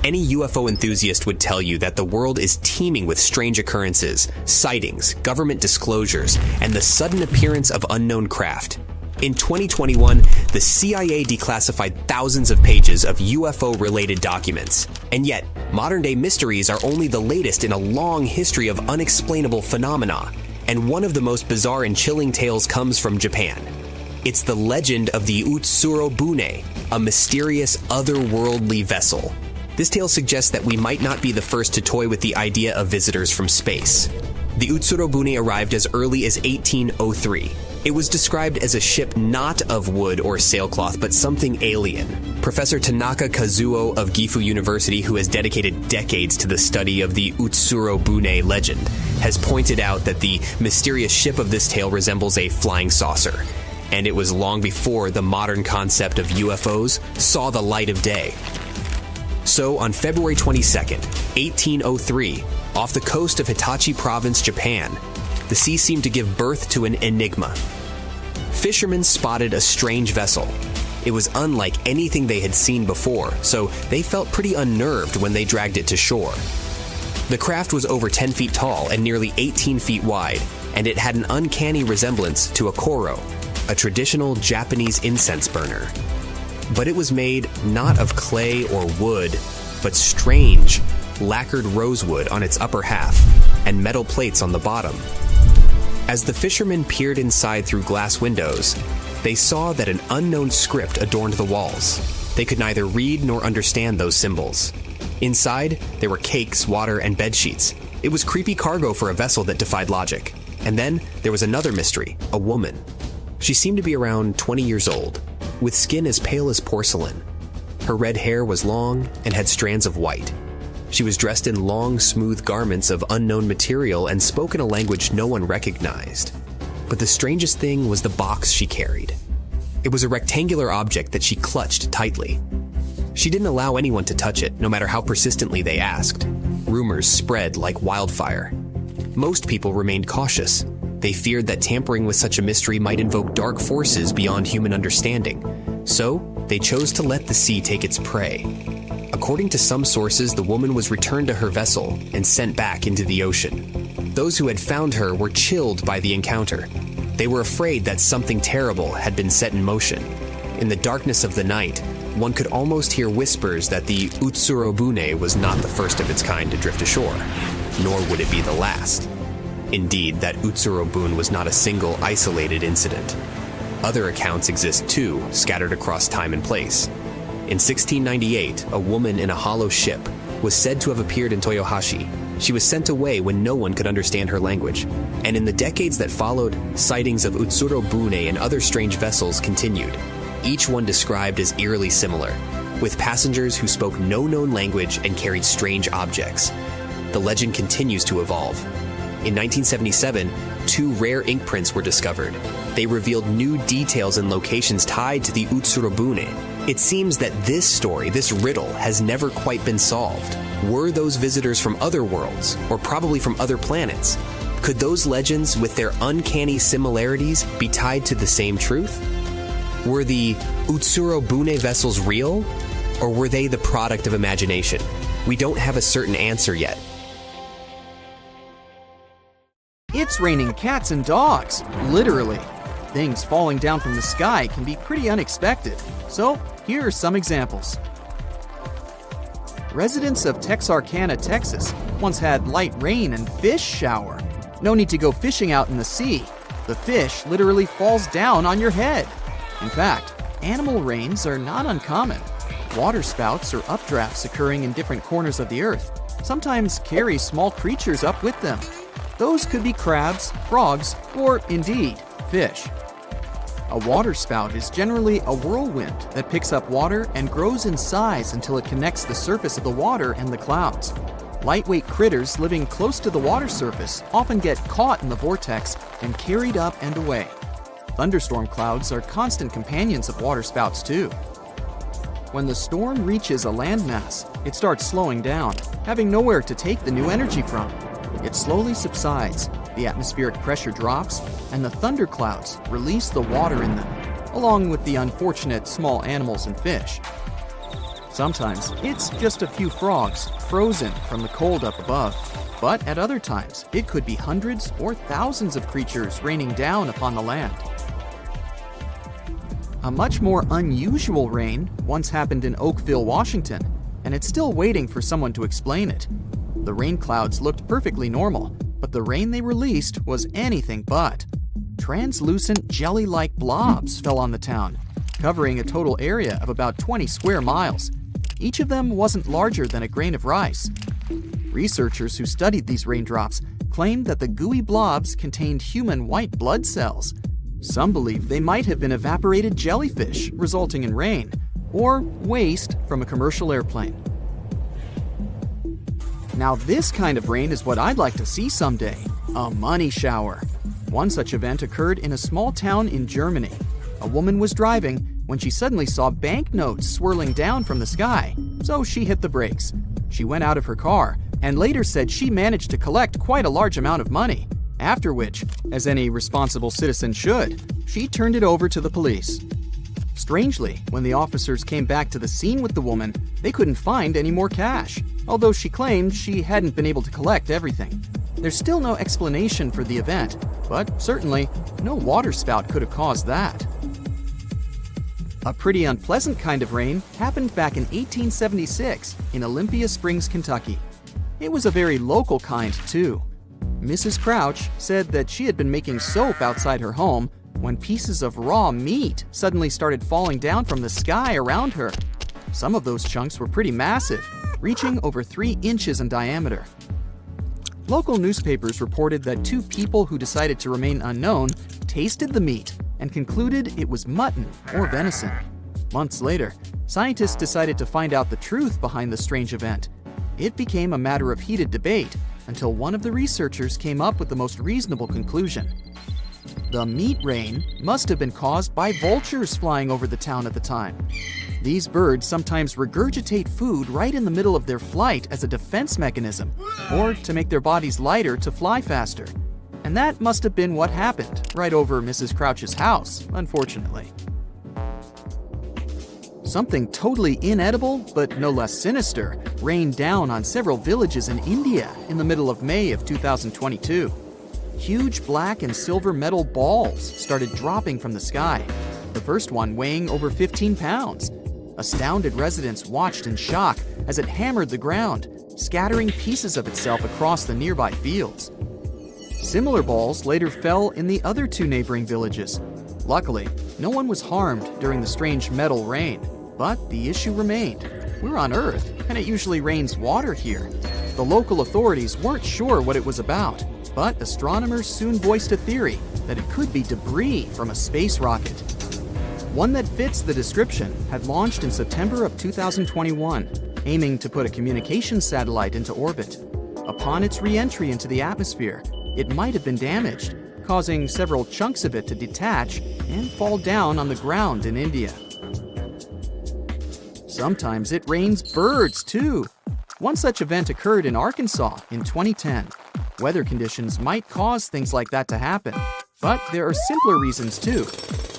Any UFO enthusiast would tell you that the world is teeming with strange occurrences, sightings, government disclosures, and the sudden appearance of unknown craft. In 2021, the CIA declassified thousands of pages of UFO-related documents. And yet, modern-day mysteries are only the latest in a long history of unexplainable phenomena. And one of the most bizarre and chilling tales comes from Japan. It's the legend of the Utsurobune, a mysterious otherworldly vessel. This tale suggests that we might not be the first to toy with the idea of visitors from space. The Utsurobune arrived as early as 1803. It was described as a ship not of wood or sailcloth, but something alien. Professor Tanaka Kazuo of Gifu University, who has dedicated decades to the study of the Utsurobune legend, has pointed out that the mysterious ship of this tale resembles a flying saucer. And it was long before the modern concept of UFOs saw the light of day. So, on February 22nd, 1803, off the coast of Hitachi Province, Japan, the sea seemed to give birth to an enigma. Fishermen spotted a strange vessel. It was unlike anything they had seen before, so they felt pretty unnerved when they dragged it to shore. The craft was over 10 feet tall and nearly 18 feet wide, and it had an uncanny resemblance to a koro, a traditional Japanese incense burner. But it was made not of clay or wood, but strange, lacquered rosewood on its upper half and metal plates on the bottom. As the fishermen peered inside through glass windows, they saw that an unknown script adorned the walls. They could neither read nor understand those symbols. Inside, there were cakes, water, and bedsheets. It was creepy cargo for a vessel that defied logic. And then there was another mystery, a woman. She seemed to be around 20 years old, with skin as pale as porcelain. Her red hair was long and had strands of white. She was dressed in long, smooth garments of unknown material and spoke in a language no one recognized. But the strangest thing was the box she carried. It was a rectangular object that she clutched tightly. She didn't allow anyone to touch it, no matter how persistently they asked. Rumors spread like wildfire. Most people remained cautious. They feared that tampering with such a mystery might invoke dark forces beyond human understanding. So, they chose to let the sea take its prey. According to some sources, the woman was returned to her vessel and sent back into the ocean. Those who had found her were chilled by the encounter. They were afraid that something terrible had been set in motion. In the darkness of the night, one could almost hear whispers that the Utsurobune was not the first of its kind to drift ashore, nor would it be the last. Indeed, that Utsurobune was not a single isolated incident. Other accounts exist too, scattered across time and place. In 1698, a woman in a hollow ship was said to have appeared in Toyohashi. She was sent away when no one could understand her language. And in the decades that followed, sightings of Utsurobune and other strange vessels continued, each one described as eerily similar, with passengers who spoke no known language and carried strange objects. The legend continues to evolve. In 1977, 2 rare ink prints were discovered. They revealed new details and locations tied to the Utsurobune. It seems that this story, this riddle, has never quite been solved. Were those visitors from other worlds, or probably from other planets? Could those legends, with their uncanny similarities, be tied to the same truth? Were the Utsurobune vessels real, or were they the product of imagination? We don't have a certain answer yet. It's raining cats and dogs, literally. Things falling down from the sky can be pretty unexpected, so here are some examples. Residents of Texarkana, Texas, once had light rain and fish shower. No need to go fishing out in the sea. The fish literally falls down on your head. In fact, animal rains are not uncommon. Water spouts or updrafts occurring in different corners of the earth sometimes carry small creatures up with them. Those could be crabs, frogs, or indeed, fish. A water spout is generally a whirlwind that picks up water and grows in size until it connects the surface of the water and the clouds. Lightweight critters living close to the water surface often get caught in the vortex and carried up and away. Thunderstorm clouds are constant companions of water spouts too. When the storm reaches a landmass, it starts slowing down, having nowhere to take the new energy from. It slowly subsides, the atmospheric pressure drops, and the thunderclouds release the water in them, along with the unfortunate small animals and fish. Sometimes it's just a few frogs frozen from the cold up above, but at other times it could be hundreds or thousands of creatures raining down upon the land. A much more unusual rain once happened in Oakville, Washington, and it's still waiting for someone to explain it. The rain clouds looked perfectly normal, but the rain they released was anything but. Translucent jelly-like blobs fell on the town, covering a total area of about 20 square miles. Each of them wasn't larger than a grain of rice. Researchers who studied these raindrops claimed that the gooey blobs contained human white blood cells. Some believe they might have been evaporated jellyfish, resulting in rain, or waste from a commercial airplane. Now this kind of rain is what I'd like to see someday, a money shower. One such event occurred in a small town in Germany. A woman was driving when she suddenly saw banknotes swirling down from the sky, so she hit the brakes. She went out of her car and later said she managed to collect quite a large amount of money, after which, as any responsible citizen should, she turned it over to the police. Strangely, when the officers came back to the scene with the woman, they couldn't find any more cash, although she claimed she hadn't been able to collect everything. There's still no explanation for the event, but certainly no waterspout could have caused that. A pretty unpleasant kind of rain happened back in 1876 in Olympia Springs, Kentucky. It was a very local kind, too. Mrs. Crouch said that she had been making soap outside her home when pieces of raw meat suddenly started falling down from the sky around her. Some of those chunks were pretty massive, reaching over 3 inches in diameter. Local newspapers reported that 2 people who decided to remain unknown tasted the meat and concluded it was mutton or venison. Months later, scientists decided to find out the truth behind the strange event. It became a matter of heated debate until one of the researchers came up with the most reasonable conclusion. The meat rain must have been caused by vultures flying over the town at the time. These birds sometimes regurgitate food right in the middle of their flight as a defense mechanism, or to make their bodies lighter to fly faster. And that must have been what happened right over Mrs. Crouch's house, unfortunately. Something totally inedible, but no less sinister, rained down on several villages in India in the middle of May of 2022. Huge black and silver metal balls started dropping from the sky, the first one weighing over 15 pounds. Astounded residents watched in shock as it hammered the ground, scattering pieces of itself across the nearby fields. Similar balls later fell in the other 2 neighboring villages. Luckily, no one was harmed during the strange metal rain, but the issue remained. We're on Earth, and it usually rains water here. The local authorities weren't sure what it was about, but astronomers soon voiced a theory that it could be debris from a space rocket. One that fits the description had launched in September of 2021, aiming to put a communications satellite into orbit. Upon its re-entry into the atmosphere, it might have been damaged, causing several chunks of it to detach and fall down on the ground in India. Sometimes it rains birds, too. One such event occurred in Arkansas in 2010. Weather conditions might cause things like that to happen, but there are simpler reasons, too.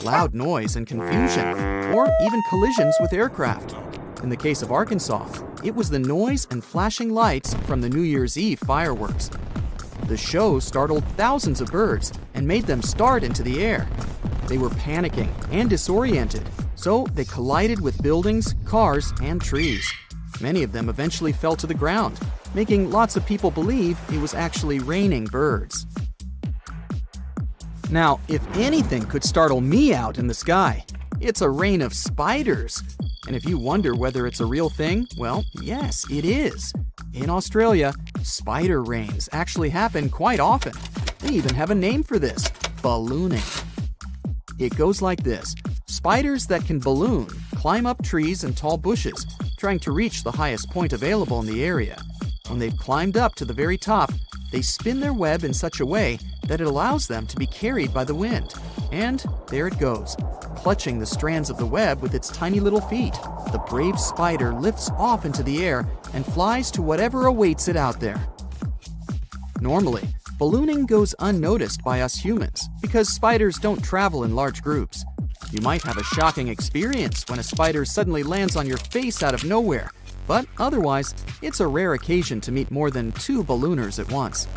Loud noise and confusion, or even collisions with aircraft. In the case of Arkansas, it was the noise and flashing lights from the New Year's Eve fireworks. The show startled thousands of birds and made them start into the air. They were panicking and disoriented, so they collided with buildings, cars, and trees. Many of them eventually fell to the ground, making lots of people believe it was actually raining birds. Now, if anything could startle me out in the sky, it's a rain of spiders. And if you wonder whether it's a real thing, well, yes, it is. In Australia, spider rains actually happen quite often. They even have a name for this: ballooning. It goes like this. Spiders that can balloon climb up trees and tall bushes, trying to reach the highest point available in the area. When they've climbed up to the very top, they spin their web in such a way that it allows them to be carried by the wind. And there it goes, clutching the strands of the web with its tiny little feet. The brave spider lifts off into the air and flies to whatever awaits it out there. Normally, ballooning goes unnoticed by us humans because spiders don't travel in large groups. You might have a shocking experience when a spider suddenly lands on your face out of nowhere, but otherwise, it's a rare occasion to meet more than 2 ballooners at once.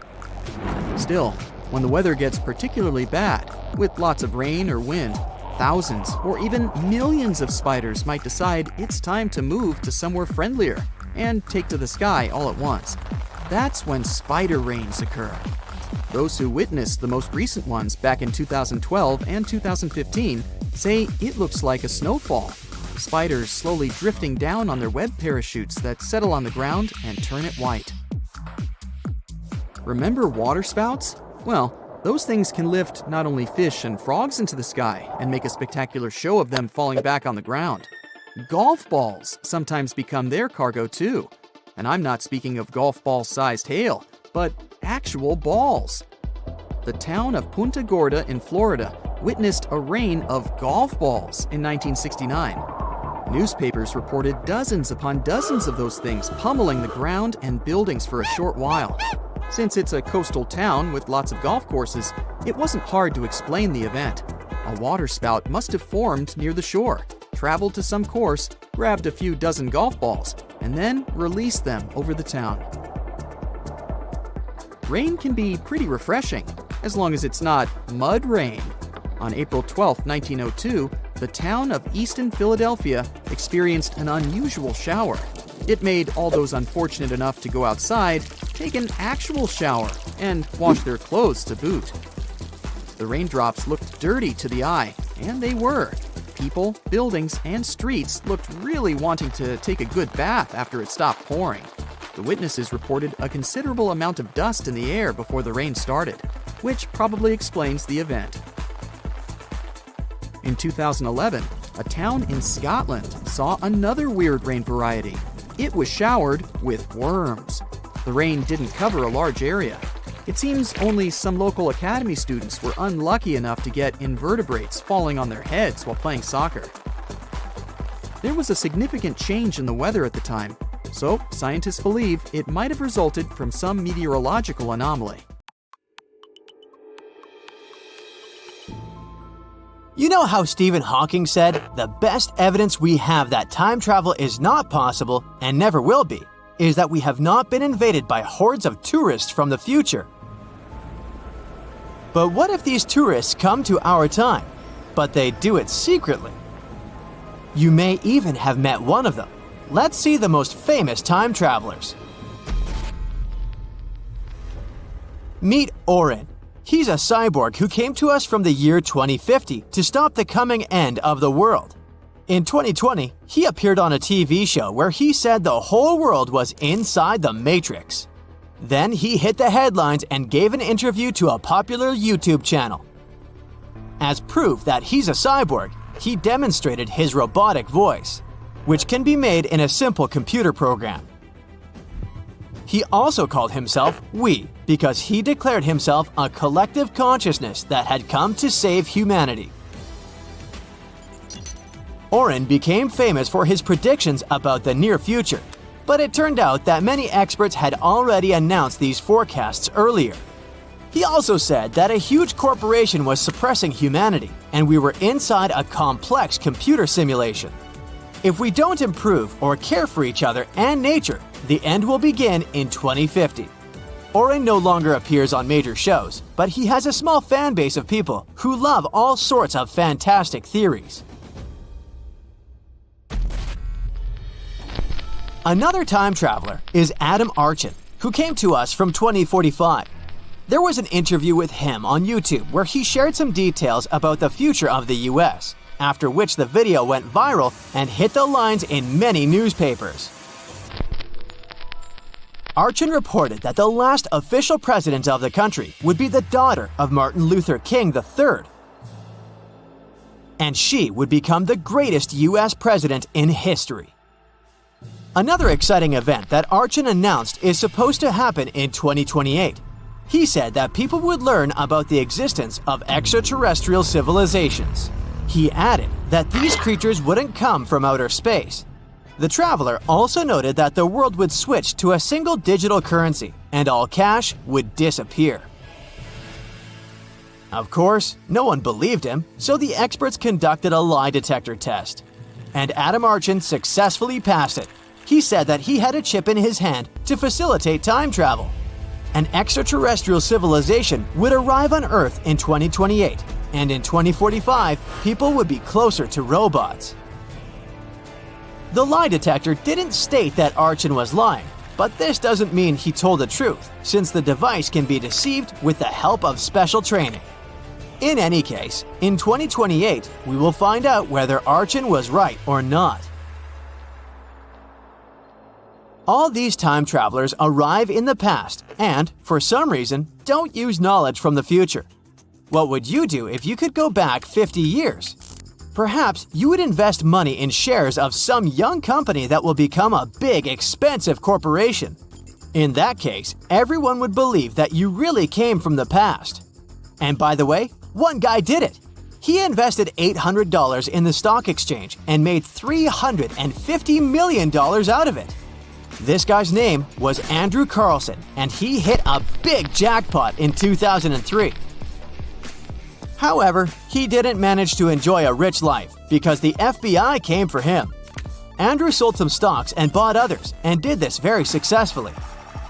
Still, when the weather gets particularly bad, with lots of rain or wind, thousands or even millions of spiders might decide it's time to move to somewhere friendlier and take to the sky all at once. That's when spider rains occur. Those who witnessed the most recent ones back in 2012 and 2015 say it looks like a snowfall. Spiders slowly drifting down on their web parachutes that settle on the ground and turn it white. Remember waterspouts? Well, those things can lift not only fish and frogs into the sky and make a spectacular show of them falling back on the ground. Golf balls sometimes become their cargo too. And I'm not speaking of golf ball-sized hail, but actual balls. The town of Punta Gorda in Florida witnessed a rain of golf balls in 1969. Newspapers reported dozens upon dozens of those things pummeling the ground and buildings for a short while. Since it's a coastal town with lots of golf courses, it wasn't hard to explain the event. A waterspout must have formed near the shore, traveled to some course, grabbed a few dozen golf balls, and then released them over the town. Rain can be pretty refreshing, as long as it's not mud rain. On April 12, 1902, the town of Easton, Philadelphia experienced an unusual shower. It made all those unfortunate enough to go outside take an actual shower and wash their clothes to boot. The raindrops looked dirty to the eye, and they were. People, buildings, and streets looked really wanting to take a good bath after it stopped pouring. The witnesses reported a considerable amount of dust in the air before the rain started, which probably explains the event. In 2011, a town in Scotland saw another weird rain variety. It was showered with worms. The rain didn't cover a large area. It seems only some local academy students were unlucky enough to get invertebrates falling on their heads while playing soccer. There was a significant change in the weather at the time, so scientists believe it might have resulted from some meteorological anomaly. You know how Stephen Hawking said, the best evidence we have that time travel is not possible and never will be, is that we have not been invaded by hordes of tourists from the future. But what if these tourists come to our time, but they do it secretly? You may even have met one of them. Let's see the most famous time travelers. Meet Orin. He's a cyborg who came to us from the year 2050 to stop the coming end of the world. In 2020, he appeared on a TV show where he said the whole world was inside the Matrix. Then he hit the headlines and gave an interview to a popular YouTube channel. As proof that he's a cyborg, he demonstrated his robotic voice, which can be made in a simple computer program. He also called himself We because he declared himself a collective consciousness that had come to save humanity. Orin became famous for his predictions about the near future, but it turned out that many experts had already announced these forecasts earlier. He also said that a huge corporation was suppressing humanity, and we were inside a complex computer simulation. If we don't improve or care for each other and nature, the end will begin in 2050. Orin no longer appears on major shows, but he has a small fan base of people who love all sorts of fantastic theories. Another time traveler is Adam Archin, who came to us from 2045. There was an interview with him on YouTube where he shared some details about the future of the US, after which the video went viral and hit the lines in many newspapers. Archin reported that the last official president of the country would be the daughter of Martin Luther King III, and she would become the greatest US president in history. Another exciting event that Archin announced is supposed to happen in 2028. He said that people would learn about the existence of extraterrestrial civilizations. He added that these creatures wouldn't come from outer space. The traveler also noted that the world would switch to a single digital currency and all cash would disappear. Of course, no one believed him, so the experts conducted a lie detector test. And Adam Archin successfully passed it. He said that he had a chip in his hand to facilitate time travel. An extraterrestrial civilization would arrive on Earth in 2028, and in 2045, people would be closer to robots. The lie detector didn't state that Archin was lying, but this doesn't mean he told the truth, since the device can be deceived with the help of special training. In any case, in 2028, we will find out whether Archin was right or not. All these time travelers arrive in the past and, for some reason, don't use knowledge from the future. What would you do if you could go back 50 years? Perhaps you would invest money in shares of some young company that will become a big, expensive corporation. In that case, everyone would believe that you really came from the past. And by the way, one guy did it. He invested $800 in the stock exchange and made $350 million out of it. This guy's name was Andrew Carlson, and he hit a big jackpot in 2003. However, he didn't manage to enjoy a rich life because the FBI came for him. Andrew sold some stocks and bought others, and did this very successfully.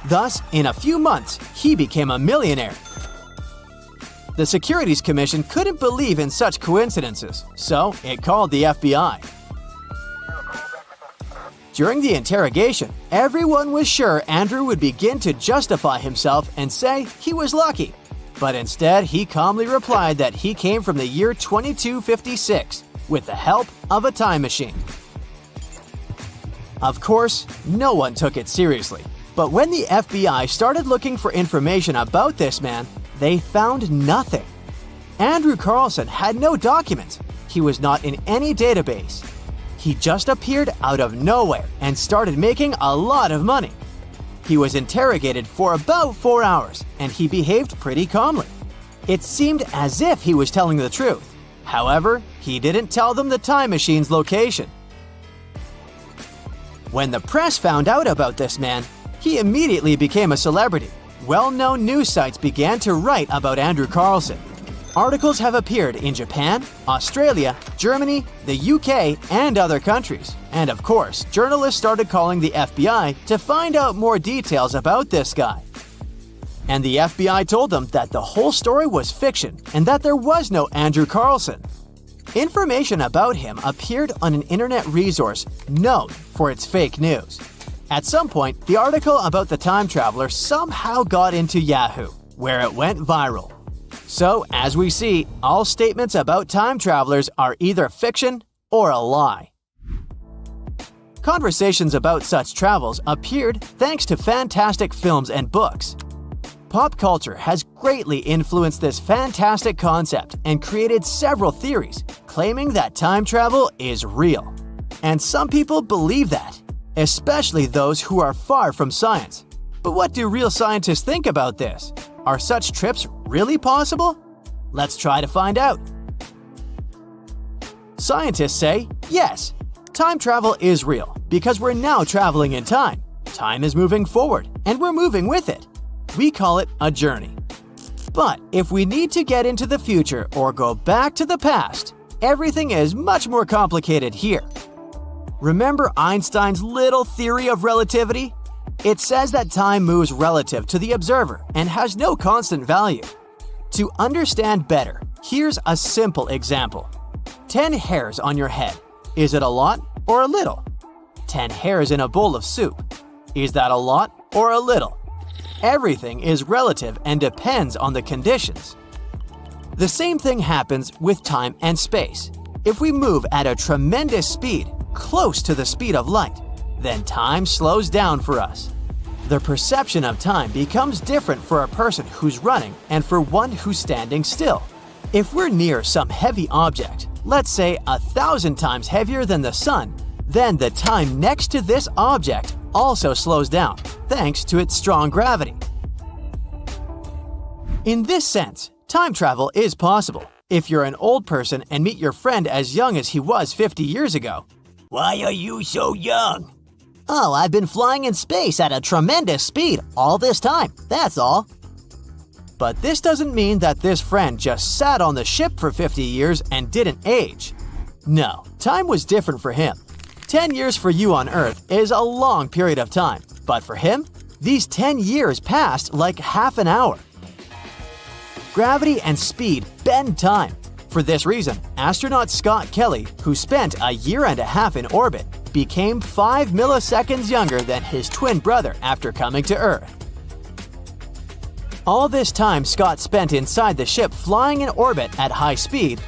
Thus, in a few months, he became a millionaire. The Securities Commission couldn't believe in such coincidences, so it called the FBI. During the interrogation, everyone was sure Andrew would begin to justify himself and say he was lucky. But instead, he calmly replied that he came from the year 2256 with the help of a time machine. Of course, no one took it seriously. But when the FBI started looking for information about this man, they found nothing. Andrew Carlson had no documents. He was not in any database. He just appeared out of nowhere and started making a lot of money. He was interrogated for about 4 hours, and he behaved pretty calmly. It seemed as if he was telling the truth. However, he didn't tell them the time machine's location. When the press found out about this man, he immediately became a celebrity. Well-known news sites began to write about Andrew Carlson. Articles have appeared in Japan, Australia, Germany, the UK, and other countries. And of course, journalists started calling the FBI to find out more details about this guy. And the FBI told them that the whole story was fiction and that there was no Andrew Carlson. Information about him appeared on an internet resource known for its fake news. At some point, the article about the time traveler somehow got into Yahoo, where it went viral. So, as we see, all statements about time travelers are either fiction or a lie. Conversations about such travels appeared thanks to fantastic films and books. Pop culture has greatly influenced this fantastic concept and created several theories claiming that time travel is real. And some people believe that, especially those who are far from science. But what do real scientists think about this? Are such trips really possible? Let's try to find out. Scientists say yes, time travel is real because we're now traveling in time. Time is moving forward and we're moving with it. We call it a journey. But if we need to get into the future or go back to the past, everything is much more complicated here. Remember Einstein's little theory of relativity? It says that time moves relative to the observer and has no constant value. To understand better, here's a simple example. 10 hairs on your head. Is it a lot or a little? 10 hairs in a bowl of soup. Is that a lot or a little? Everything is relative and depends on the conditions. The same thing happens with time and space. If we move at a tremendous speed, close to the speed of light, then time slows down for us. The perception of time becomes different for a person who's running and for one who's standing still. If we're near some heavy object, let's say 1,000 times heavier than the sun, then the time next to this object also slows down, thanks to its strong gravity. In this sense, time travel is possible. If you're an old person and meet your friend as young as he was 50 years ago, "Why are you so young?" "Oh, I've been flying in space at a tremendous speed all this time, that's all." But this doesn't mean that this friend just sat on the ship for 50 years and didn't age. No, time was different for him. 10 years for you on Earth is a long period of time, but for him, these 10 years passed like half an hour. Gravity and speed bend time. For this reason, astronaut Scott Kelly, who spent a year and a half in orbit, became 5 milliseconds younger than his twin brother after coming to Earth. All this time Scott spent inside the ship flying in orbit at high speed,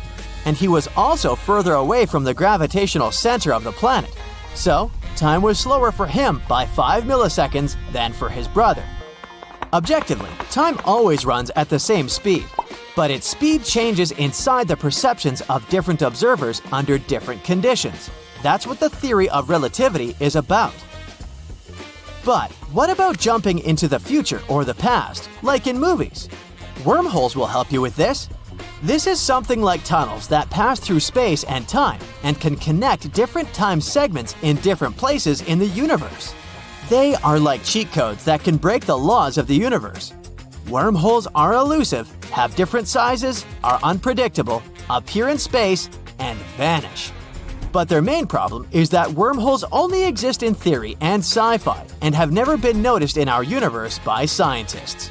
and he was also further away from the gravitational center of the planet. So, time was slower for him by 5 milliseconds than for his brother. Objectively, time always runs at the same speed, but its speed changes inside the perceptions of different observers under different conditions. That's what the theory of relativity is about. But what about jumping into the future or the past, like in movies? Wormholes will help you with this. This is something like tunnels that pass through space and time and can connect different time segments in different places in the universe. They are like cheat codes that can break the laws of the universe. Wormholes are elusive, have different sizes, are unpredictable, appear in space, and vanish. But their main problem is that wormholes only exist in theory and sci-fi and have never been noticed in our universe by scientists.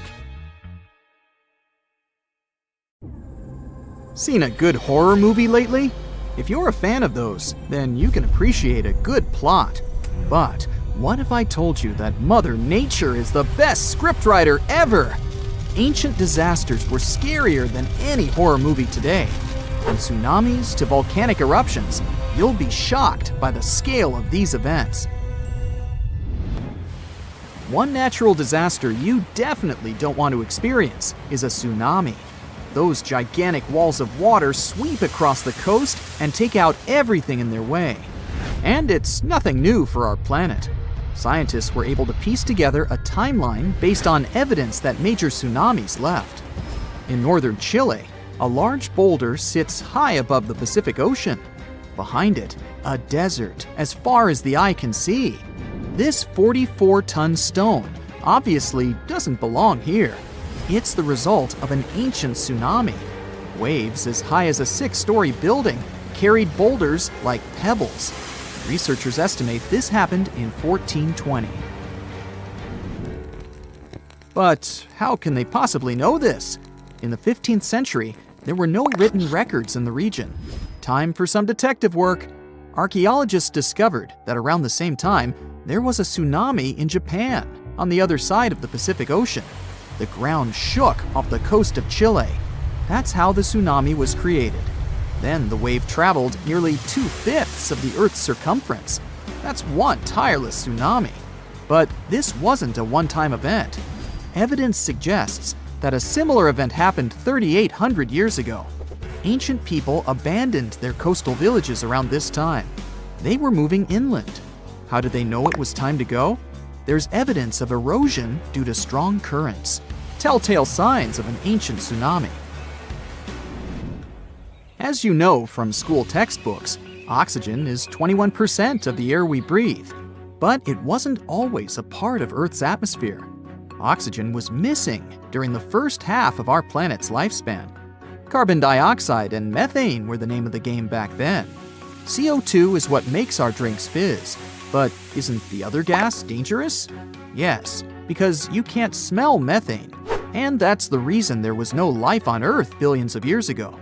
Seen a good horror movie lately? If you're a fan of those, then you can appreciate a good plot. But what if I told you that Mother Nature is the best scriptwriter ever? Ancient disasters were scarier than any horror movie today. From tsunamis to volcanic eruptions, you'll be shocked by the scale of these events. One natural disaster you definitely don't want to experience is a tsunami. Those gigantic walls of water sweep across the coast and take out everything in their way. And it's nothing new for our planet. Scientists were able to piece together a timeline based on evidence that major tsunamis left. In northern Chile, a large boulder sits high above the Pacific Ocean. Behind it, a desert as far as the eye can see. This 44-ton stone obviously doesn't belong here. It's the result of an ancient tsunami. Waves as high as a 6-story building carried boulders like pebbles. Researchers estimate this happened in 1420. But how can they possibly know this? In the 15th century, there were no written records in the region. Time for some detective work. Archaeologists discovered that around the same time, there was a tsunami in Japan, on the other side of the Pacific Ocean. The ground shook off the coast of Chile. That's how the tsunami was created. Then the wave traveled nearly 2/5 of the Earth's circumference. That's one tireless tsunami. But this wasn't a one-time event. Evidence suggests that a similar event happened 3,800 years ago. Ancient people abandoned their coastal villages around this time. They were moving inland. How did they know it was time to go? There's evidence of erosion due to strong currents, telltale signs of an ancient tsunami. As you know from school textbooks, oxygen is 21% of the air we breathe. But it wasn't always a part of Earth's atmosphere. Oxygen was missing during the first half of our planet's lifespan. Carbon dioxide and methane were the name of the game back then. CO2 is what makes our drinks fizz. But isn't the other gas dangerous? Yes, because you can't smell methane. And that's the reason there was no life on Earth billions of years ago.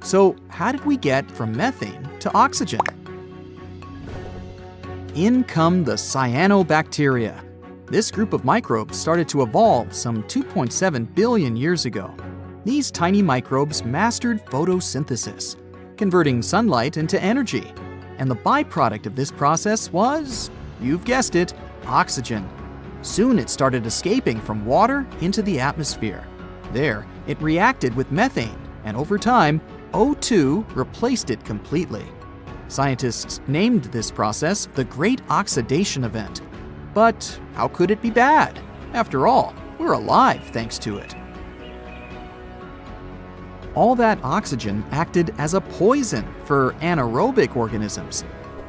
So how did we get from methane to oxygen? In come the cyanobacteria. This group of microbes started to evolve some 2.7 billion years ago. These tiny microbes mastered photosynthesis, converting sunlight into energy. And the byproduct of this process was, you've guessed it, oxygen. Soon it started escaping from water into the atmosphere. There, it reacted with methane, and over time, O2 replaced it completely. Scientists named this process the Great Oxidation Event. But how could it be bad? After all, we're alive thanks to it. All that oxygen acted as a poison for anaerobic organisms.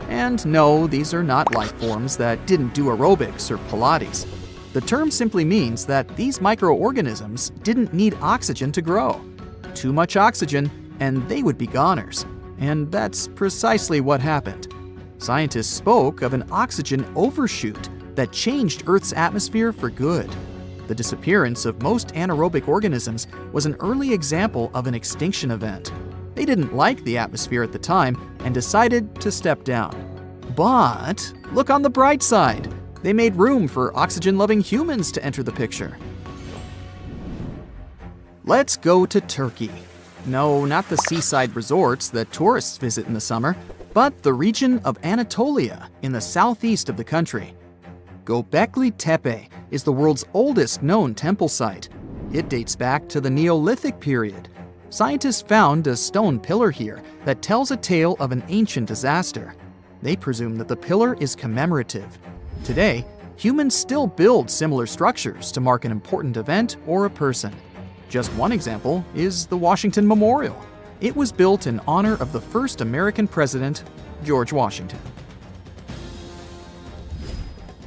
And no, these are not life forms that didn't do aerobics or Pilates. The term simply means that these microorganisms didn't need oxygen to grow. Too much oxygen, and they would be goners. And that's precisely what happened. Scientists spoke of an oxygen overshoot that changed Earth's atmosphere for good. The disappearance of most anaerobic organisms was an early example of an extinction event. They didn't like the atmosphere at the time and decided to step down. But look on the bright side. They made room for oxygen-loving humans to enter the picture. Let's go to Turkey. No, not the seaside resorts that tourists visit in the summer, but the region of Anatolia in the southeast of the country. Göbekli Tepe is the world's oldest known temple site. It dates back to the Neolithic period. Scientists found a stone pillar here that tells a tale of an ancient disaster. They presume that the pillar is commemorative. Today, humans still build similar structures to mark an important event or a person. Just one example is the Washington Memorial. It was built in honor of the first American president, George Washington.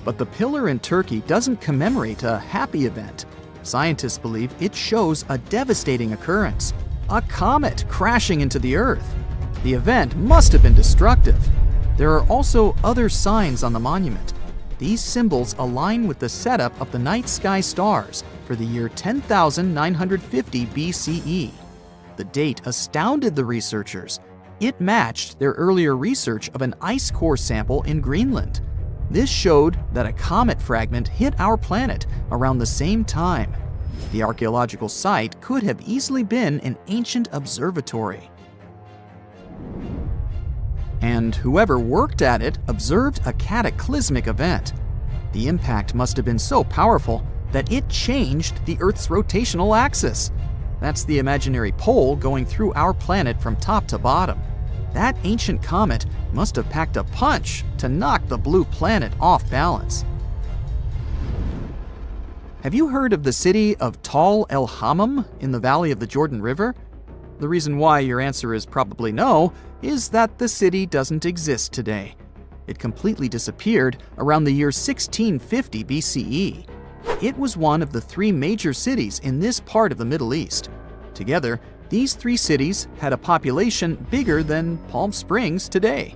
But the pillar in Turkey doesn't commemorate a happy event. Scientists believe it shows a devastating occurrence, a comet crashing into the Earth. The event must have been destructive. There are also other signs on the monument. These symbols align with the setup of the night sky stars for the year 10,950 BCE. The date astounded the researchers. It matched their earlier research of an ice core sample in Greenland. This showed that a comet fragment hit our planet around the same time. The archaeological site could have easily been an ancient observatory. And whoever worked at it observed a cataclysmic event. The impact must have been so powerful that it changed the Earth's rotational axis. That's the imaginary pole going through our planet from top to bottom. That ancient comet must have packed a punch to knock the blue planet off balance. Have you heard of the city of Tal El Hammam in the valley of the Jordan River? The reason why your answer is probably no is that the city doesn't exist today. It completely disappeared around the year 1650 BCE. It was one of the three major cities in this part of the Middle East. Together, these three cities had a population bigger than Palm Springs today.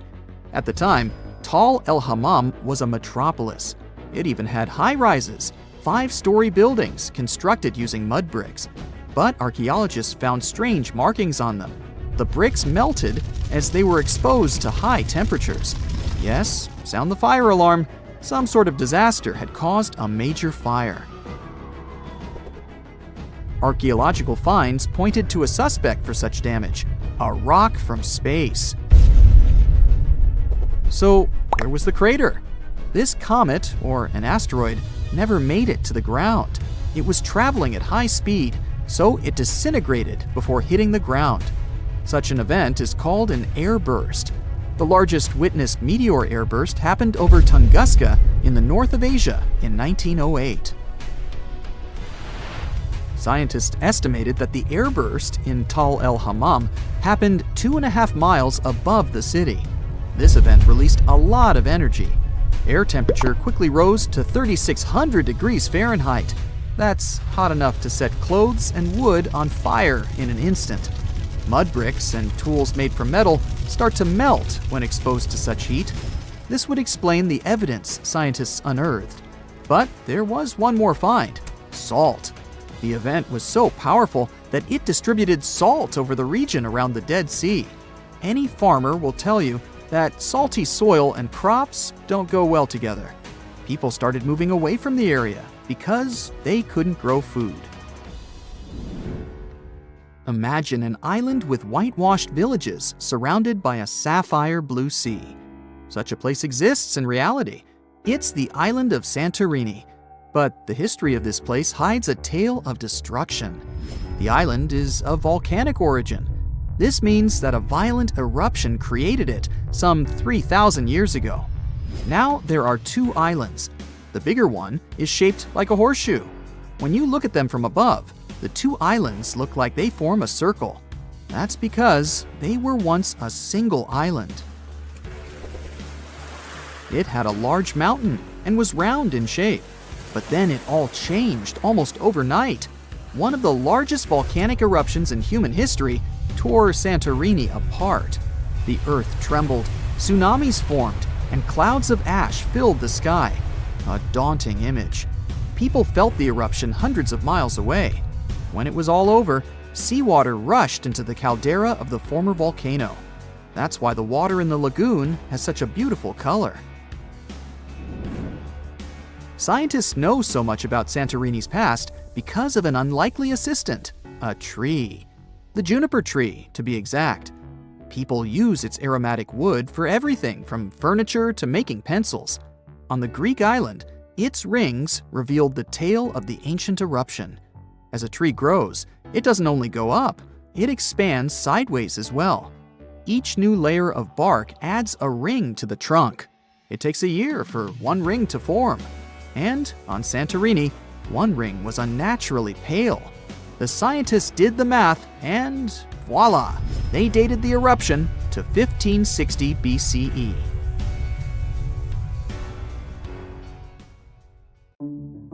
At the time, Tal El Hammam was a metropolis. It even had high-rises, 5-story buildings constructed using mud bricks. But archaeologists found strange markings on them. The bricks melted as they were exposed to high temperatures. Yes, sound the fire alarm. Some sort of disaster had caused a major fire. Archaeological finds pointed to a suspect for such damage, a rock from space. So, where was the crater? This comet, or an asteroid, never made it to the ground. It was traveling at high speed, so it disintegrated before hitting the ground. Such an event is called an airburst. The largest witnessed meteor airburst happened over Tunguska in the north of Asia in 1908. Scientists estimated that the airburst in Tal El Hammam happened 2.5 miles above the city. This event released a lot of energy. Air temperature quickly rose to 3,600 degrees Fahrenheit. That's hot enough to set clothes and wood on fire in an instant. Mud bricks and tools made from metal start to melt when exposed to such heat. This would explain the evidence scientists unearthed. But there was one more find: salt. The event was so powerful that it distributed salt over the region around the Dead Sea. Any farmer will tell you that salty soil and crops don't go well together. People started moving away from the area because they couldn't grow food. Imagine an island with whitewashed villages surrounded by a sapphire blue sea. Such a place exists in reality. It's the island of Santorini. But the history of this place hides a tale of destruction. The island is of volcanic origin. This means that a violent eruption created it some 3,000 years ago. Now there are two islands. The bigger one is shaped like a horseshoe. When you look at them from above, the two islands look like they form a circle. That's because they were once a single island. It had a large mountain and was round in shape. But then it all changed almost overnight. One of the largest volcanic eruptions in human history tore Santorini apart. The earth trembled, tsunamis formed, and clouds of ash filled the sky. A daunting image. People felt the eruption hundreds of miles away. When it was all over, seawater rushed into the caldera of the former volcano. That's why the water in the lagoon has such a beautiful color. Scientists know so much about Santorini's past because of an unlikely assistant, a tree. The juniper tree, to be exact. People use its aromatic wood for everything from furniture to making pencils. On the Greek island, its rings revealed the tale of the ancient eruption. As a tree grows, it doesn't only go up, it expands sideways as well. Each new layer of bark adds a ring to the trunk. It takes a year for one ring to form. And on Santorini, one ring was unnaturally pale. The scientists did the math and voila, they dated the eruption to 1560 BCE.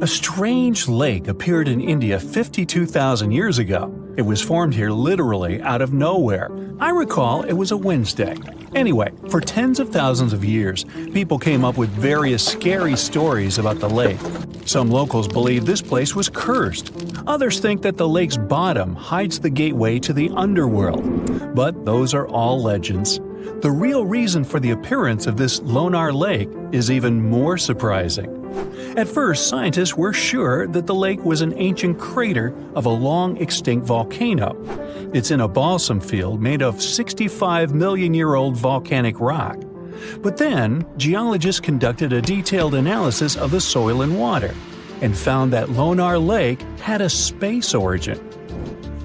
A strange lake appeared in India 52,000 years ago. It was formed here literally out of nowhere. I recall it was a Wednesday. Anyway, for tens of thousands of years, people came up with various scary stories about the lake. Some locals believe this place was cursed. Others think that the lake's bottom hides the gateway to the underworld. But those are all legends. The real reason for the appearance of this Lonar Lake is even more surprising. At first, scientists were sure that the lake was an ancient crater of a long-extinct volcano. It's in a balsam field made of 65-million-year-old volcanic rock. But then, geologists conducted a detailed analysis of the soil and water and found that Lonar Lake had a space origin.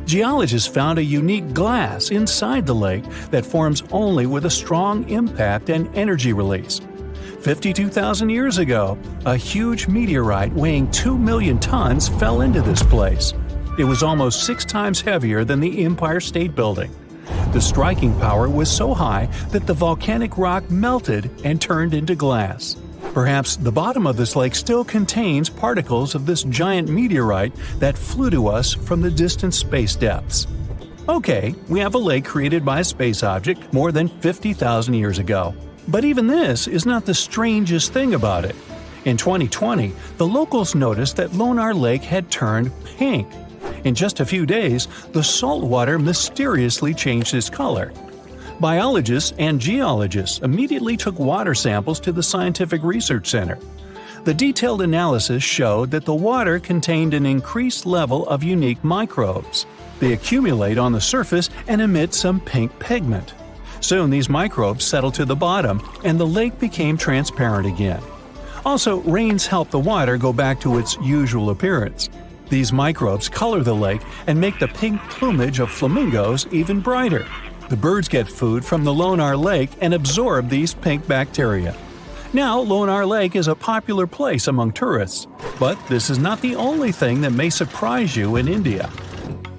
Geologists found a unique glass inside the lake that forms only with a strong impact and energy release. 52,000 years ago, a huge meteorite weighing 2 million tons fell into this place. It was almost 6 times heavier than the Empire State Building. The striking power was so high that the volcanic rock melted and turned into glass. Perhaps the bottom of this lake still contains particles of this giant meteorite that flew to us from the distant space depths. Okay, we have a lake created by a space object more than 50,000 years ago. But even this is not the strangest thing about it. In 2020, the locals noticed that Lonar Lake had turned pink. In just a few days, the salt water mysteriously changed its color. Biologists and geologists immediately took water samples to the Scientific Research Center. The detailed analysis showed that the water contained an increased level of unique microbes. They accumulate on the surface and emit some pink pigment. Soon these microbes settled to the bottom, and the lake became transparent again. Also, rains help the water go back to its usual appearance. These microbes color the lake and make the pink plumage of flamingos even brighter. The birds get food from the Lonar Lake and absorb these pink bacteria. Now, Lonar Lake is a popular place among tourists. But this is not the only thing that may surprise you in India.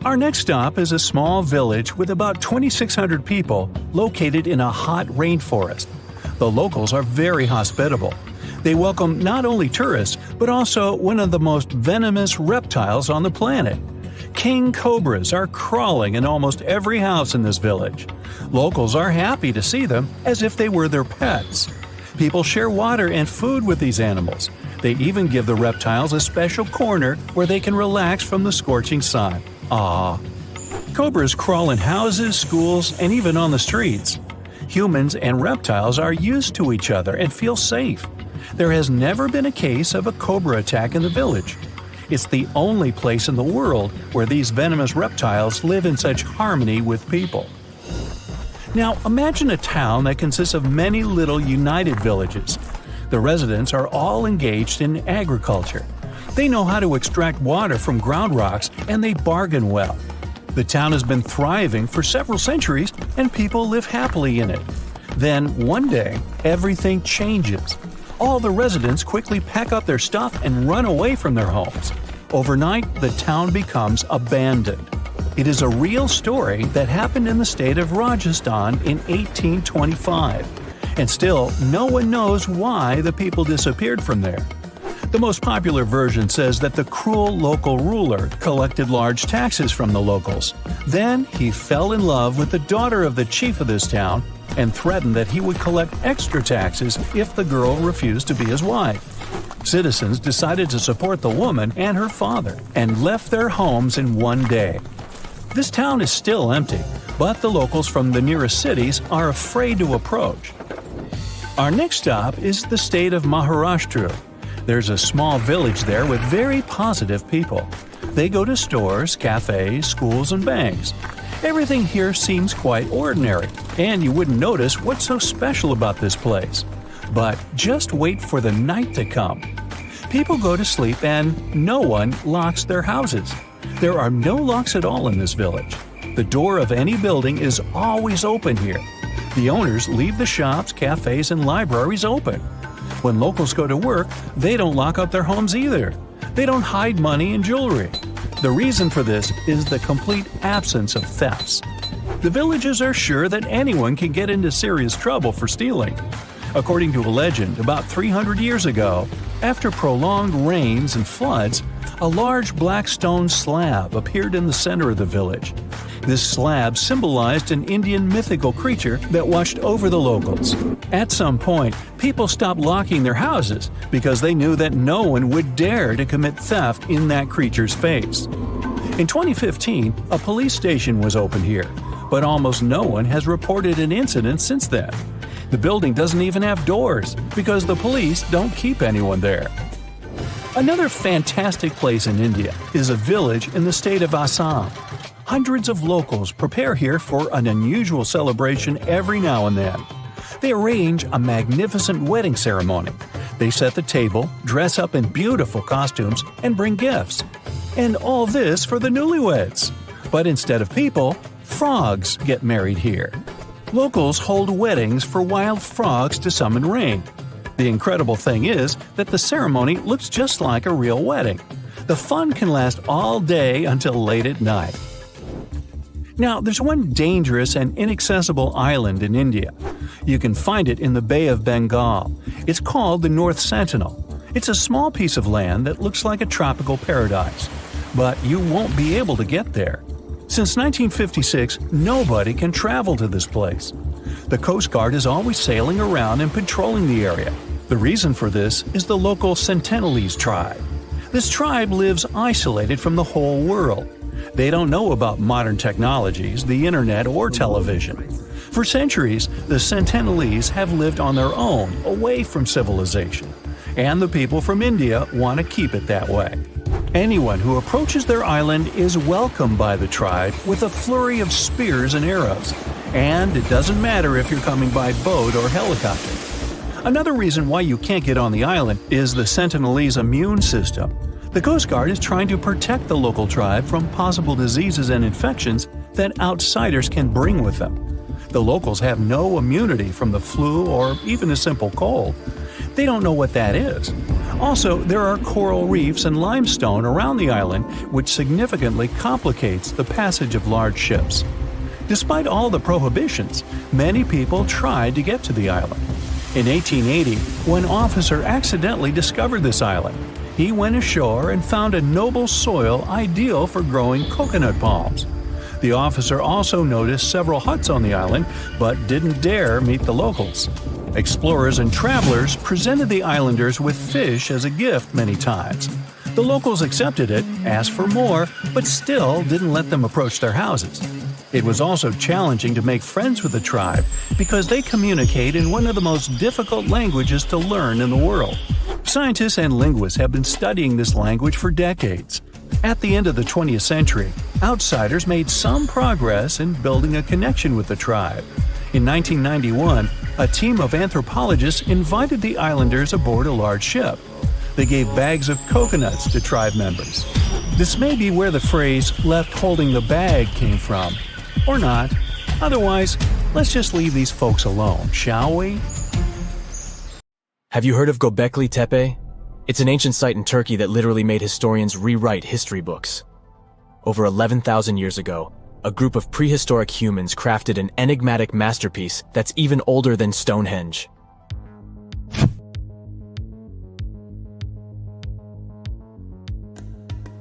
Our next stop is a small village with about 2,600 people located in a hot rainforest. The locals are very hospitable. They welcome not only tourists, but also one of the most venomous reptiles on the planet. King cobras are crawling in almost every house in this village. Locals are happy to see them as if they were their pets. People share water and food with these animals. They even give the reptiles a special corner where they can relax from the scorching sun. Ah, cobras crawl in houses, schools, and even on the streets. Humans and reptiles are used to each other and feel safe. There has never been a case of a cobra attack in the village. It's the only place in the world where these venomous reptiles live in such harmony with people. Now, imagine a town that consists of many little united villages. The residents are all engaged in agriculture. They know how to extract water from ground rocks, and they bargain well. The town has been thriving for several centuries, and people live happily in it. Then, one day, everything changes. All the residents quickly pack up their stuff and run away from their homes. Overnight, the town becomes abandoned. It is a real story that happened in the state of Rajasthan in 1825. And still, no one knows why the people disappeared from there. The most popular version says that the cruel local ruler collected large taxes from the locals. Then he fell in love with the daughter of the chief of this town and threatened that he would collect extra taxes if the girl refused to be his wife. Citizens decided to support the woman and her father and left their homes in one day. This town is still empty, but the locals from the nearest cities are afraid to approach. Our next stop is the state of Maharashtra. There's a small village there with very positive people. They go to stores, cafes, schools, and banks. Everything here seems quite ordinary, and you wouldn't notice what's so special about this place. But just wait for the night to come. People go to sleep and no one locks their houses. There are no locks at all in this village. The door of any building is always open here. The owners leave the shops, cafes, and libraries open. When locals go to work, they don't lock up their homes either. They don't hide money and jewelry. The reason for this is the complete absence of thefts. The villagers are sure that anyone can get into serious trouble for stealing. According to a legend, about 300 years ago, after prolonged rains and floods, a large black stone slab appeared in the center of the village. This slab symbolized an Indian mythical creature that watched over the locals. At some point, people stopped locking their houses because they knew that no one would dare to commit theft in that creature's face. In 2015, a police station was opened here, but almost no one has reported an incident since then. The building doesn't even have doors because the police don't keep anyone there. Another fantastic place in India is a village in the state of Assam. Hundreds of locals prepare here for an unusual celebration every now and then. They arrange a magnificent wedding ceremony. They set the table, dress up in beautiful costumes, and bring gifts. And all this for the newlyweds. But instead of people, frogs get married here. Locals hold weddings for wild frogs to summon rain. The incredible thing is that the ceremony looks just like a real wedding. The fun can last all day until late at night. Now, there's one dangerous and inaccessible island in India. You can find it in the Bay of Bengal. It's called the North Sentinel. It's a small piece of land that looks like a tropical paradise. But you won't be able to get there. Since 1956, nobody can travel to this place. The Coast Guard is always sailing around and patrolling the area. The reason for this is the local Sentinelese tribe. This tribe lives isolated from the whole world. They don't know about modern technologies, the internet, or television. For centuries, the Sentinelese have lived on their own, away from civilization. And the people from India want to keep it that way. Anyone who approaches their island is welcomed by the tribe with a flurry of spears and arrows. And it doesn't matter if you're coming by boat or helicopter. Another reason why you can't get on the island is the Sentinelese immune system. The Coast Guard is trying to protect the local tribe from possible diseases and infections that outsiders can bring with them. The locals have no immunity from the flu or even a simple cold. They don't know what that is. Also, there are coral reefs and limestone around the island, which significantly complicates the passage of large ships. Despite all the prohibitions, many people tried to get to the island. In 1880, one officer accidentally discovered this island. He went ashore and found a noble soil ideal for growing coconut palms. The officer also noticed several huts on the island, but didn't dare meet the locals. Explorers and travelers presented the islanders with fish as a gift many times. The locals accepted it, asked for more, but still didn't let them approach their houses. It was also challenging to make friends with the tribe because they communicate in one of the most difficult languages to learn in the world. Scientists and linguists have been studying this language for decades. At the end of the 20th century, outsiders made some progress in building a connection with the tribe. In 1991, a team of anthropologists invited the islanders aboard a large ship. They gave bags of coconuts to tribe members. This may be where the phrase "left holding the bag" came from. Or not. Otherwise, let's just leave these folks alone, shall we? Have you heard of Göbekli Tepe? It's an ancient site in Turkey that literally made historians rewrite history books. Over 11,000 years ago, a group of prehistoric humans crafted an enigmatic masterpiece that's even older than Stonehenge.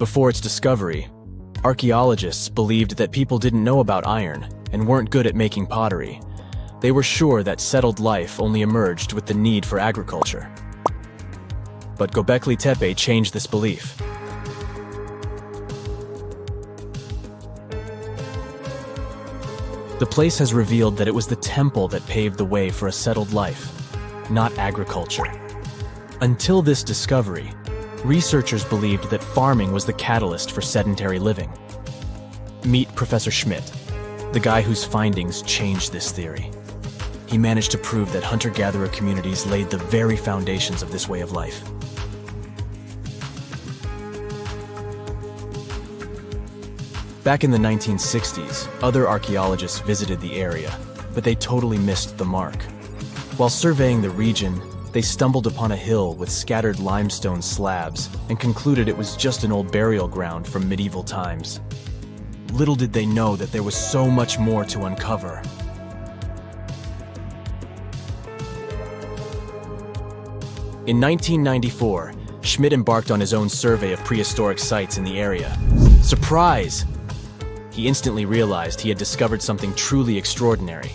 Before its discovery, archaeologists believed that people didn't know about iron and weren't good at making pottery. They were sure that settled life only emerged with the need for agriculture. But Göbekli Tepe changed this belief. The place has revealed that it was the temple that paved the way for a settled life, not agriculture. Until this discovery, researchers believed that farming was the catalyst for sedentary living. Meet Professor Schmidt, the guy whose findings changed this theory. He managed to prove that hunter-gatherer communities laid the very foundations of this way of life. Back in the 1960s, other archaeologists visited the area, but they totally missed the mark. While surveying the region, they stumbled upon a hill with scattered limestone slabs and concluded it was just an old burial ground from medieval times. Little did they know that there was so much more to uncover. In 1994, Schmidt embarked on his own survey of prehistoric sites in the area. Surprise! He instantly realized he had discovered something truly extraordinary.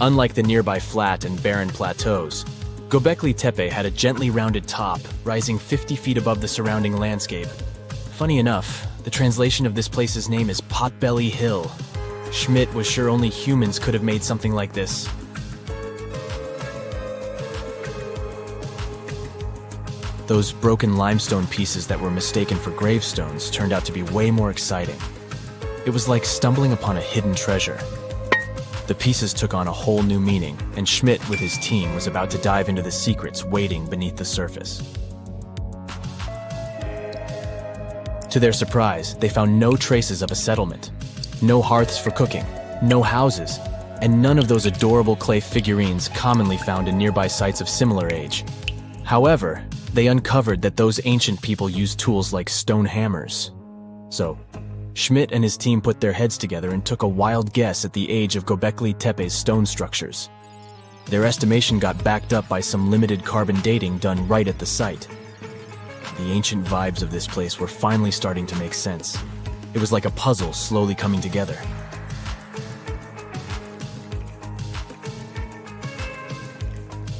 Unlike the nearby flat and barren plateaus, Göbekli Tepe had a gently rounded top, rising 50 feet above the surrounding landscape. Funny enough, the translation of this place's name is Potbelly Hill. Schmidt was sure only humans could have made something like this. Those broken limestone pieces that were mistaken for gravestones turned out to be way more exciting. It was like stumbling upon a hidden treasure. The pieces took on a whole new meaning, and Schmidt with his team was about to dive into the secrets waiting beneath the surface. To their surprise, they found no traces of a settlement, no hearths for cooking, no houses, and none of those adorable clay figurines commonly found in nearby sites of similar age. However, they uncovered that those ancient people used tools like stone hammers. So, Schmidt and his team put their heads together and took a wild guess at the age of Göbekli Tepe's stone structures. Their estimation got backed up by some limited carbon dating done right at the site. The ancient vibes of this place were finally starting to make sense. It was like a puzzle slowly coming together.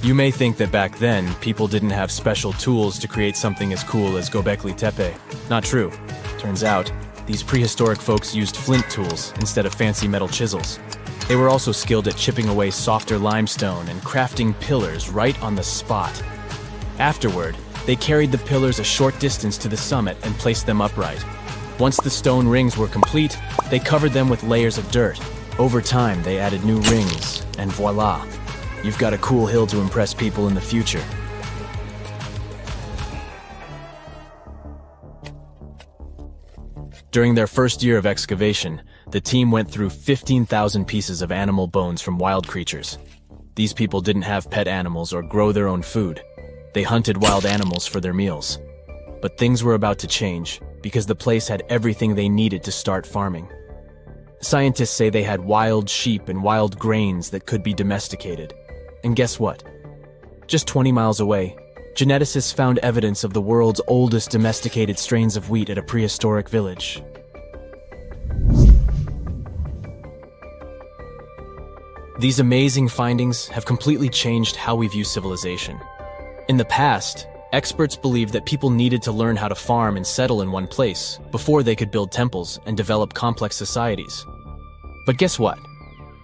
You may think that back then, people didn't have special tools to create something as cool as Göbekli Tepe. Not true. Turns out, these prehistoric folks used flint tools instead of fancy metal chisels. They were also skilled at chipping away softer limestone and crafting pillars right on the spot. Afterward, they carried the pillars a short distance to the summit and placed them upright. Once the stone rings were complete, they covered them with layers of dirt. Over time, they added new rings, and voila! You've got a cool hill to impress people in the future. During their first year of excavation, the team went through 15,000 pieces of animal bones from wild creatures. These people didn't have pet animals or grow their own food. They hunted wild animals for their meals. But things were about to change, because the place had everything they needed to start farming. Scientists say they had wild sheep and wild grains that could be domesticated. And guess what? Just 20 miles away, geneticists found evidence of the world's oldest domesticated strains of wheat at a prehistoric village. These amazing findings have completely changed how we view civilization. In the past, experts believed that people needed to learn how to farm and settle in one place before they could build temples and develop complex societies. But guess what?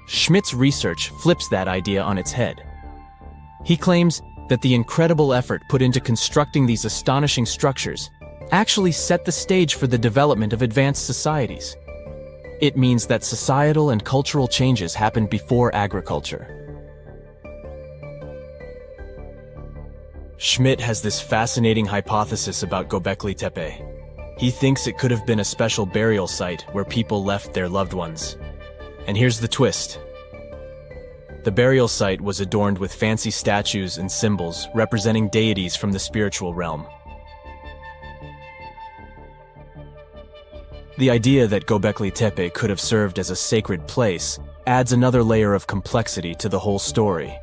Schmidt's research flips that idea on its head. He claims that the incredible effort put into constructing these astonishing structures actually set the stage for the development of advanced societies. It means that societal and cultural changes happened before agriculture. Schmidt has this fascinating hypothesis about Göbekli Tepe. He thinks it could have been a special burial site where people left their loved ones. And here's the twist. The burial site was adorned with fancy statues and symbols representing deities from the spiritual realm. The idea that Göbekli Tepe could have served as a sacred place adds another layer of complexity to the whole story.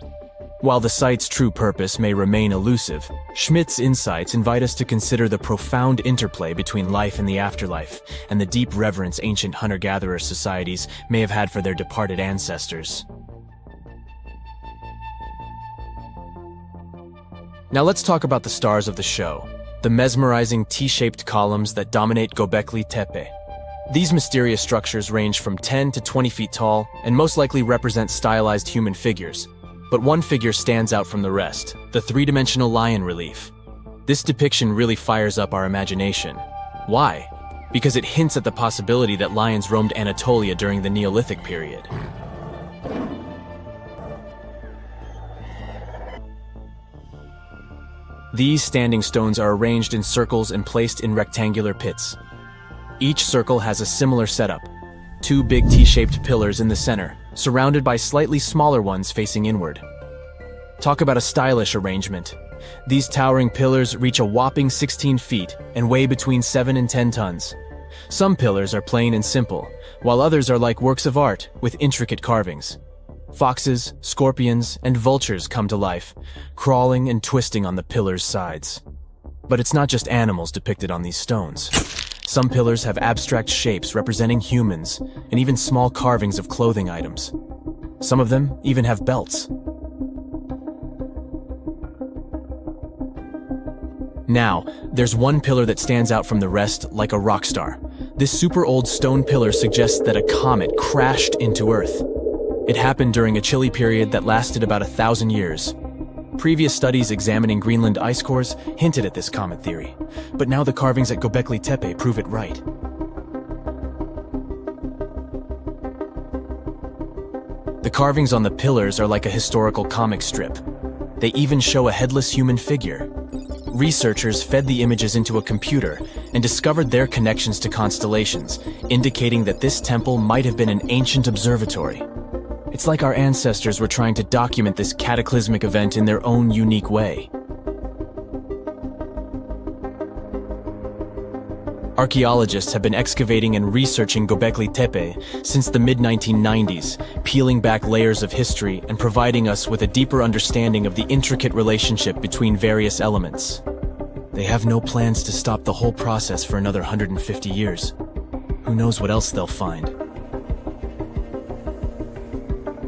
While the site's true purpose may remain elusive, Schmidt's insights invite us to consider the profound interplay between life and the afterlife, and the deep reverence ancient hunter-gatherer societies may have had for their departed ancestors. Now let's talk about the stars of the show, the mesmerizing T-shaped columns that dominate Göbekli Tepe. These mysterious structures range from 10 to 20 feet tall and most likely represent stylized human figures. But one figure stands out from the rest, the three-dimensional lion relief. This depiction really fires up our imagination. Why? Because it hints at the possibility that lions roamed Anatolia during the Neolithic period. These standing stones are arranged in circles and placed in rectangular pits. Each circle has a similar setup. Two big T-shaped pillars in the center, surrounded by slightly smaller ones facing inward. Talk about a stylish arrangement. These towering pillars reach a whopping 16 feet and weigh between 7 and 10 tons. Some pillars are plain and simple, while others are like works of art with intricate carvings. Foxes, scorpions, and vultures come to life, crawling and twisting on the pillars' sides. But it's not just animals depicted on these stones. Some pillars have abstract shapes representing humans, and even small carvings of clothing items. Some of them even have belts. Now, there's one pillar that stands out from the rest like a rock star. This super old stone pillar suggests that a comet crashed into Earth. It happened during a chilly period that lasted about 1,000 years. Previous studies examining Greenland ice cores hinted at this comet theory, but now the carvings at Göbekli Tepe prove it right. The carvings on the pillars are like a historical comic strip. They even show a headless human figure. Researchers fed the images into a computer and discovered their connections to constellations, indicating that this temple might have been an ancient observatory. It's like our ancestors were trying to document this cataclysmic event in their own unique way. Archaeologists have been excavating and researching Göbekli Tepe since the mid-1990s, peeling back layers of history and providing us with a deeper understanding of the intricate relationship between various elements. They have no plans to stop the whole process for another 150 years. Who knows what else they'll find?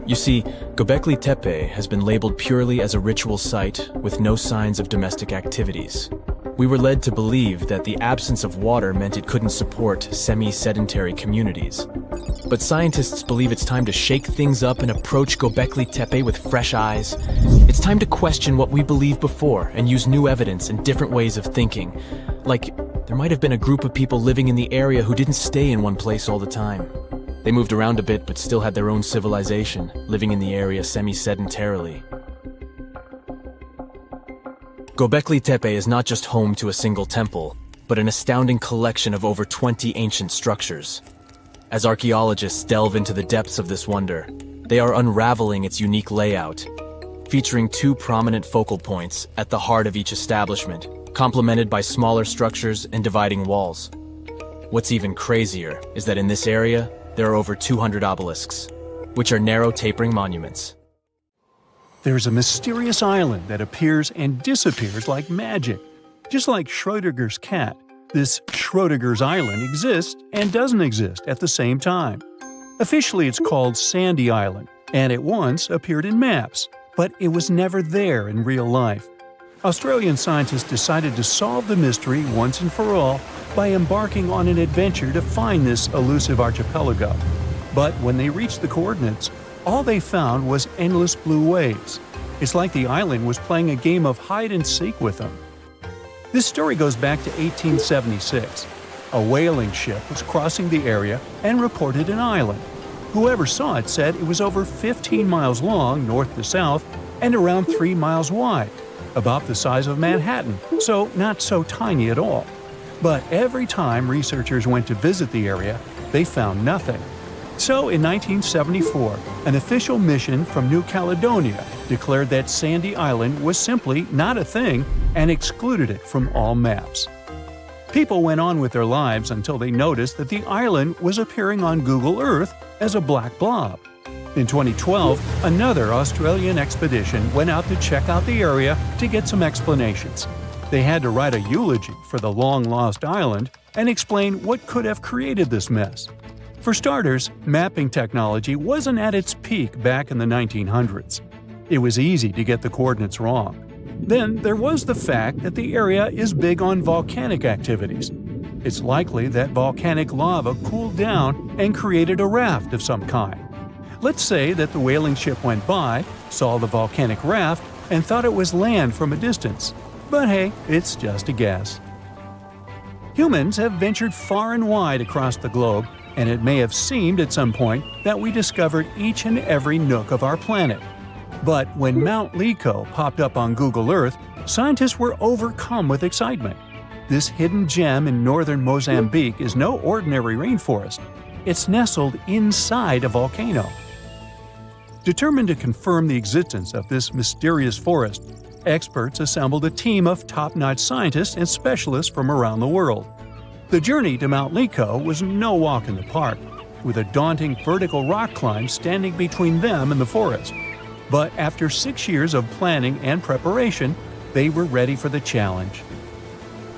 You see, Göbekli Tepe has been labeled purely as a ritual site with no signs of domestic activities. We were led to believe that the absence of water meant it couldn't support semi-sedentary communities. But scientists believe it's time to shake things up and approach Göbekli Tepe with fresh eyes. It's time to question what we believed before and use new evidence and different ways of thinking. Like, there might have been a group of people living in the area who didn't stay in one place all the time. They moved around a bit but still had their own civilization, living in the area semi-sedentarily. Göbekli Tepe is not just home to a single temple, but an astounding collection of over 20 ancient structures. As archaeologists delve into the depths of this wonder, they are unraveling its unique layout, featuring two prominent focal points at the heart of each establishment, complemented by smaller structures and dividing walls. What's even crazier is that in this area, there are over 200 obelisks, which are narrow tapering monuments. There's a mysterious island that appears and disappears like magic. Just like Schrödinger's cat, this Schrödinger's island exists and doesn't exist at the same time. Officially it's called Sandy Island, and it once appeared in maps, but it was never there in real life. Australian scientists decided to solve the mystery once and for all by embarking on an adventure to find this elusive archipelago. But when they reached the coordinates, all they found was endless blue waves. It's like the island was playing a game of hide-and-seek with them. This story goes back to 1876. A whaling ship was crossing the area and reported an island. Whoever saw it said it was over 15 miles long north to south and around 3 miles wide, about the size of Manhattan, so not so tiny at all. But every time researchers went to visit the area, they found nothing. So in 1974, an official mission from New Caledonia declared that Sandy Island was simply not a thing and excluded it from all maps. People went on with their lives until they noticed that the island was appearing on Google Earth as a black blob. In 2012, another Australian expedition went out to check out the area to get some explanations. They had to write a eulogy for the long-lost island and explain what could have created this mess. For starters, mapping technology wasn't at its peak back in the 1900s. It was easy to get the coordinates wrong. Then there was the fact that the area is big on volcanic activities. It's likely that volcanic lava cooled down and created a raft of some kind. Let's say that the whaling ship went by, saw the volcanic raft, and thought it was land from a distance. But hey, it's just a guess. Humans have ventured far and wide across the globe, and it may have seemed at some point that we discovered each and every nook of our planet. But when Mount Lico popped up on Google Earth, scientists were overcome with excitement. This hidden gem in northern Mozambique is no ordinary rainforest. It's nestled inside a volcano. Determined to confirm the existence of this mysterious forest, experts assembled a team of top-notch scientists and specialists from around the world. The journey to Mount Lico was no walk in the park, with a daunting vertical rock climb standing between them and the forest. But after 6 years of planning and preparation, they were ready for the challenge.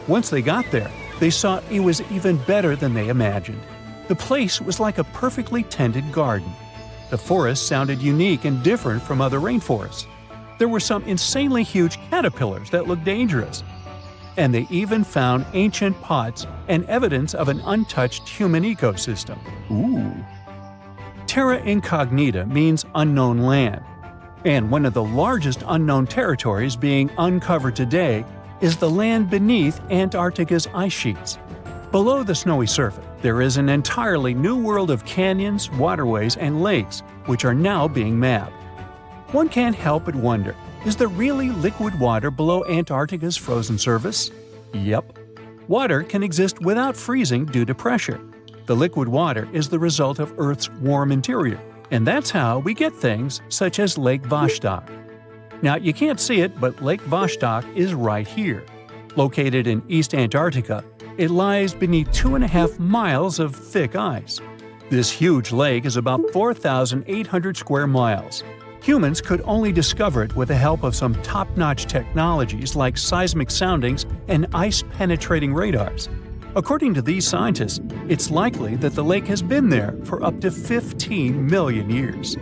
Once they got there, they saw it was even better than they imagined. The place was like a perfectly tended garden. The forest sounded unique and different from other rainforests. There were some insanely huge caterpillars that looked dangerous. And they even found ancient pots and evidence of an untouched human ecosystem. Ooh. Terra incognita means unknown land. And one of the largest unknown territories being uncovered today is the land beneath Antarctica's ice sheets. Below the snowy surface, there is an entirely new world of canyons, waterways, and lakes, which are now being mapped. One can't help but wonder, is there really liquid water below Antarctica's frozen surface? Yep. Water can exist without freezing due to pressure. The liquid water is the result of Earth's warm interior, and that's how we get things such as Lake Vostok. Now, you can't see it, but Lake Vostok is right here. Located in East Antarctica, it lies beneath 2.5 miles of thick ice. This huge lake is about 4,800 square miles. Humans could only discover it with the help of some top-notch technologies like seismic soundings and ice-penetrating radars. According to these scientists, it's likely that the lake has been there for up to 15 million years.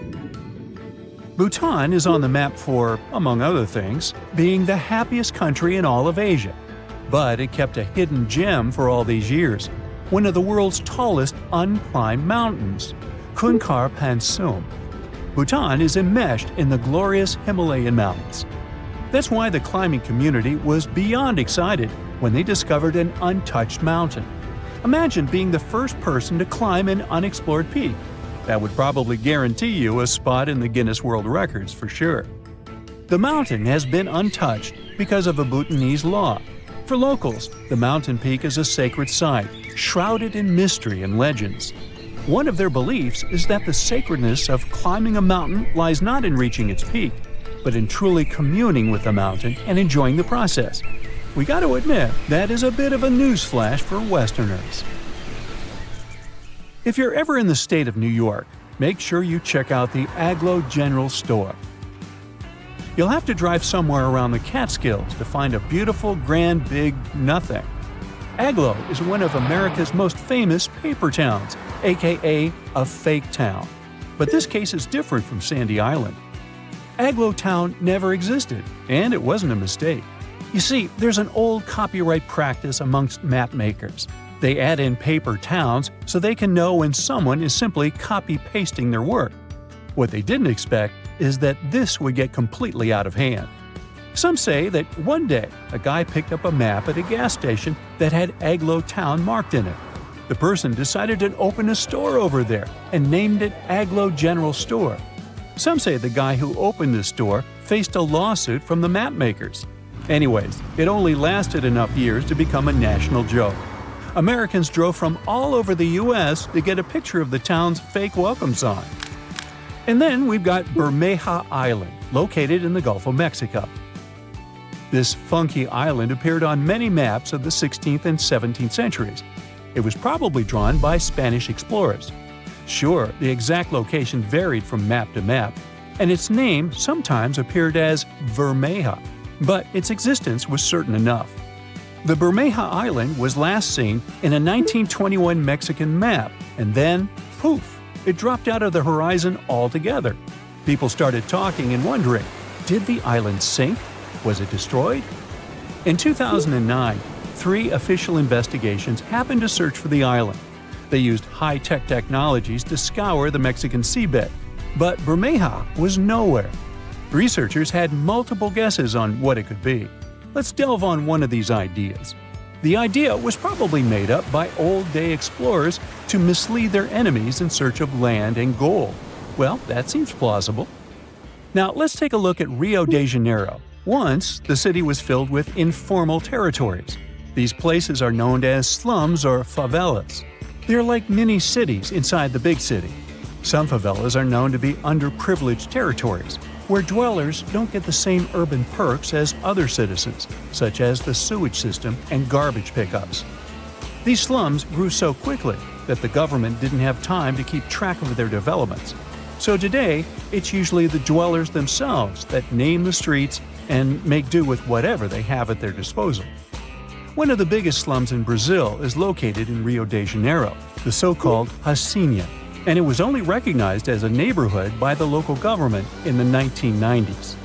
Bhutan is on the map for, among other things, being the happiest country in all of Asia. But it kept a hidden gem for all these years, one of the world's tallest unclimbed mountains, Kunkar Pansum. Bhutan is enmeshed in the glorious Himalayan mountains. That's why the climbing community was beyond excited when they discovered an untouched mountain. Imagine being the first person to climb an unexplored peak. That would probably guarantee you a spot in the Guinness World Records for sure. The mountain has been untouched because of a Bhutanese law. For locals, the mountain peak is a sacred site, shrouded in mystery and legends. One of their beliefs is that the sacredness of climbing a mountain lies not in reaching its peak, but in truly communing with the mountain and enjoying the process. We got to admit, that is a bit of a newsflash for Westerners. If you're ever in the state of New York, make sure you check out the Aglo General Store. You'll have to drive somewhere around the Catskills to find a beautiful, grand, big nothing. Aglo is one of America's most famous paper towns, aka a fake town. But this case is different from Sandy Island. Aglo Town never existed, and it wasn't a mistake. You see, there's an old copyright practice amongst map makers. They add in paper towns so they can know when someone is simply copy-pasting their work. What they didn't expect is that this would get completely out of hand. Some say that one day a guy picked up a map at a gas station that had Aglo Town marked in it. The person decided to open a store over there and named it Aglo General Store. Some say the guy who opened the store faced a lawsuit from the map makers. Anyways, it only lasted enough years to become a national joke. Americans drove from all over the U.S. to get a picture of the town's fake welcome sign. And then we've got Bermeja Island, located in the Gulf of Mexico. This funky island appeared on many maps of the 16th and 17th centuries. It was probably drawn by Spanish explorers. Sure, the exact location varied from map to map, and its name sometimes appeared as Bermeja, but its existence was certain enough. The Bermeja Island was last seen in a 1921 Mexican map, and then, poof, it dropped out of the horizon altogether. People started talking and wondering, did the island sink? Was it destroyed? In 2009, 3 official investigations happened to search for the island. They used high-tech technologies to scour the Mexican seabed, but Bermeja was nowhere. Researchers had multiple guesses on what it could be. Let's delve on one of these ideas. The idea was probably made up by old-day explorers to mislead their enemies in search of land and gold. Well, that seems plausible. Now, let's take a look at Rio de Janeiro. Once, the city was filled with informal territories. These places are known as slums or favelas. They're like mini-cities inside the big city. Some favelas are known to be underprivileged territories, where dwellers don't get the same urban perks as other citizens, such as the sewage system and garbage pickups. These slums grew so quickly that the government didn't have time to keep track of their developments. So today, it's usually the dwellers themselves that name the streets and make do with whatever they have at their disposal. One of the biggest slums in Brazil is located in Rio de Janeiro, the so-called Hacienda, and it was only recognized as a neighborhood by the local government in the 1990s.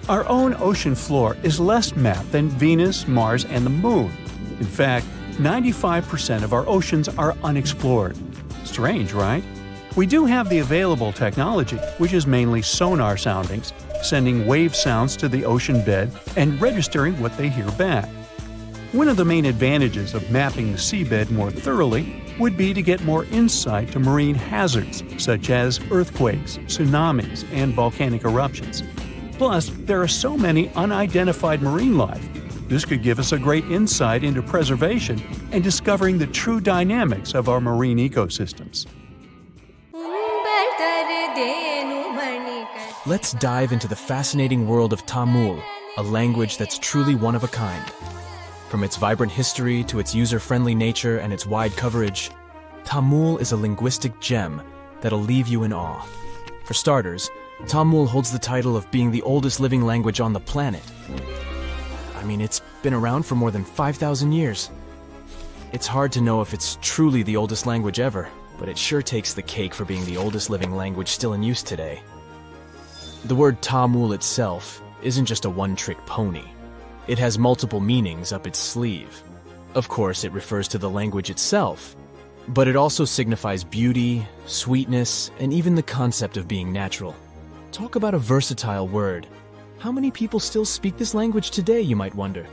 Our own ocean floor is less mapped than Venus, Mars, and the Moon. In fact, 95% of our oceans are unexplored. Strange, right? We do have the available technology, which is mainly sonar soundings, sending wave sounds to the ocean bed and registering what they hear back. One of the main advantages of mapping the seabed more thoroughly would be to get more insight to marine hazards such as earthquakes, tsunamis, and volcanic eruptions. Plus, there are so many unidentified marine life. This could give us a great insight into preservation and discovering the true dynamics of our marine ecosystems. Let's dive into the fascinating world of Tamil, a language that's truly one of a kind. From its vibrant history to its user-friendly nature and its wide coverage, Tamil is a linguistic gem that'll leave you in awe. For starters, Tamil holds the title of being the oldest living language on the planet. I mean, it's been around for more than 5,000 years. It's hard to know if it's truly the oldest language ever, but it sure takes the cake for being the oldest living language still in use today. The word Tamil itself isn't just a one-trick pony. It has multiple meanings up its sleeve. Of course, it refers to the language itself, but it also signifies beauty, sweetness, and even the concept of being natural. Talk about a versatile word. How many people still speak this language today, you might wonder?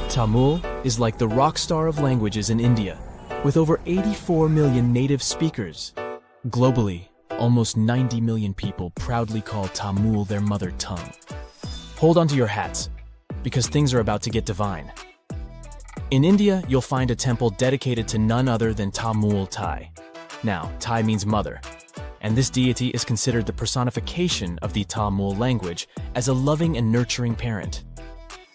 Tamil is like the rock star of languages in India, with over 84 million native speakers. Globally, almost 90 million people proudly call Tamil their mother tongue. Hold on to your hats, because things are about to get divine. In India, you'll find a temple dedicated to none other than Tamul Tai. Now, Tai means mother, and this deity is considered the personification of the Tamil language as a loving and nurturing parent.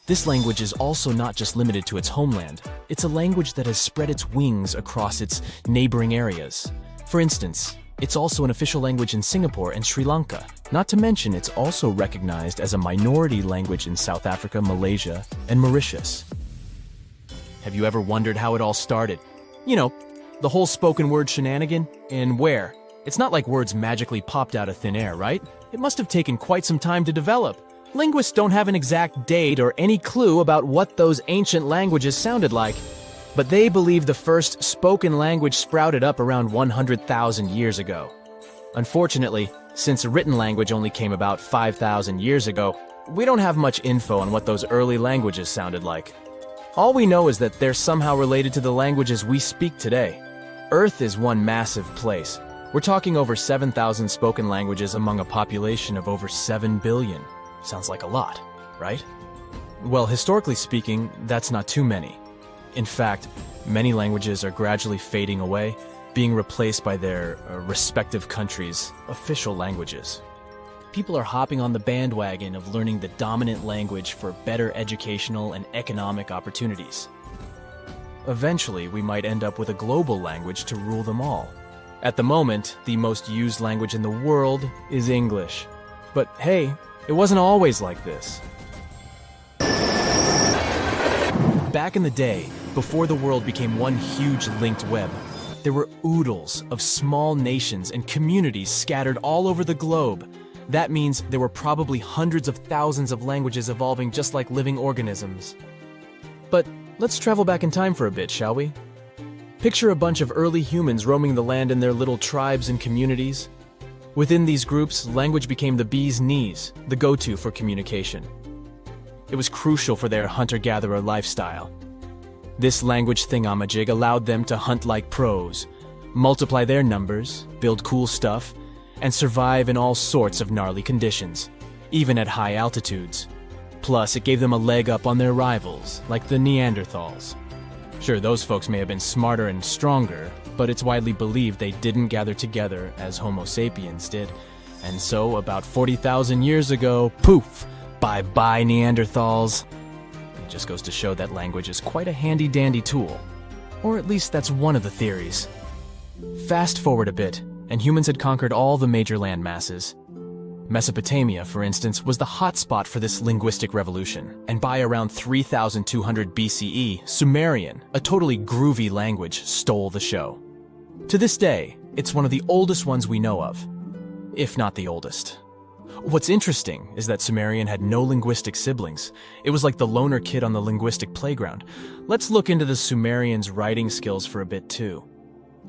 This language is also not just limited to its homeland. It's a language that has spread its wings across its neighboring areas. For instance, it's also an official language in Singapore and Sri Lanka. Not to mention, it's also recognized as a minority language in South Africa, Malaysia, and Mauritius. Have you ever wondered how it all started? You know, the whole spoken word shenanigan? And where? It's not like words magically popped out of thin air, right? It must have taken quite some time to develop. Linguists don't have an exact date or any clue about what those ancient languages sounded like, but they believe the first spoken language sprouted up around 100,000 years ago. Unfortunately, since a written language only came about 5,000 years ago, we don't have much info on what those early languages sounded like. All we know is that they're somehow related to the languages we speak today. Earth is one massive place. We're talking over 7,000 spoken languages among a population of over 7 billion. Sounds like a lot, right? Well, historically speaking, that's not too many. In fact, many languages are gradually fading away, being replaced by their respective countries' official languages. People are hopping on the bandwagon of learning the dominant language for better educational and economic opportunities. eventually we might end up with a global language to rule them all. At the moment, the most used language in the world is English. But hey, it wasn't always like this. Back in the day, before the world became one huge linked web, there were oodles of small nations and communities scattered all over the globe. That means there were probably hundreds of thousands of languages evolving just like living organisms. But let's travel back in time for a bit, shall we? Picture a bunch of early humans roaming the land in their little tribes and communities. Within these groups, language became the bee's knees, the go-to for communication. It was crucial for their hunter-gatherer lifestyle. This language thingamajig allowed them to hunt like pros, multiply their numbers, build cool stuff, and survive in all sorts of gnarly conditions, even at high altitudes. Plus, it gave them a leg up on their rivals, like the Neanderthals. Sure, those folks may have been smarter and stronger, but it's widely believed they didn't gather together as Homo sapiens did. And so, about 40,000 years ago, poof, bye-bye Neanderthals. It just goes to show that language is quite a handy-dandy tool. Or at least that's one of the theories. Fast forward a bit, and humans had conquered all the major land masses. Mesopotamia, for instance, was the hotspot for this linguistic revolution, and by around 3200 BCE, Sumerian, a totally groovy language, stole the show. To this day, it's one of the oldest ones we know of, if not the oldest. What's interesting is that Sumerian had no linguistic siblings. It was like the loner kid on the linguistic playground. Let's look into the Sumerians' writing skills for a bit too.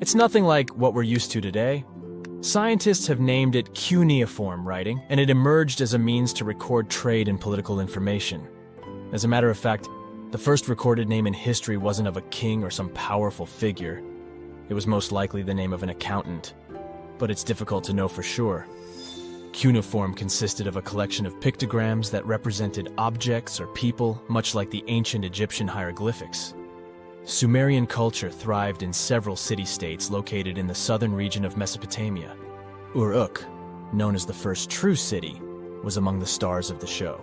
It's nothing like what we're used to today. Scientists have named it cuneiform writing, and it emerged as a means to record trade and political information. As a matter of fact, the first recorded name in history wasn't of a king or some powerful figure. It was most likely the name of an accountant. But it's difficult to know for sure. Cuneiform consisted of a collection of pictograms that represented objects or people, much like the ancient Egyptian hieroglyphics. Sumerian culture thrived in several city-states located in the southern region of Mesopotamia. Uruk, known as the first true city, was among the stars of the show.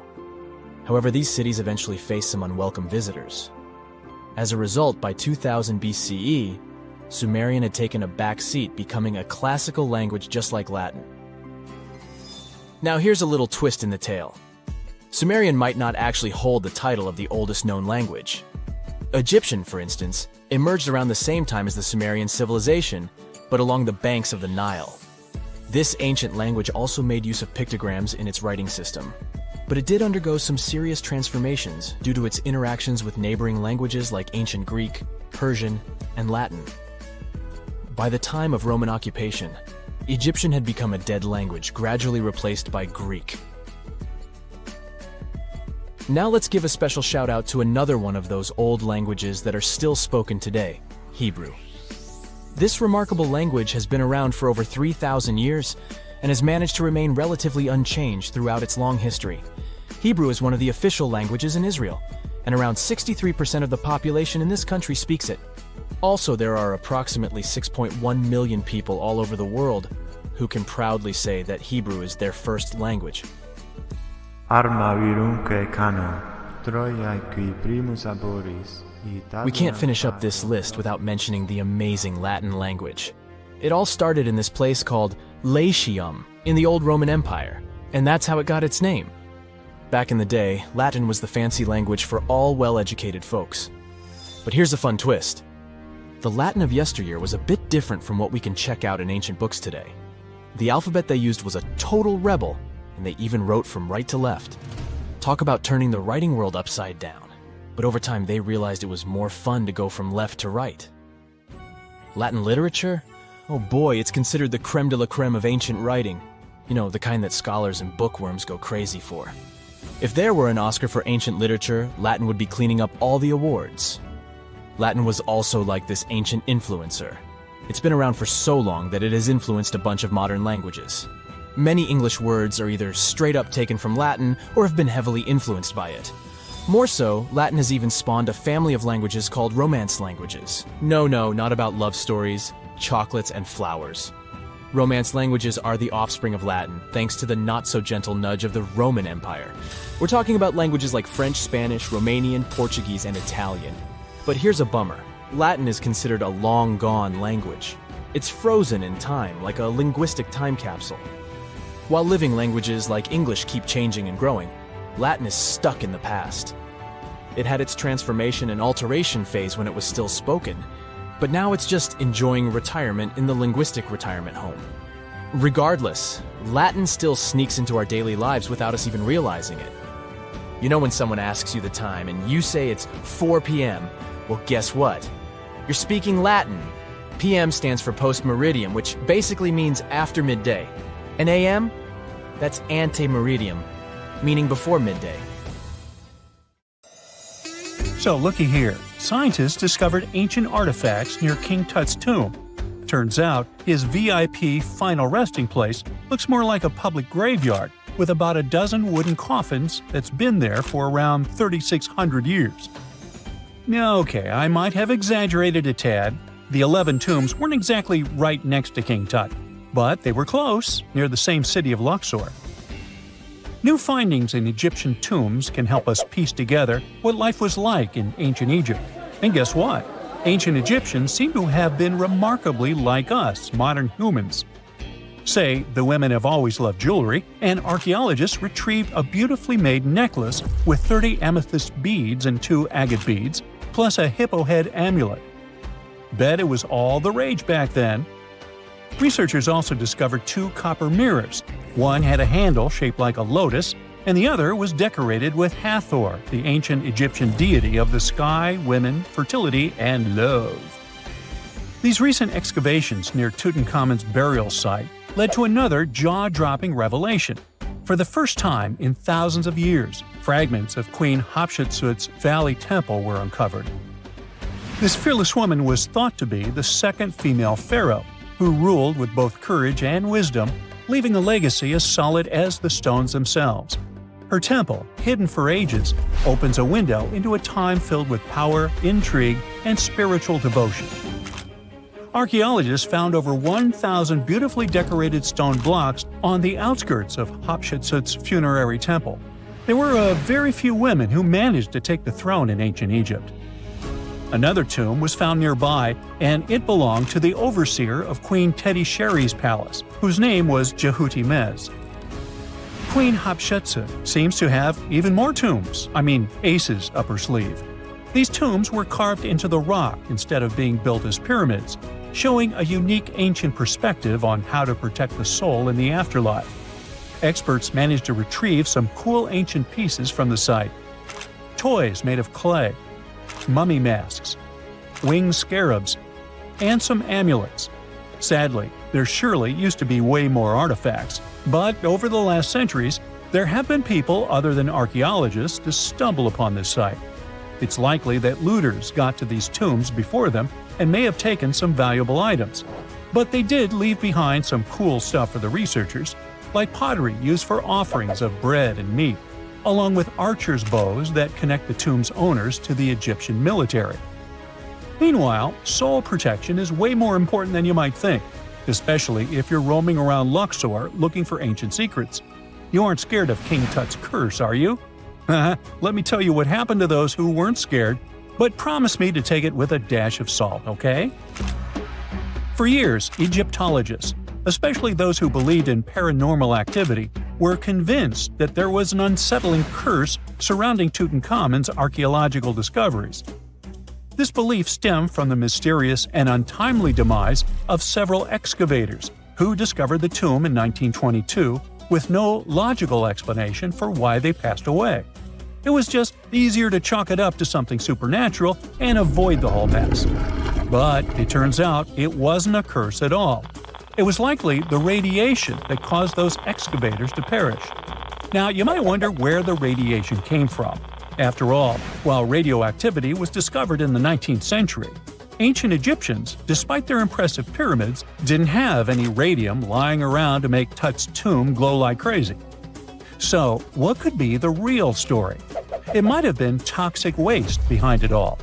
However, these cities eventually faced some unwelcome visitors. As a result, by 2000 BCE, Sumerian had taken a back seat, becoming a classical language just like Latin. Now here's a little twist in the tale. Sumerian might not actually hold the title of the oldest known language. Egyptian, for instance, emerged around the same time as the Sumerian civilization, but along the banks of the Nile. This ancient language also made use of pictograms in its writing system, but it did undergo some serious transformations due to its interactions with neighboring languages like ancient Greek, Persian, and Latin. By the time of Roman occupation, Egyptian had become a dead language, gradually replaced by Greek. Now let's give a special shout out to another one of those old languages that are still spoken today, Hebrew. This remarkable language has been around for over 3,000 years and has managed to remain relatively unchanged throughout its long history. Hebrew is one of the official languages in Israel, and around 63% of the population in this country speaks it. Also, there are approximately 6.1 million people all over the world who can proudly say that Hebrew is their first language. We can't finish up this list without mentioning the amazing Latin language. It all started in this place called Latium in the old Roman Empire, and that's how it got its name. Back in the day, Latin was the fancy language for all well-educated folks. But here's a fun twist. The Latin of yesteryear was a bit different from what we can check out in ancient books today. The alphabet they used was a total rebel, and they even wrote from right to left. Talk about turning the writing world upside down. But over time they realized it was more fun to go from left to right. Latin literature? Oh boy, it's considered the creme de la creme of ancient writing. You know, the kind that scholars and bookworms go crazy for. If there were an Oscar for ancient literature, Latin would be cleaning up all the awards. Latin was also like this ancient influencer. It's been around for so long that it has influenced a bunch of modern languages. Many English words are either straight up taken from Latin or have been heavily influenced by it. More so, Latin has even spawned a family of languages called Romance languages. No, not about love stories, chocolates, and flowers. Romance languages are the offspring of Latin, thanks to the not-so-gentle nudge of the Roman Empire. We're talking about languages like French, Spanish, Romanian, Portuguese, and Italian. But here's a bummer. Latin is considered a long-gone language. It's frozen in time, like a linguistic time capsule. While living languages like English keep changing and growing, Latin is stuck in the past. It had its transformation and alteration phase when it was still spoken, but now it's just enjoying retirement in the linguistic retirement home. Regardless, Latin still sneaks into our daily lives without us even realizing it. You know when someone asks you the time and you say it's 4 p.m., well, guess what? You're speaking Latin. PM stands for post-meridiem, which basically means after midday. And AM? That's ante-meridiem, meaning before midday. So looky here, scientists discovered ancient artifacts near King Tut's tomb. Turns out, his VIP final resting place looks more like a public graveyard with about a dozen wooden coffins that's been there for around 3,600 years. Now, okay, I might have exaggerated a tad. The 11 tombs weren't exactly right next to King Tut, but they were close, near the same city of Luxor. New findings in Egyptian tombs can help us piece together what life was like in ancient Egypt. And guess what? Ancient Egyptians seem to have been remarkably like us, modern humans. Say, the women have always loved jewelry, and archaeologists retrieved a beautifully made necklace with 30 amethyst beads and 2 agate beads, plus a hippo head amulet. Bet it was all the rage back then. Researchers also discovered 2 copper mirrors. One had a handle shaped like a lotus, and the other was decorated with Hathor, the ancient Egyptian deity of the sky, women, fertility, and love. These recent excavations near Tutankhamun's burial site led to another jaw-dropping revelation. For the first time in thousands of years, fragments of Queen Hatshepsut's Valley Temple were uncovered. This fearless woman was thought to be the second female pharaoh, who ruled with both courage and wisdom, leaving a legacy as solid as the stones themselves. Her temple, hidden for ages, opens a window into a time filled with power, intrigue, and spiritual devotion. Archaeologists found over 1,000 beautifully decorated stone blocks on the outskirts of Hatshepsut's funerary temple. There were very few women who managed to take the throne in ancient Egypt. Another tomb was found nearby, and it belonged to the overseer of Queen Teti Sheri's palace, whose name was Jehuti-Mez. Queen Hatshepsut seems to have even more tombs, aces up her sleeve. These tombs were carved into the rock instead of being built as pyramids, showing a unique ancient perspective on how to protect the soul in the afterlife. Experts managed to retrieve some cool ancient pieces from the site. Toys made of clay, mummy masks, winged scarabs, and some amulets. Sadly, there surely used to be way more artifacts, but over the last centuries, there have been people other than archaeologists to stumble upon this site. It's likely that looters got to these tombs before them and may have taken some valuable items. But they did leave behind some cool stuff for the researchers, like pottery used for offerings of bread and meat, along with archers' bows that connect the tomb's owners to the Egyptian military. Meanwhile, soul protection is way more important than you might think, especially if you're roaming around Luxor looking for ancient secrets. You aren't scared of King Tut's curse, are you? Let me tell you what happened to those who weren't scared, but promise me to take it with a dash of salt, okay? For years, Egyptologists, especially those who believed in paranormal activity, were convinced that there was an unsettling curse surrounding Tutankhamun's archaeological discoveries. This belief stemmed from the mysterious and untimely demise of several excavators who discovered the tomb in 1922 with no logical explanation for why they passed away. It was just easier to chalk it up to something supernatural and avoid the whole mess. But it turns out it wasn't a curse at all. It was likely the radiation that caused those excavators to perish. Now, you might wonder where the radiation came from. After all, while radioactivity was discovered in the 19th century, ancient Egyptians, despite their impressive pyramids, didn't have any radium lying around to make Tut's tomb glow like crazy. So, what could be the real story? It might have been toxic waste behind it all.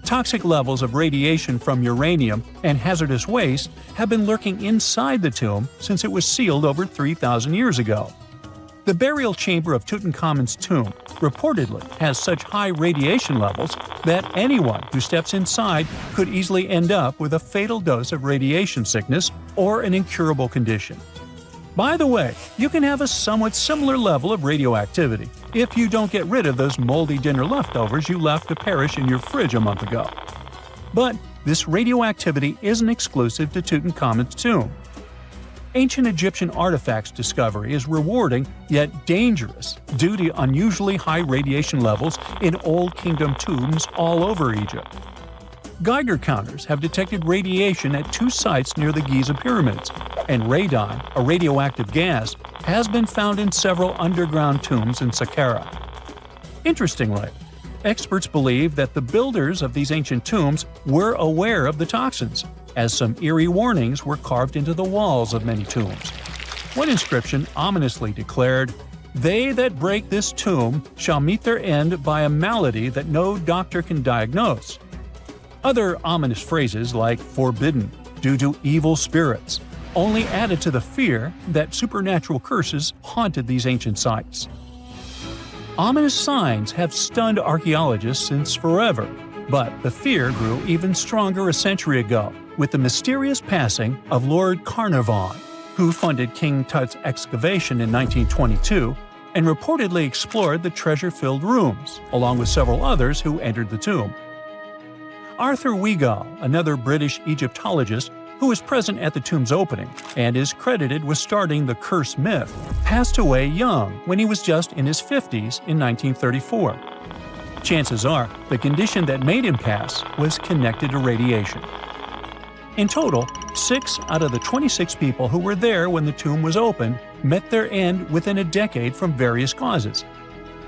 Toxic levels of radiation from uranium and hazardous waste have been lurking inside the tomb since it was sealed over 3,000 years ago. The burial chamber of Tutankhamun's tomb reportedly has such high radiation levels that anyone who steps inside could easily end up with a fatal dose of radiation sickness or an incurable condition. By the way, you can have a somewhat similar level of radioactivity if you don't get rid of those moldy dinner leftovers you left to perish in your fridge a month ago. But this radioactivity isn't exclusive to Tutankhamun's tomb. Ancient Egyptian artifacts discovery is rewarding yet dangerous due to unusually high radiation levels in Old Kingdom tombs all over Egypt. Geiger counters have detected radiation at 2 sites near the Giza pyramids, and radon, a radioactive gas, has been found in several underground tombs in Saqqara. Interestingly, experts believe that the builders of these ancient tombs were aware of the toxins, as some eerie warnings were carved into the walls of many tombs. One inscription ominously declared, "They that break this tomb shall meet their end by a malady that no doctor can diagnose." Other ominous phrases like "forbidden," "due to evil spirits," only added to the fear that supernatural curses haunted these ancient sites. Ominous signs have stunned archaeologists since forever, but the fear grew even stronger a century ago with the mysterious passing of Lord Carnarvon, who funded King Tut's excavation in 1922 and reportedly explored the treasure-filled rooms, along with several others who entered the tomb. Arthur Weigall, another British Egyptologist who was present at the tomb's opening and is credited with starting the curse myth, passed away young when he was just in his 50s in 1934. Chances are the condition that made him pass was connected to radiation. In total, 6 out of the 26 people who were there when the tomb was opened met their end within a decade from various causes.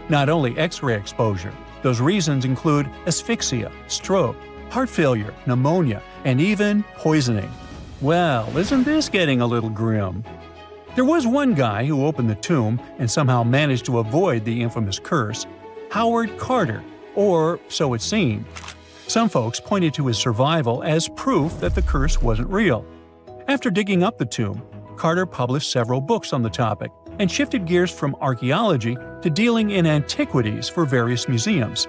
Not only X-ray exposure, those reasons include asphyxia, stroke, heart failure, pneumonia, and even poisoning. Well, isn't this getting a little grim? There was one guy who opened the tomb and somehow managed to avoid the infamous curse, Howard Carter, or so it seemed. Some folks pointed to his survival as proof that the curse wasn't real. After digging up the tomb, Carter published several books on the topic and shifted gears from archaeology to dealing in antiquities for various museums.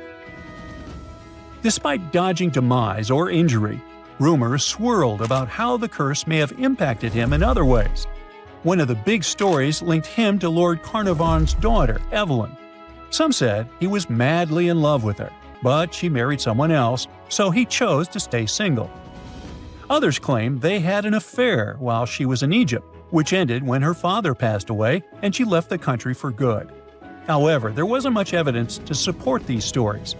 Despite dodging demise or injury, rumors swirled about how the curse may have impacted him in other ways. One of the big stories linked him to Lord Carnarvon's daughter, Evelyn. Some said he was madly in love with her, but she married someone else, so he chose to stay single. Others claimed they had an affair while she was in Egypt, which ended when her father passed away and she left the country for good. However, there wasn't much evidence to support these stories.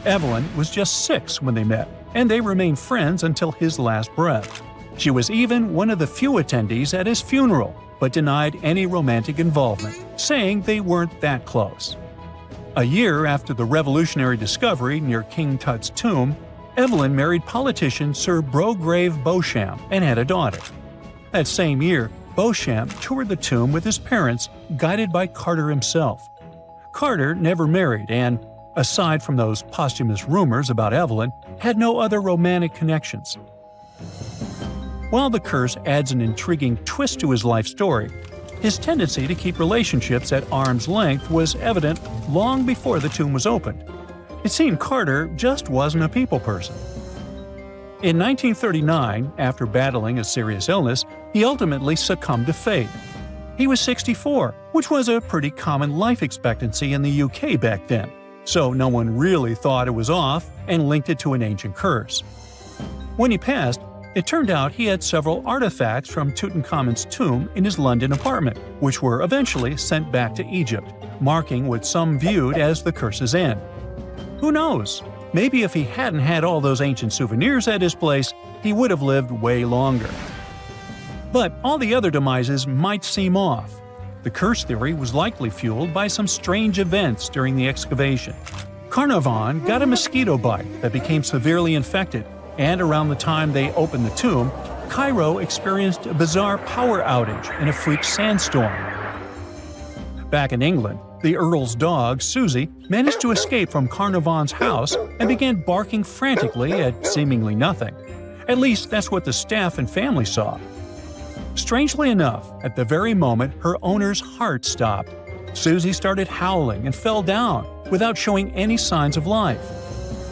Evelyn was just 6 when they met, and they remained friends until his last breath. She was even one of the few attendees at his funeral, but denied any romantic involvement, saying they weren't that close. A year after the revolutionary discovery near King Tut's tomb, Evelyn married politician Sir Brograve Beauchamp and had a daughter. That same year, Beauchamp toured the tomb with his parents, guided by Carter himself. Carter never married and, aside from those posthumous rumors about Evelyn, had no other romantic connections. While the curse adds an intriguing twist to his life story, his tendency to keep relationships at arm's length was evident long before the tomb was opened. It seemed Carter just wasn't a people person. In 1939, after battling a serious illness, he ultimately succumbed to fate. He was 64, which was a pretty common life expectancy in the UK back then, so no one really thought it was off and linked it to an ancient curse. When he passed, it turned out he had several artifacts from Tutankhamun's tomb in his London apartment, which were eventually sent back to Egypt, marking what some viewed as the curse's end. Who knows? Maybe if he hadn't had all those ancient souvenirs at his place, he would have lived way longer. But all the other demises might seem off. The curse theory was likely fueled by some strange events during the excavation. Carnarvon got a mosquito bite that became severely infected, and around the time they opened the tomb, Cairo experienced a bizarre power outage and a freak sandstorm. Back in England, the Earl's dog, Susie, managed to escape from Carnarvon's house and began barking frantically at seemingly nothing. At least that's what the staff and family saw. Strangely enough, at the very moment her owner's heart stopped, Susie started howling and fell down without showing any signs of life.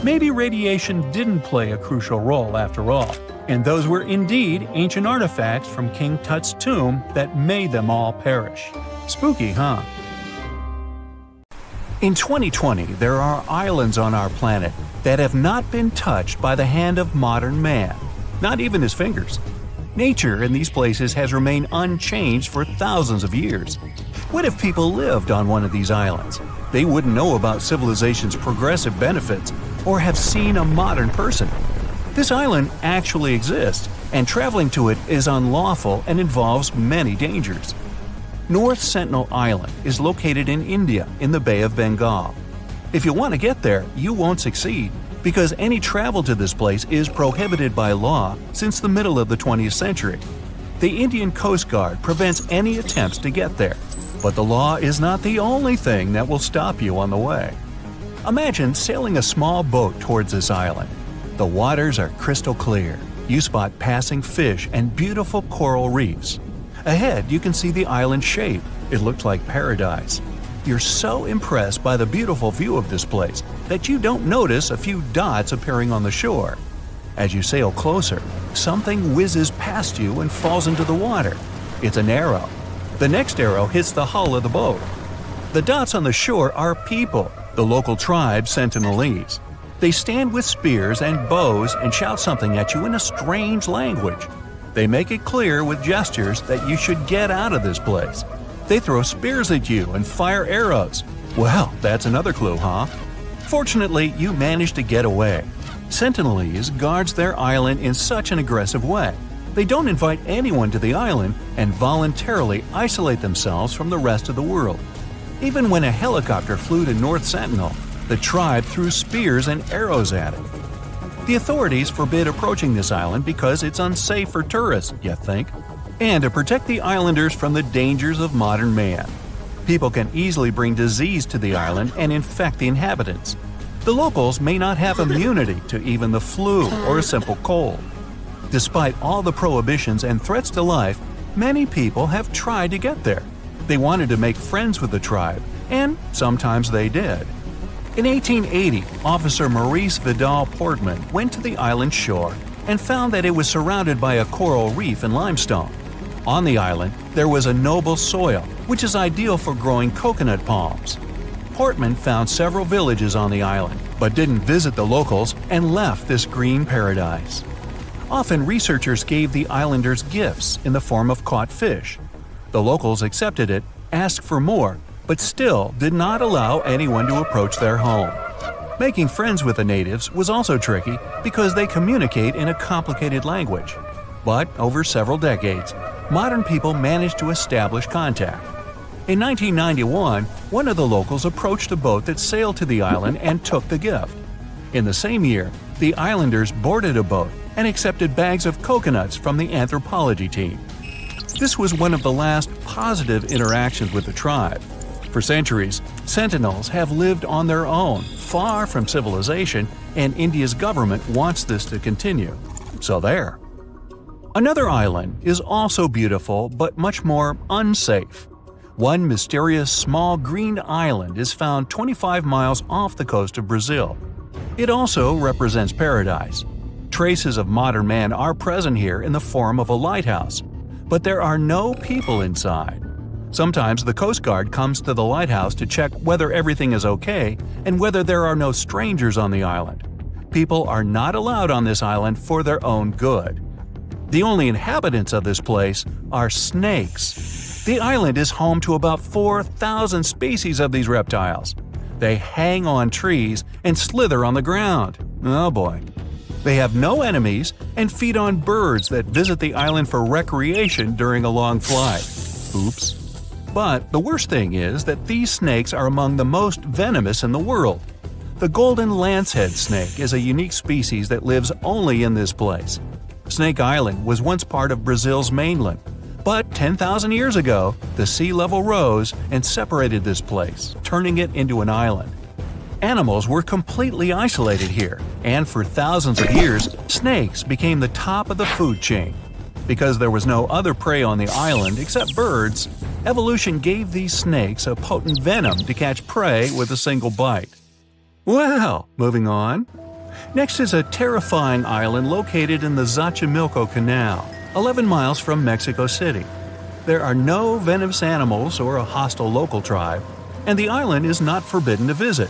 Maybe radiation didn't play a crucial role after all, and those were indeed ancient artifacts from King Tut's tomb that made them all perish. Spooky, huh? In 2020, there are islands on our planet that have not been touched by the hand of modern man, not even his fingers. Nature in these places has remained unchanged for thousands of years. What if people lived on one of these islands? They wouldn't know about civilization's progressive benefits or have seen a modern person. This island actually exists, and traveling to it is unlawful and involves many dangers. North Sentinel Island is located in India in the Bay of Bengal. If you want to get there, you won't succeed, because any travel to this place is prohibited by law since the middle of the 20th century. The Indian Coast Guard prevents any attempts to get there, but the law is not the only thing that will stop you on the way. Imagine sailing a small boat towards this island. The waters are crystal clear. You spot passing fish and beautiful coral reefs. Ahead, you can see the island shape. It looks like paradise. You're so impressed by the beautiful view of this place that you don't notice a few dots appearing on the shore. As you sail closer, something whizzes past you and falls into the water. It's an arrow. The next arrow hits the hull of the boat. The dots on the shore are people, the local tribe Sentinelese. They stand with spears and bows and shout something at you in a strange language. They make it clear with gestures that you should get out of this place. They throw spears at you and fire arrows. Well, that's another clue, huh? Fortunately, you manage to get away. Sentinelese guards their island in such an aggressive way. They don't invite anyone to the island and voluntarily isolate themselves from the rest of the world. Even when a helicopter flew to North Sentinel, the tribe threw spears and arrows at it. The authorities forbid approaching this island because it's unsafe for tourists, you think, and to protect the islanders from the dangers of modern man. People can easily bring disease to the island and infect the inhabitants. The locals may not have immunity to even the flu or a simple cold. Despite all the prohibitions and threats to life, many people have tried to get there. They wanted to make friends with the tribe, and sometimes they did. In 1880, Officer Maurice Vidal Portman went to the island shore and found that it was surrounded by a coral reef and limestone. On the island, there was a noble soil, which is ideal for growing coconut palms. Portman found several villages on the island, but didn't visit the locals and left this green paradise. Often researchers gave the islanders gifts in the form of caught fish. The locals accepted it, asked for more, but still did not allow anyone to approach their home. Making friends with the natives was also tricky because they communicate in a complicated language. But over several decades, modern people managed to establish contact. In 1991, one of the locals approached a boat that sailed to the island and took the gift. In the same year, the islanders boarded a boat and accepted bags of coconuts from the anthropology team. This was one of the last positive interactions with the tribe. For centuries, Sentinels have lived on their own, far from civilization, and India's government wants this to continue. So there. Another island is also beautiful but much more unsafe. One mysterious small green island is found 25 miles off the coast of Brazil. It also represents paradise. Traces of modern man are present here in the form of a lighthouse, but there are no people inside. Sometimes the Coast Guard comes to the lighthouse to check whether everything is okay and whether there are no strangers on the island. People are not allowed on this island for their own good. The only inhabitants of this place are snakes. The island is home to about 4,000 species of these reptiles. They hang on trees and slither on the ground. Oh boy. They have no enemies and feed on birds that visit the island for recreation during a long flight. Oops. But the worst thing is that these snakes are among the most venomous in the world. The golden lancehead snake is a unique species that lives only in this place. Snake Island was once part of Brazil's mainland, but 10,000 years ago, the sea level rose and separated this place, turning it into an island. Animals were completely isolated here, and for thousands of years, snakes became the top of the food chain. Because there was no other prey on the island except birds, evolution gave these snakes a potent venom to catch prey with a single bite. Well, moving on. Next is a terrifying island located in the Xochimilco Canal, 11 miles from Mexico City. There are no venomous animals or a hostile local tribe, and the island is not forbidden to visit.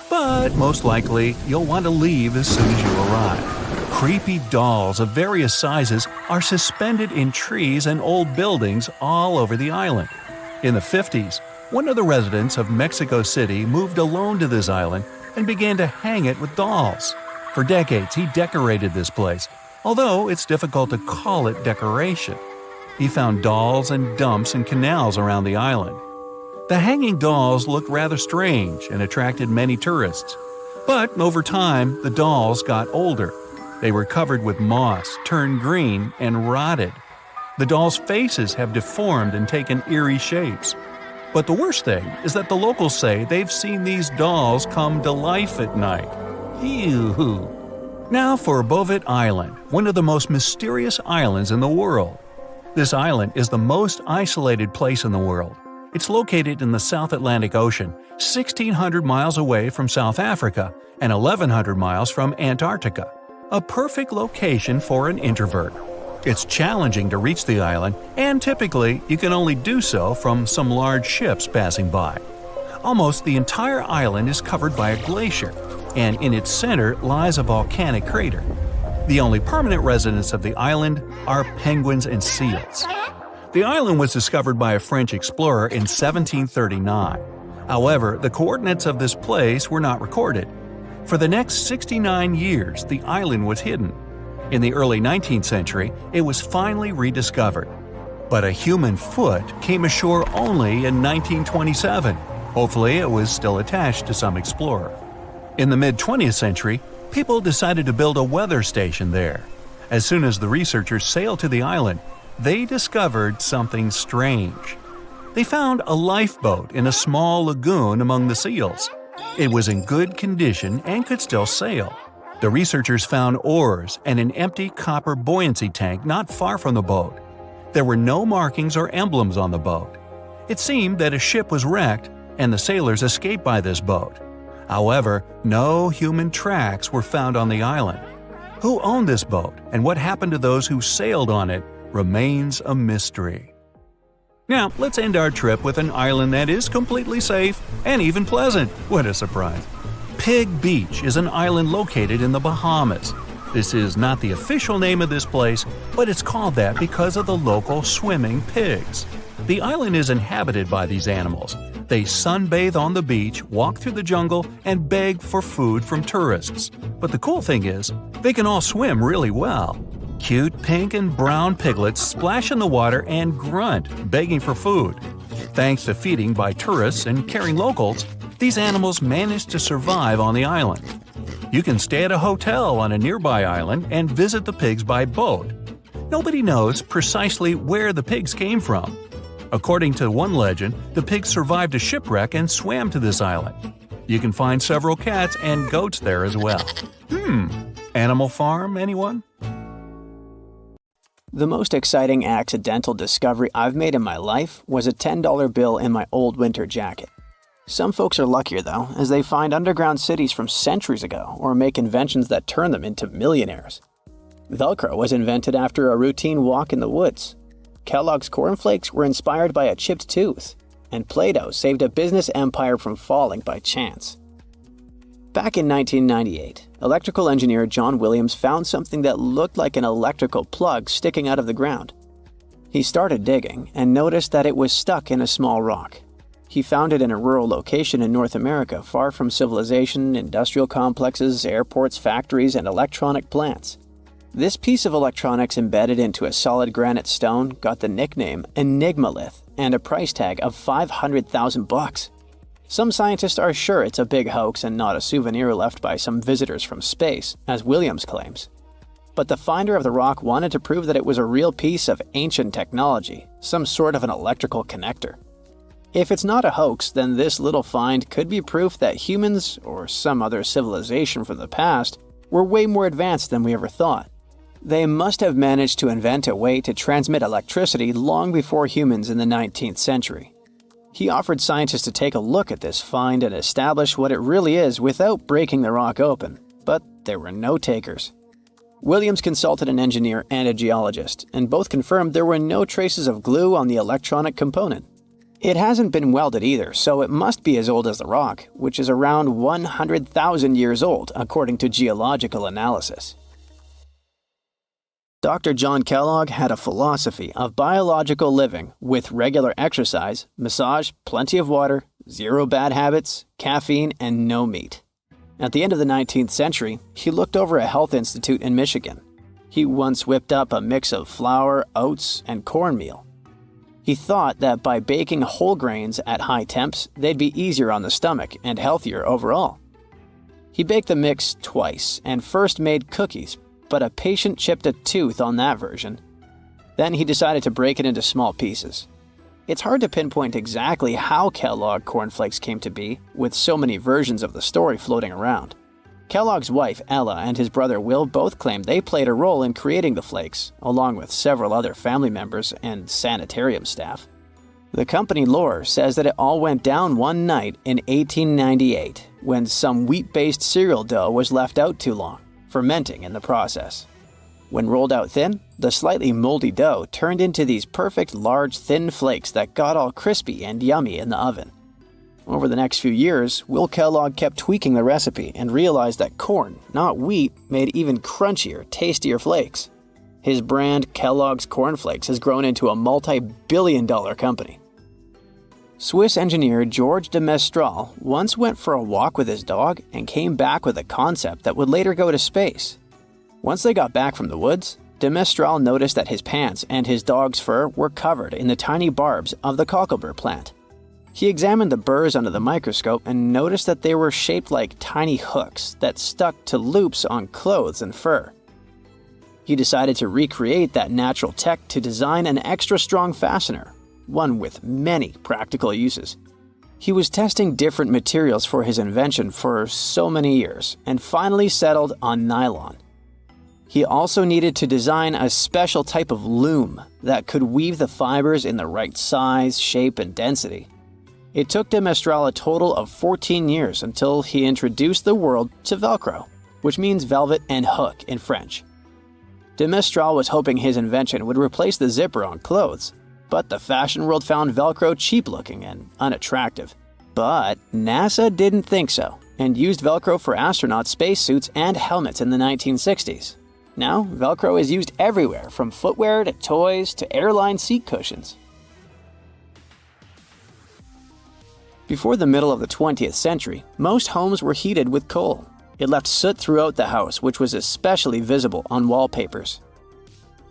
But most likely, you'll want to leave as soon as you arrive. Creepy dolls of various sizes are suspended in trees and old buildings all over the island. In the 50s, one of the residents of Mexico City moved alone to this island and began to hang it with dolls. For decades, he decorated this place, although it's difficult to call it decoration. He found dolls and dumps and canals around the island. The hanging dolls looked rather strange and attracted many tourists. But over time, the dolls got older. They were covered with moss, turned green, and rotted. The dolls' faces have deformed and taken eerie shapes. But the worst thing is that the locals say they've seen these dolls come to life at night. Ew. Now for Bovet Island, one of the most mysterious islands in the world. This island is the most isolated place in the world. It's located in the South Atlantic Ocean, 1,600 miles away from South Africa and 1,100 miles from Antarctica. A perfect location for an introvert. It's challenging to reach the island, and typically you can only do so from some large ships passing by. Almost the entire island is covered by a glacier, and in its center lies a volcanic crater. The only permanent residents of the island are penguins and seals. The island was discovered by a French explorer in 1739. However, the coordinates of this place were not recorded. For the next 69 years, the island was hidden. In the early 19th century, it was finally rediscovered. But a human foot came ashore only in 1927. Hopefully, it was still attached to some explorer. In the mid-20th century, people decided to build a weather station there. As soon as the researchers sailed to the island, they discovered something strange. They found a lifeboat in a small lagoon among the seals. It was in good condition and could still sail. The researchers found oars and an empty copper buoyancy tank not far from the boat. There were no markings or emblems on the boat. It seemed that a ship was wrecked and the sailors escaped by this boat. However, no human tracks were found on the island. Who owned this boat and what happened to those who sailed on it remains a mystery. Now, let's end our trip with an island that is completely safe and even pleasant. What a surprise. Pig Beach is an island located in the Bahamas. This is not the official name of this place, but it's called that because of the local swimming pigs. The island is inhabited by these animals. They sunbathe on the beach, walk through the jungle, and beg for food from tourists. But the cool thing is, they can all swim really well. Cute pink and brown piglets splash in the water and grunt, begging for food. Thanks to feeding by tourists and caring locals, these animals manage to survive on the island. You can stay at a hotel on a nearby island and visit the pigs by boat. Nobody knows precisely where the pigs came from. According to one legend, the pigs survived a shipwreck and swam to this island. You can find several cats and goats there as well. Animal Farm, anyone? The most exciting accidental discovery I've made in my life was a $10 bill in my old winter jacket. Some folks are luckier though, as they find underground cities from centuries ago or make inventions that turn them into millionaires. Velcro was invented after a routine walk in the woods. Kellogg's cornflakes were inspired by a chipped tooth, and Play-Doh saved a business empire from falling by chance. Back in 1998, electrical engineer John Williams found something that looked like an electrical plug sticking out of the ground. He started digging and noticed that it was stuck in a small rock. He found it in a rural location in North America, far from civilization, industrial complexes, airports, factories, and electronic plants. This piece of electronics embedded into a solid granite stone got the nickname Enigmalith and a price tag of $500,000. Some scientists are sure it's a big hoax and not a souvenir left by some visitors from space, as Williams claims. But the finder of the rock wanted to prove that it was a real piece of ancient technology, some sort of an electrical connector. If it's not a hoax, then this little find could be proof that humans, or some other civilization from the past, were way more advanced than we ever thought. They must have managed to invent a way to transmit electricity long before humans in the 19th century. He offered scientists to take a look at this find and establish what it really is without breaking the rock open, but there were no takers. Williams consulted an engineer and a geologist, and both confirmed there were no traces of glue on the electronic component. It hasn't been welded either, so it must be as old as the rock, which is around 100,000 years old, according to geological analysis. Dr. John Kellogg had a philosophy of biological living with regular exercise, massage, plenty of water, zero bad habits, caffeine, and no meat. At the end of the 19th century, he looked over a health institute in Michigan. He once whipped up a mix of flour, oats, and cornmeal. He thought that by baking whole grains at high temps, they'd be easier on the stomach and healthier overall. He baked the mix twice and first made cookies, but a patient chipped a tooth on that version. Then he decided to break it into small pieces. It's hard to pinpoint exactly how Kellogg cornflakes came to be, with so many versions of the story floating around. Kellogg's wife, Ella, and his brother Will both claimed they played a role in creating the flakes, along with several other family members and sanitarium staff. The company lore says that it all went down one night in 1898, when some wheat-based cereal dough was left out too long, fermenting in the process. When rolled out thin, the slightly moldy dough turned into these perfect large thin flakes that got all crispy and yummy in the oven. Over the next few years, Will Kellogg kept tweaking the recipe and realized that corn, not wheat, made even crunchier, tastier flakes. His brand, Kellogg's Corn Flakes, has grown into a multi-billion-dollar company. Swiss engineer George de Mestral once went for a walk with his dog and came back with a concept that would later go to space. Once they got back from the woods, de Mestral noticed that his pants and his dog's fur were covered in the tiny barbs of the cocklebur plant. He examined the burrs under the microscope and noticed that they were shaped like tiny hooks that stuck to loops on clothes and fur. He decided to recreate that natural tech to design an extra strong fastener, one with many practical uses. He was testing different materials for his invention for so many years and finally settled on nylon. He also needed to design a special type of loom that could weave the fibers in the right size, shape, and density. It took de Mestral a total of 14 years until he introduced the world to Velcro, which means velvet and hook in French. De Mestral was hoping his invention would replace the zipper on clothes, but the fashion world found Velcro cheap-looking and unattractive. But NASA didn't think so, and used Velcro for astronaut spacesuits and helmets in the 1960s. Now, Velcro is used everywhere, from footwear to toys to airline seat cushions. Before the middle of the 20th century, most homes were heated with coal. It left soot throughout the house, which was especially visible on wallpapers.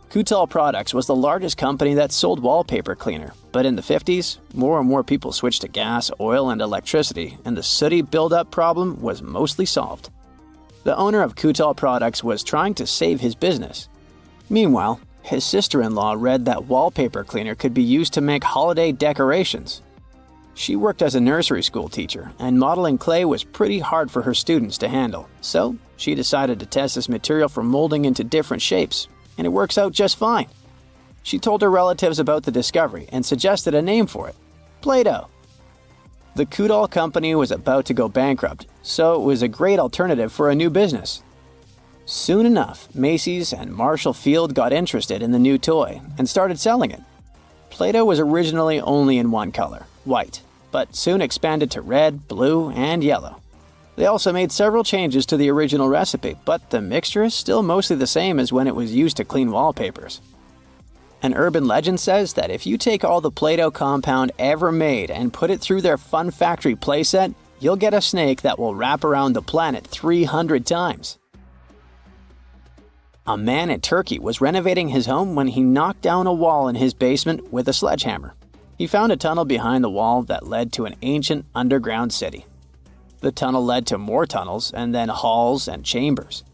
Kutal Products was the largest company that sold wallpaper cleaner, but in the 50s, more and more people switched to gas, oil, and electricity, and the sooty buildup problem was mostly solved. The owner of Kutal Products was trying to save his business. Meanwhile, his sister-in-law read that wallpaper cleaner could be used to make holiday decorations. She worked as a nursery school teacher, and modeling clay was pretty hard for her students to handle, so she decided to test this material for molding into different shapes, and it works out just fine. She told her relatives about the discovery and suggested a name for it: Play-Doh. The Kutal company was about to go bankrupt, so it was a great alternative for a new business. Soon enough, Macy's and Marshall Field got interested in the new toy and started selling it. Play-Doh was originally only in one color, white, but soon expanded to red, blue, and yellow. They also made several changes to the original recipe, but the mixture is still mostly the same as when it was used to clean wallpapers. An urban legend says that if you take all the Play-Doh compound ever made and put it through their Fun Factory playset, you'll get a snake that will wrap around the planet 300 times. A man in Turkey was renovating his home when he knocked down a wall in his basement with a sledgehammer. He found a tunnel behind the wall that led to an ancient underground city. The tunnel led to more tunnels and then halls and chambers.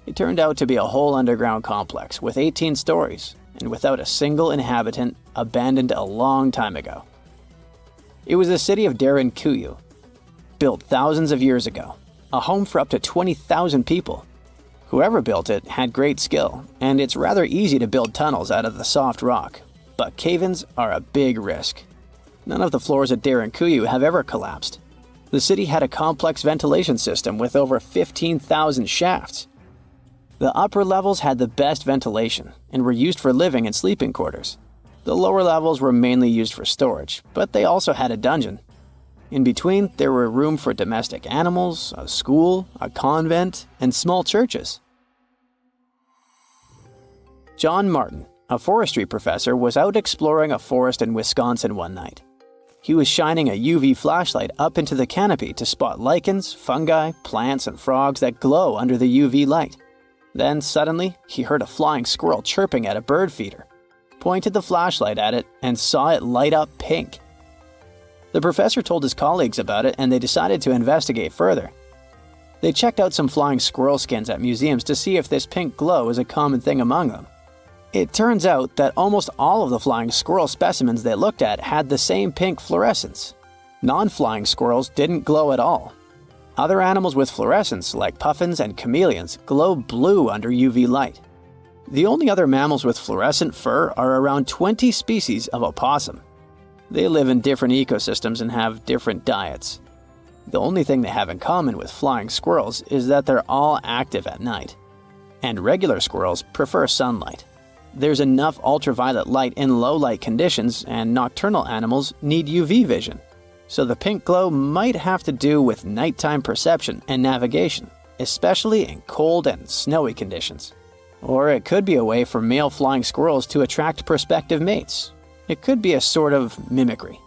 It turned out to be a whole underground complex with 18 stories and without a single inhabitant, abandoned a long time ago. It was the city of Derinkuyu, built thousands of years ago, a home for up to 20,000 people. Whoever built it had great skill, and it's rather easy to build tunnels out of the soft rock, but cave-ins are a big risk. None of the floors at Derinkuyu have ever collapsed. The city had a complex ventilation system with over 15,000 shafts. The upper levels had the best ventilation and were used for living and sleeping quarters. The lower levels were mainly used for storage, but they also had a dungeon. In between, there were room for domestic animals, a school, a convent, and small churches. John Martin, a forestry professor, was out exploring a forest in Wisconsin one night. He was shining a UV flashlight up into the canopy to spot lichens, fungi, plants, and frogs that glow under the UV light. Then, suddenly, he heard a flying squirrel chirping at a bird feeder, pointed the flashlight at it, and saw it light up pink. The professor told his colleagues about it, and they decided to investigate further. They checked out some flying squirrel skins at museums to see if this pink glow is a common thing among them. It turns out that almost all of the flying squirrel specimens they looked at had the same pink fluorescence. Non-flying squirrels didn't glow at all. Other animals with fluorescence, like puffins and chameleons, glow blue under UV light. The only other mammals with fluorescent fur are around 20 species of opossum. They live in different ecosystems and have different diets. The only thing they have in common with flying squirrels is that they're all active at night. And regular squirrels prefer sunlight. There's enough ultraviolet light in low-light conditions, and nocturnal animals need UV vision. So the pink glow might have to do with nighttime perception and navigation, especially in cold and snowy conditions. Or it could be a way for male flying squirrels to attract prospective mates. It could be a sort of mimicry.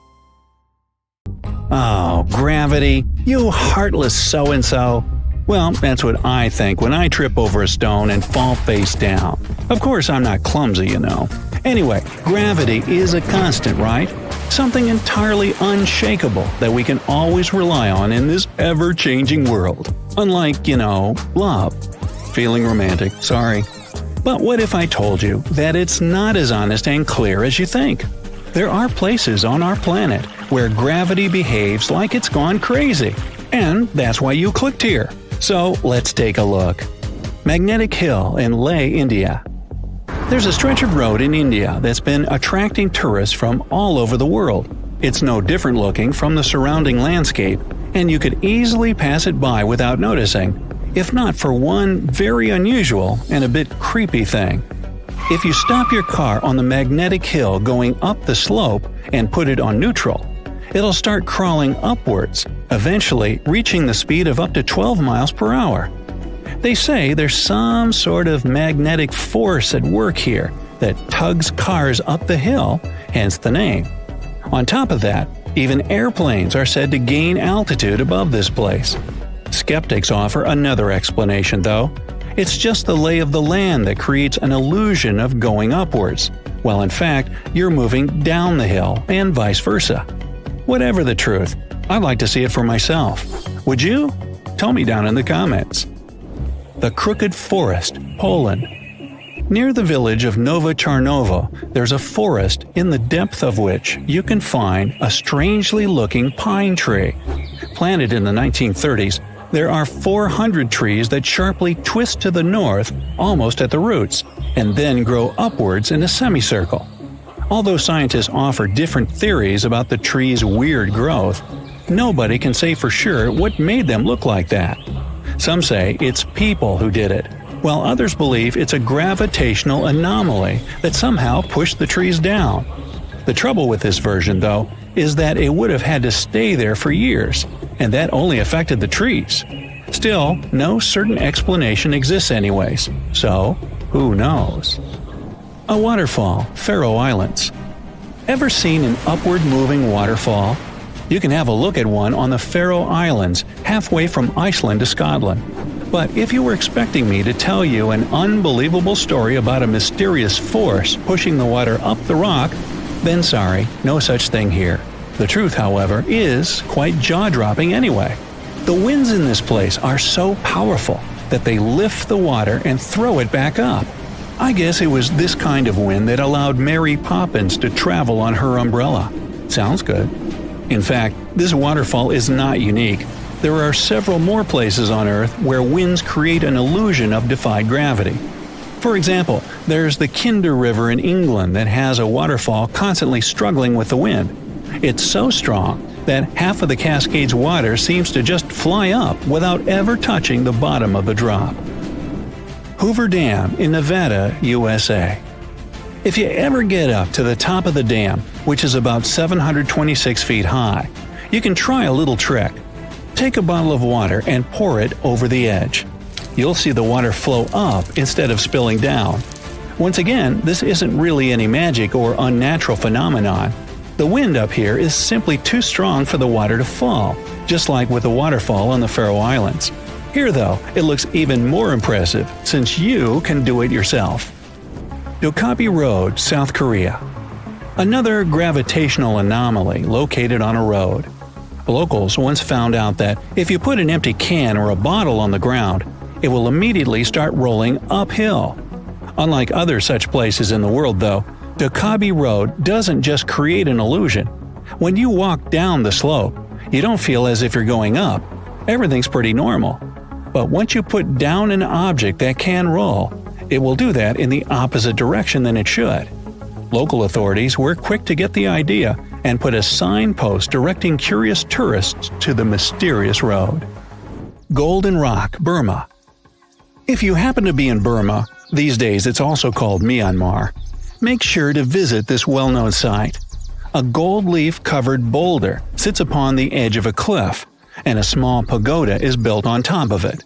Oh, gravity, you heartless so-and-so. Well, that's what I think when I trip over a stone and fall face down. Of course, I'm not clumsy, you know. Anyway, gravity is a constant, right? Something entirely unshakable that we can always rely on in this ever-changing world. Unlike, love. Feeling romantic, sorry. But what if I told you that it's not as honest and clear as you think? There are places on our planet where gravity behaves like it's gone crazy. And that's why you clicked here. So let's take a look. Magnetic Hill in Leh, India. There's a stretch of road in India that's been attracting tourists from all over the world. It's no different looking from the surrounding landscape, and you could easily pass it by without noticing, if not for one very unusual and a bit creepy thing. If you stop your car on the magnetic hill going up the slope and put it on neutral, it'll start crawling upwards, eventually reaching the speed of up to 12 miles per hour. They say there's some sort of magnetic force at work here that tugs cars up the hill, hence the name. On top of that, even airplanes are said to gain altitude above this place. Skeptics offer another explanation, though. It's just the lay of the land that creates an illusion of going upwards, while in fact you're moving down the hill and vice versa. Whatever the truth, I'd like to see it for myself. Would you? Tell me down in the comments. The Crooked Forest, Poland. Near the village of Nowa Czarnowo, there's a forest in the depth of which you can find a strangely looking pine tree. Planted in the 1930s, there are 400 trees that sharply twist to the north almost at the roots, and then grow upwards in a semicircle. Although scientists offer different theories about the tree's weird growth, nobody can say for sure what made them look like that. Some say it's people who did it, while others believe it's a gravitational anomaly that somehow pushed the trees down. The trouble with this version, though, is that it would have had to stay there for years, and that only affected the trees. Still, no certain explanation exists anyways, so who knows? A waterfall, Faroe Islands. Ever seen an upward-moving waterfall? You can have a look at one on the Faroe Islands, halfway from Iceland to Scotland. But if you were expecting me to tell you an unbelievable story about a mysterious force pushing the water up the rock, then sorry, no such thing here. The truth, however, is quite jaw-dropping anyway. The winds in this place are so powerful that they lift the water and throw it back up. I guess it was this kind of wind that allowed Mary Poppins to travel on her umbrella. Sounds good. In fact, this waterfall is not unique. there are several more places on Earth where winds create an illusion of defied gravity. For example, there's the Kinder River in England that has a waterfall constantly struggling with the wind. It's so strong that half of the Cascades water seems to just fly up without ever touching the bottom of the drop. Hoover Dam in Nevada, USA. If you ever get up to the top of the dam, which is about 726 feet high, you can try a little trick. Take a bottle of water and pour it over the edge. You'll see the water flow up instead of spilling down. Once again, this isn't really any magic or unnatural phenomenon. The wind up here is simply too strong for the water to fall, just like with the waterfall on the Faroe Islands. Here though, it looks even more impressive since you can do it yourself. Dokkaebi Road, South Korea. Another gravitational anomaly located on a road. Locals once found out that if you put an empty can or a bottle on the ground, it will immediately start rolling uphill. Unlike other such places in the world though, Dokkaebi Road doesn't just create an illusion. When you walk down the slope, you don't feel as if you're going up. Everything's pretty normal. But once you put down an object that can roll, it will do that in the opposite direction than it should. Local authorities were quick to get the idea and put a signpost directing curious tourists to the mysterious road. Golden Rock, Burma. If you happen to be in Burma, these days it's also called Myanmar, make sure to visit this well-known site. A gold leaf-covered boulder sits upon the edge of a cliff, and a small pagoda is built on top of it.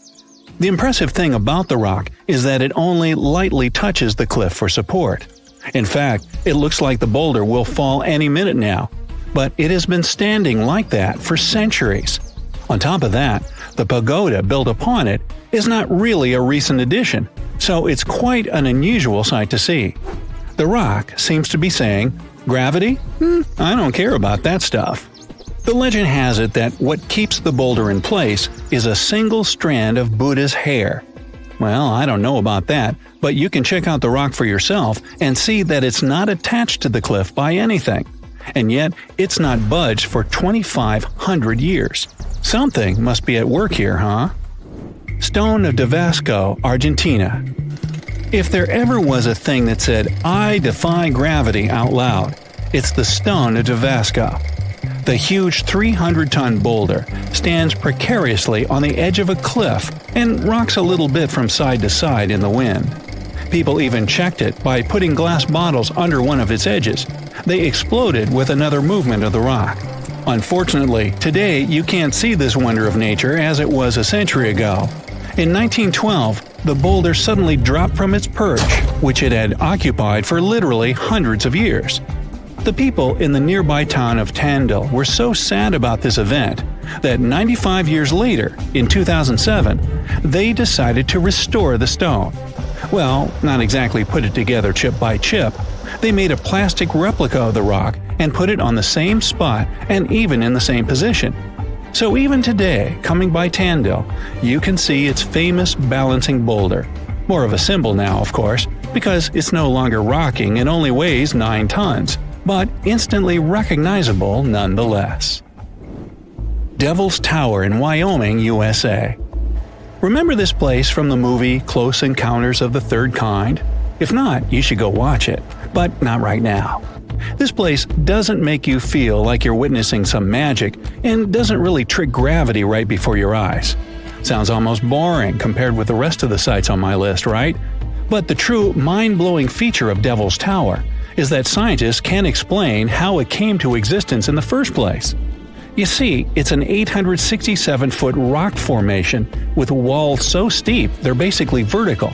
The impressive thing about the rock is that it only lightly touches the cliff for support. In fact, it looks like the boulder will fall any minute now, but it has been standing like that for centuries. On top of that, the pagoda built upon it is not really a recent addition, so it's quite an unusual sight to see. The rock seems to be saying, "Gravity? I don't care about that stuff." The legend has it that what keeps the boulder in place is a single strand of Buddha's hair. Well, I don't know about that, but you can check out the rock for yourself and see that it's not attached to the cliff by anything. And yet, it's not budged for 2,500 years. Something must be at work here, huh? Stone of Davasco, Argentina. If there ever was a thing that said, "I defy gravity" out loud, it's the Stone of Davasco. The huge 300-ton boulder stands precariously on the edge of a cliff and rocks a little bit from side to side in the wind. People even checked it by putting glass bottles under one of its edges. They exploded with another movement of the rock. Unfortunately, today you can't see this wonder of nature as it was a century ago. In 1912, the boulder suddenly dropped from its perch, which it had occupied for literally hundreds of years. The people in the nearby town of Tandil were so sad about this event that 95 years later, in 2007, they decided to restore the stone. Well, not exactly put it together chip by chip. They made a plastic replica of the rock and put it on the same spot and even in the same position. So even today, coming by Tandil, you can see its famous balancing boulder. More of a symbol now, of course, because it's no longer rocking and only weighs 9 tons. But instantly recognizable nonetheless. Devil's Tower in Wyoming, USA. Remember this place from the movie Close Encounters of the Third Kind? If not, you should go watch it, but not right now. This place doesn't make you feel like you're witnessing some magic and doesn't really trick gravity right before your eyes. Sounds almost boring compared with the rest of the sites on my list, right? But the true mind-blowing feature of Devil's Tower is that scientists can't explain how it came to existence in the first place. You see, it's an 867-foot rock formation with walls so steep they're basically vertical.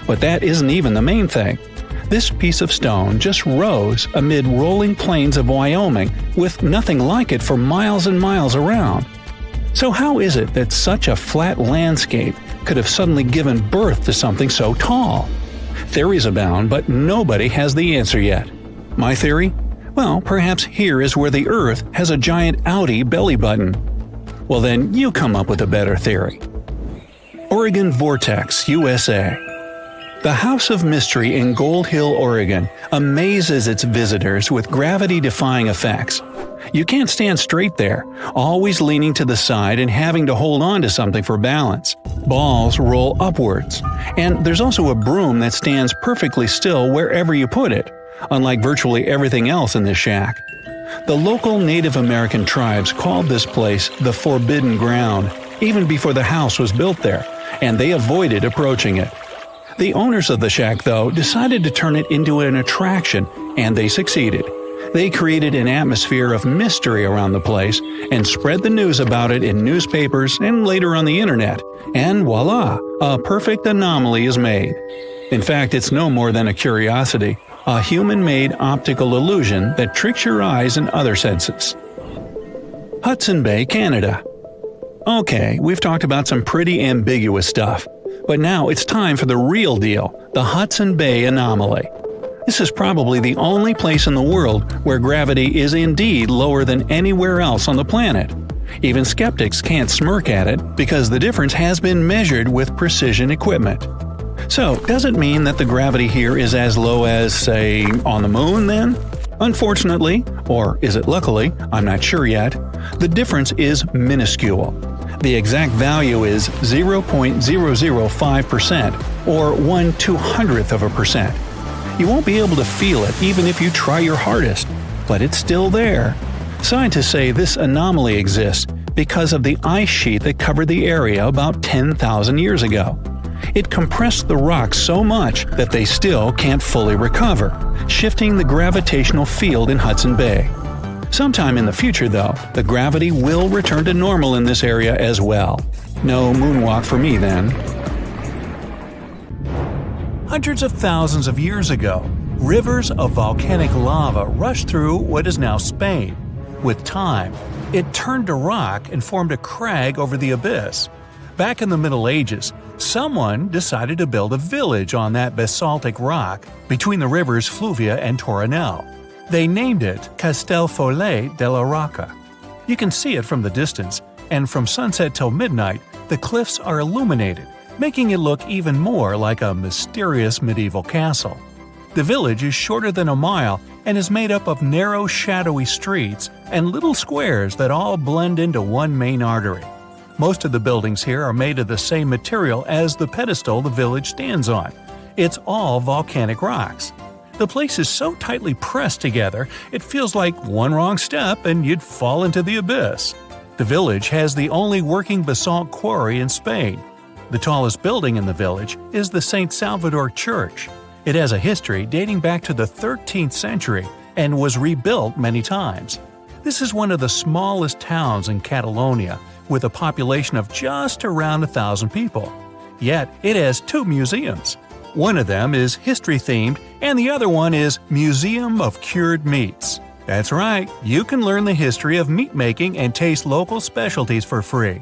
But that isn't even the main thing. This piece of stone just rose amid rolling plains of Wyoming with nothing like it for miles and miles around. So how is it that such a flat landscape could have suddenly given birth to something so tall? Theories abound, but nobody has the answer yet. My theory? Well, perhaps here is where the Earth has a giant outie belly button. Well then, you come up with a better theory. Oregon Vortex, USA. The House of Mystery in Gold Hill, Oregon, amazes its visitors with gravity-defying effects. You can't stand straight there, always leaning to the side and having to hold on to something for balance. Balls roll upwards. And there's also a broom that stands perfectly still wherever you put it, unlike virtually everything else in this shack. The local Native American tribes called this place the Forbidden Ground, even before the house was built there, and they avoided approaching it. The owners of the shack, though, decided to turn it into an attraction, and they succeeded. They created an atmosphere of mystery around the place and spread the news about it in newspapers and later on the internet, and voila, a perfect anomaly is made. In fact, it's no more than a curiosity, a human-made optical illusion that tricks your eyes and other senses. Hudson Bay, Canada. Okay, we've talked about some pretty ambiguous stuff, but now it's time for the real deal, the Hudson Bay anomaly. This is probably the only place in the world where gravity is indeed lower than anywhere else on the planet. Even skeptics can't smirk at it because the difference has been measured with precision equipment. So, does it mean that the gravity here is as low as, say, on the moon then? Unfortunately, or is it luckily, I'm not sure yet, the difference is minuscule. The exact value is 0.005% or 1/200%. You won't be able to feel it even if you try your hardest, but it's still there. Scientists say this anomaly exists because of the ice sheet that covered the area about 10,000 years ago. It compressed the rocks so much that they still can't fully recover, shifting the gravitational field in Hudson Bay. Sometime in the future, though, the gravity will return to normal in this area as well. No moonwalk for me then. Hundreds of thousands of years ago, rivers of volcanic lava rushed through what is now Spain. With time, it turned to rock and formed a crag over the abyss. Back in the Middle Ages, someone decided to build a village on that basaltic rock between the rivers Fluvia and Torinel. They named it Castelfollet de la Rocca. You can see it from the distance, and from sunset till midnight, the cliffs are illuminated, making it look even more like a mysterious medieval castle. The village is shorter than a mile and is made up of narrow, shadowy streets and little squares that all blend into one main artery. Most of the buildings here are made of the same material as the pedestal the village stands on. It's all volcanic rocks. The place is so tightly pressed together, it feels like one wrong step and you'd fall into the abyss. The village has the only working basalt quarry in Spain. The tallest building in the village is the St. Salvador Church. It has a history dating back to the 13th century and was rebuilt many times. This is one of the smallest towns in Catalonia, with a population of just around 1,000 people. Yet, it has 2 museums. One of them is history-themed, and the other one is Museum of Cured Meats. That's right, you can learn the history of meat making and taste local specialties for free.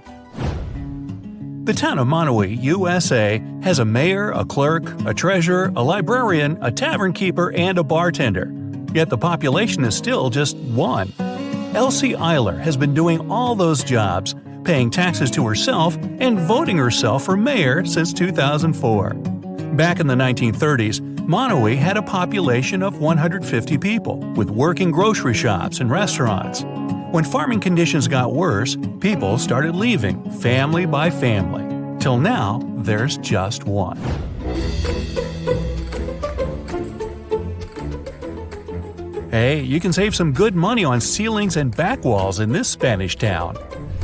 The town of Monterey, USA, has a mayor, a clerk, a treasurer, a librarian, a tavern keeper, and a bartender. Yet the population is still just 1. Elsie Eiler has been doing all those jobs, paying taxes to herself and voting herself for mayor since 2004. Back in the 1930s, Monterey had a population of 150 people, with working grocery shops and restaurants. When farming conditions got worse, people started leaving, family by family. Till now, there's just 1. Hey, you can save some good money on ceilings and back walls in this Spanish town.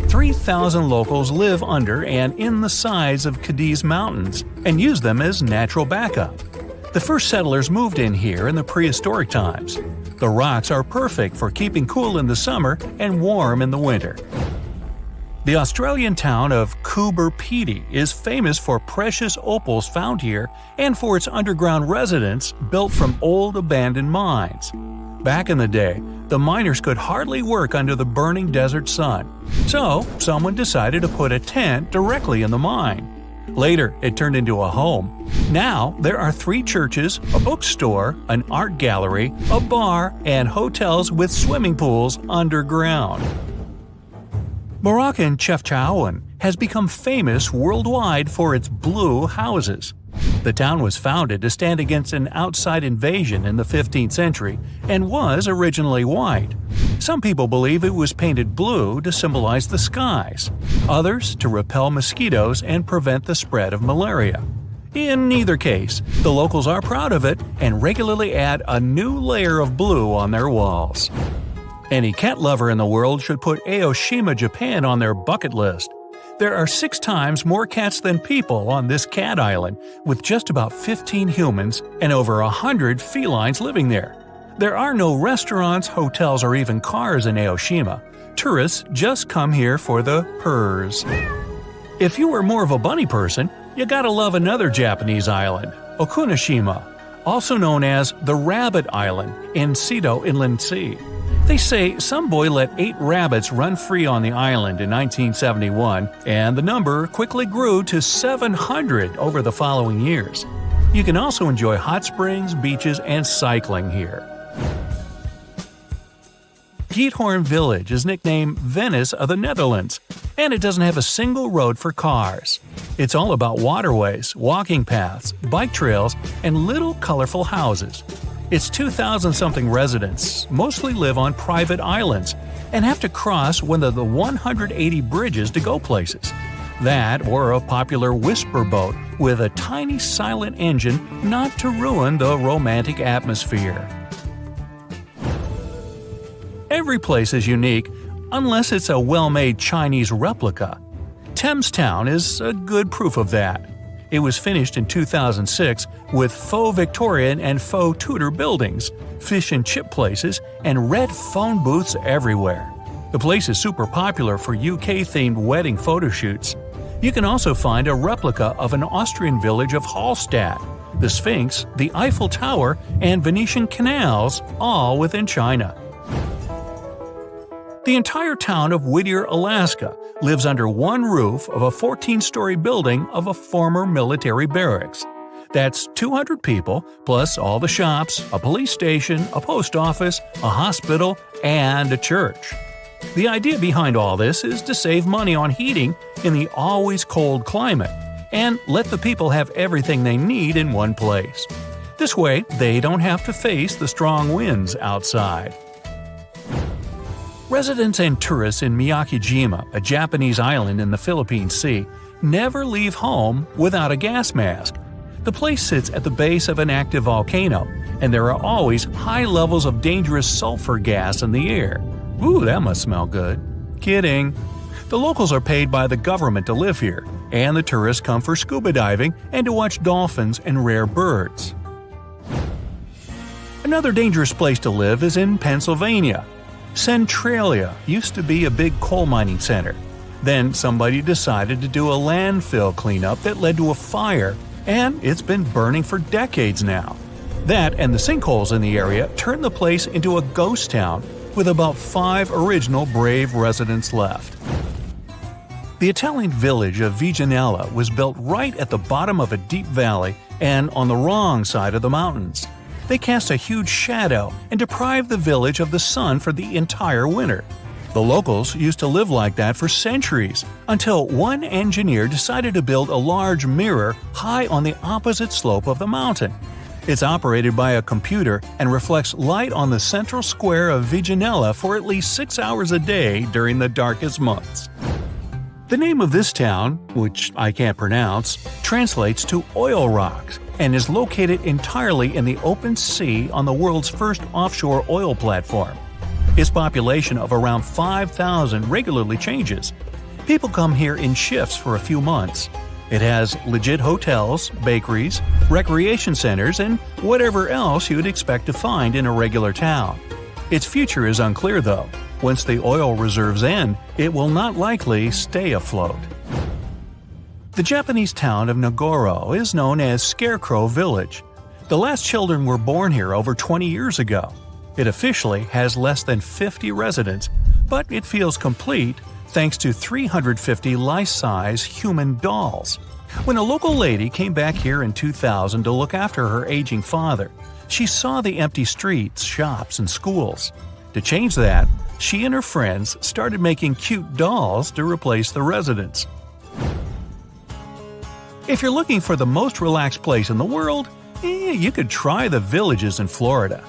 3,000 locals live under and in the sides of Cadiz Mountains and use them as natural backup. The first settlers moved in here in the prehistoric times. The rocks are perfect for keeping cool in the summer and warm in the winter. The Australian town of Coober Pedy is famous for precious opals found here and for its underground residence built from old abandoned mines. Back in the day, the miners could hardly work under the burning desert sun, so someone decided to put a tent directly in the mine. Later, it turned into a home. Now, there are 3 churches, a bookstore, an art gallery, a bar, and hotels with swimming pools underground. Moroccan Chefchaouen has become famous worldwide for its blue houses. The town was founded to stand against an outside invasion in the 15th century and was originally white. Some people believe it was painted blue to symbolize the skies, others to repel mosquitoes and prevent the spread of malaria. In either case, the locals are proud of it and regularly add a new layer of blue on their walls. Any cat lover in the world should put Aoshima, Japan on their bucket list. There are 6 times more cats than people on this cat island, with just about 15 humans and over 100 felines living there. There are no restaurants, hotels, or even cars in Aoshima. Tourists just come here for the purrs. If you are more of a bunny person, you gotta love another Japanese island, Okunoshima, also known as the Rabbit Island in Seto Inland Sea. They say some boy let 8 rabbits run free on the island in 1971, and the number quickly grew to 700 over the following years. You can also enjoy hot springs, beaches, and cycling here. Giethoorn Village is nicknamed Venice of the Netherlands, and it doesn't have a single road for cars. It's all about waterways, walking paths, bike trails, and little colorful houses. Its 2,000-something residents mostly live on private islands and have to cross one of the 180 bridges to go places. That or a popular whisper boat with a tiny silent engine not to ruin the romantic atmosphere. Every place is unique, unless it's a well-made Chinese replica. Thames Town is a good proof of that. It was finished in 2006 with faux Victorian and faux Tudor buildings, fish and chip places, and red phone booths everywhere. The place is super popular for UK-themed wedding photo shoots. You can also find a replica of an Austrian village of Hallstatt, the Sphinx, the Eiffel Tower, and Venetian canals, all within China. The entire town of Whittier, Alaska, lives under one roof of a 14-story building of a former military barracks. That's 200 people, plus all the shops, a police station, a post office, a hospital, and a church. The idea behind all this is to save money on heating in the always cold climate, and let the people have everything they need in one place. This way, they don't have to face the strong winds outside. Residents and tourists in Miyakijima, a Japanese island in the Philippine Sea, never leave home without a gas mask. The place sits at the base of an active volcano, and there are always high levels of dangerous sulfur gas in the air. Ooh, that must smell good. Kidding. The locals are paid by the government to live here, and the tourists come for scuba diving and to watch dolphins and rare birds. Another dangerous place to live is in Pennsylvania. Centralia used to be a big coal mining center. Then somebody decided to do a landfill cleanup that led to a fire, and it's been burning for decades now. That and the sinkholes in the area turned the place into a ghost town with about 5 original brave residents left. The Italian village of Viganella was built right at the bottom of a deep valley and on the wrong side of the mountains. They cast a huge shadow and deprived the village of the sun for the entire winter. The locals used to live like that for centuries, until one engineer decided to build a large mirror high on the opposite slope of the mountain. It's operated by a computer and reflects light on the central square of Viganella for at least 6 hours a day during the darkest months. The name of this town, which I can't pronounce, translates to oil rocks and is located entirely in the open sea on the world's first offshore oil platform. Its population of around 5,000 regularly changes. People come here in shifts for a few months. It has legit hotels, bakeries, recreation centers, and whatever else you'd expect to find in a regular town. Its future is unclear though. Once the oil reserves end, it will not likely stay afloat. The Japanese town of Nagoro is known as Scarecrow Village. The last children were born here over 20 years ago. It officially has less than 50 residents, but it feels complete thanks to 350 life-size human dolls. When a local lady came back here in 2000 to look after her aging father, she saw the empty streets, shops, and schools. To change that, she and her friends started making cute dolls to replace the residents. If you're looking for the most relaxed place in the world, you could try the villages in Florida.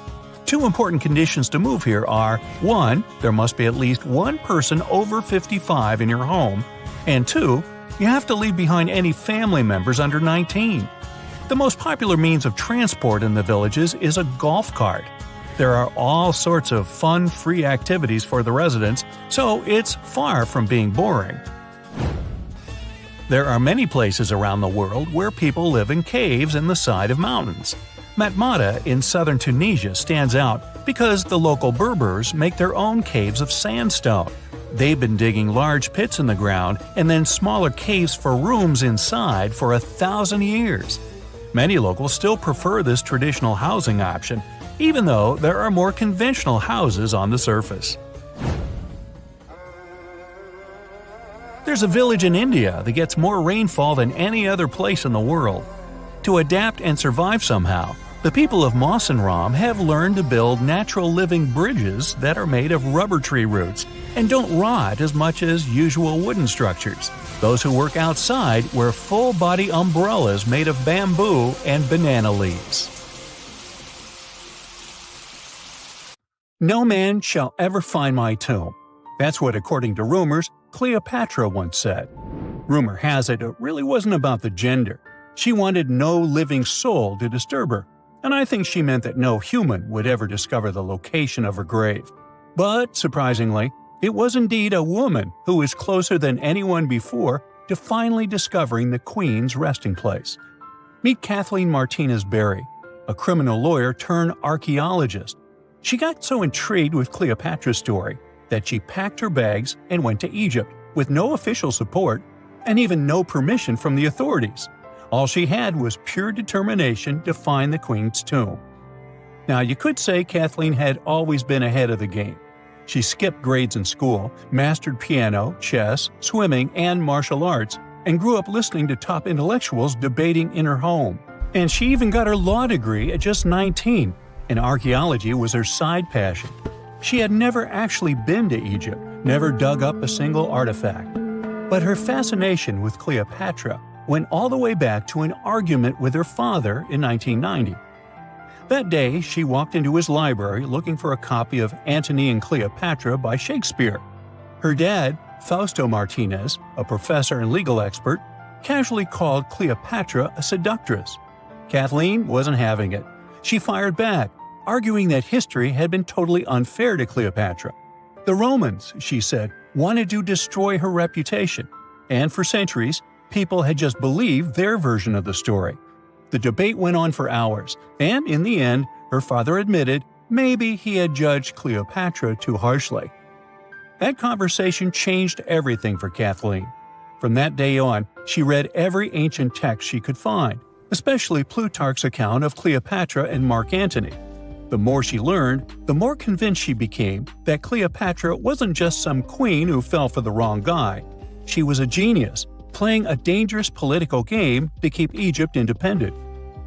2 important conditions to move here are: 1. There must be at least one person over 55 in your home, and 2. You have to leave behind any family members under 19. The most popular means of transport in the villages is a golf cart. There are all sorts of fun, free activities for the residents, so it's far from being boring. There are many places around the world where people live in caves in the side of mountains. Matmata in southern Tunisia stands out because the local Berbers make their own caves of sandstone. They've been digging large pits in the ground and then smaller caves for rooms inside for 1,000 years. Many locals still prefer this traditional housing option, even though there are more conventional houses on the surface. There's a village in India that gets more rainfall than any other place in the world. To adapt and survive somehow, the people of Mawsynram have learned to build natural living bridges that are made of rubber tree roots and don't rot as much as usual wooden structures. Those who work outside wear full-body umbrellas made of bamboo and banana leaves. No man shall ever find my tomb. That's what, according to rumors, Cleopatra once said. Rumor has it really wasn't about the gender. She wanted no living soul to disturb her, and I think she meant that no human would ever discover the location of her grave. But, surprisingly, it was indeed a woman who was closer than anyone before to finally discovering the Queen's resting place. Meet Kathleen Martinez Berry, a criminal lawyer turned archaeologist. She got so intrigued with Cleopatra's story that she packed her bags and went to Egypt with no official support and even no permission from the authorities. All she had was pure determination to find the Queen's tomb. Now, you could say Kathleen had always been ahead of the game. She skipped grades in school, mastered piano, chess, swimming, and martial arts, and grew up listening to top intellectuals debating in her home. And she even got her law degree at just 19, and archaeology was her side passion. She had never actually been to Egypt, never dug up a single artifact. But her fascination with Cleopatra went all the way back to an argument with her father in 1990. That day, she walked into his library looking for a copy of Antony and Cleopatra by Shakespeare. Her dad, Fausto Martinez, a professor and legal expert, casually called Cleopatra a seductress. Kathleen wasn't having it. She fired back, arguing that history had been totally unfair to Cleopatra. The Romans, she said, wanted to destroy her reputation, and for centuries, people had just believed their version of the story. The debate went on for hours, and in the end, her father admitted maybe he had judged Cleopatra too harshly. That conversation changed everything for Kathleen. From that day on, she read every ancient text she could find, especially Plutarch's account of Cleopatra and Mark Antony. The more she learned, the more convinced she became that Cleopatra wasn't just some queen who fell for the wrong guy. She was a genius, playing a dangerous political game to keep Egypt independent.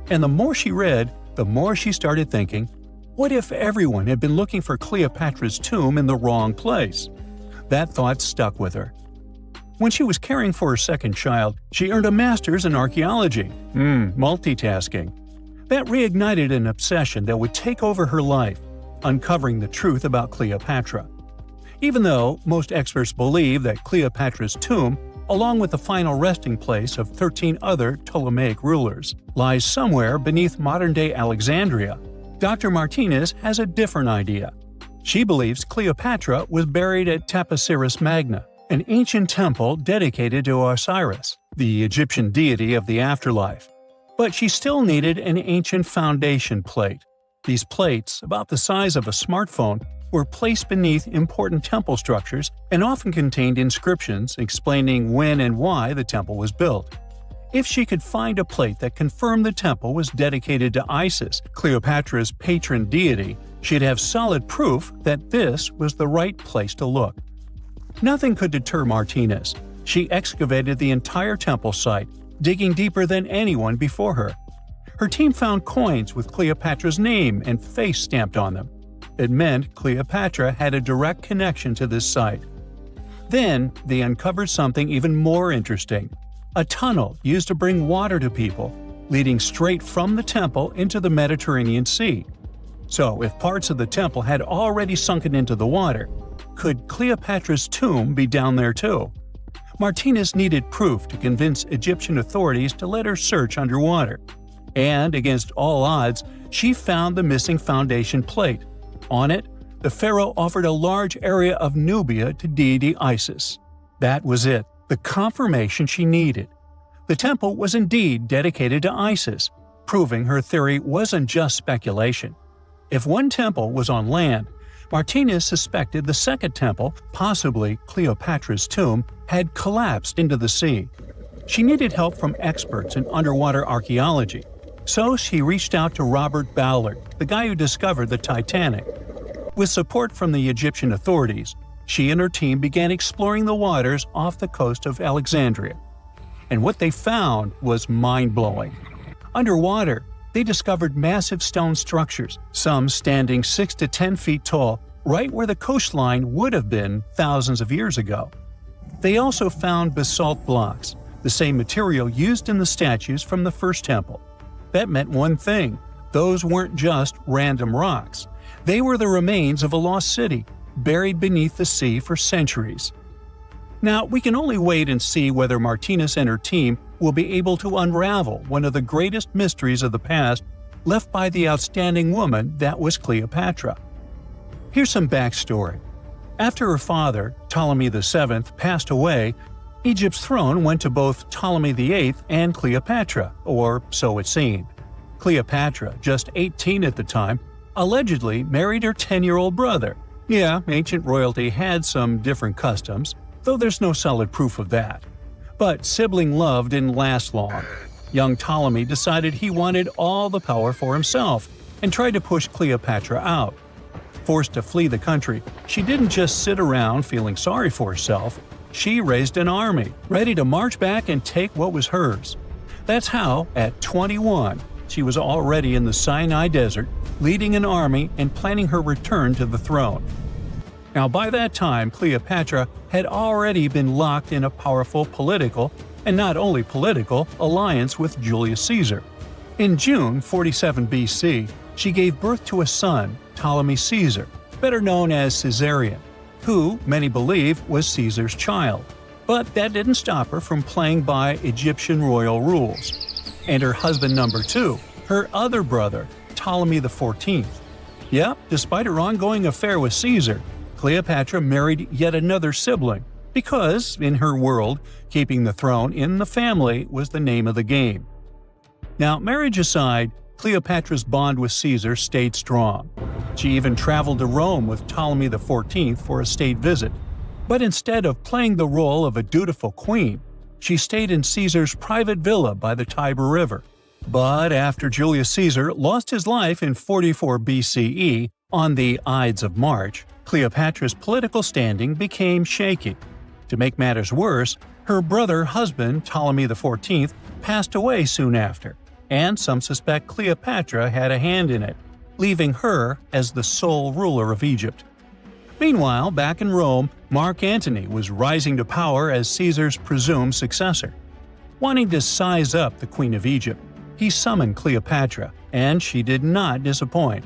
And the more she read, the more she started thinking, what if everyone had been looking for Cleopatra's tomb in the wrong place? That thought stuck with her. When she was caring for her second child, she earned a master's in archaeology. Multitasking. That reignited an obsession that would take over her life, uncovering the truth about Cleopatra. Even though most experts believe that Cleopatra's tomb, along with the final resting place of 13 other Ptolemaic rulers, lies somewhere beneath modern-day Alexandria, Dr. Martinez has a different idea. She believes Cleopatra was buried at Taposiris Magna, an ancient temple dedicated to Osiris, the Egyptian deity of the afterlife. But she still needed an ancient foundation plate. These plates, about the size of a smartphone, were placed beneath important temple structures and often contained inscriptions explaining when and why the temple was built. If she could find a plate that confirmed the temple was dedicated to Isis, Cleopatra's patron deity, she'd have solid proof that this was the right place to look. Nothing could deter Martinez. She excavated the entire temple site, digging deeper than anyone before her. Her team found coins with Cleopatra's name and face stamped on them. It meant Cleopatra had a direct connection to this site. Then, they uncovered something even more interesting: a tunnel used to bring water to people, leading straight from the temple into the Mediterranean Sea. So, if parts of the temple had already sunken into the water, could Cleopatra's tomb be down there too? Martinez needed proof to convince Egyptian authorities to let her search underwater. And, against all odds, she found the missing foundation plate. On it, the pharaoh offered a large area of Nubia to deity Isis. That was it, the confirmation she needed. The temple was indeed dedicated to Isis, proving her theory wasn't just speculation. If one temple was on land, Martinez suspected the second temple, possibly Cleopatra's tomb, had collapsed into the sea. She needed help from experts in underwater archaeology, so she reached out to Robert Ballard, the guy who discovered the Titanic. With support from the Egyptian authorities, she and her team began exploring the waters off the coast of Alexandria. And what they found was mind-blowing. Underwater, they discovered massive stone structures, some standing 6 to 10 feet tall, right where the coastline would have been thousands of years ago. They also found basalt blocks, the same material used in the statues from the first temple. That meant one thing: those weren't just random rocks. They were the remains of a lost city, buried beneath the sea for centuries. Now, we can only wait and see whether Martinez and her team will be able to unravel one of the greatest mysteries of the past left by the outstanding woman that was Cleopatra. Here's some backstory. After her father, Ptolemy VII, passed away, Egypt's throne went to both Ptolemy VIII and Cleopatra, or so it seemed. Cleopatra, just 18 at the time, allegedly married her 10-year-old brother. Yeah, ancient royalty had some different customs, though there's no solid proof of that. But sibling love didn't last long. Young Ptolemy decided he wanted all the power for himself and tried to push Cleopatra out. Forced to flee the country, she didn't just sit around feeling sorry for herself. She raised an army, ready to march back and take what was hers. That's how, at 21, she was already in the Sinai Desert, leading an army and planning her return to the throne. Now, by that time, Cleopatra had already been locked in a powerful political, and not only political, alliance with Julius Caesar. In June 47 BC, she gave birth to a son, Ptolemy Caesar, better known as Caesarion, who, many believe, was Caesar's child. But that didn't stop her from playing by Egyptian royal rules. And her husband number 2, her other brother, Ptolemy XIV. Yep, despite her ongoing affair with Caesar, Cleopatra married yet another sibling, because, in her world, keeping the throne in the family was the name of the game. Now, marriage aside, Cleopatra's bond with Caesar stayed strong. She even traveled to Rome with Ptolemy XIV for a state visit. But instead of playing the role of a dutiful queen, she stayed in Caesar's private villa by the Tiber River. But after Julius Caesar lost his life in 44 BCE on the Ides of March, Cleopatra's political standing became shaky. To make matters worse, her brother-husband Ptolemy XIV passed away soon after, and some suspect Cleopatra had a hand in it, leaving her as the sole ruler of Egypt. Meanwhile, back in Rome, Mark Antony was rising to power as Caesar's presumed successor. Wanting to size up the Queen of Egypt, he summoned Cleopatra, and she did not disappoint.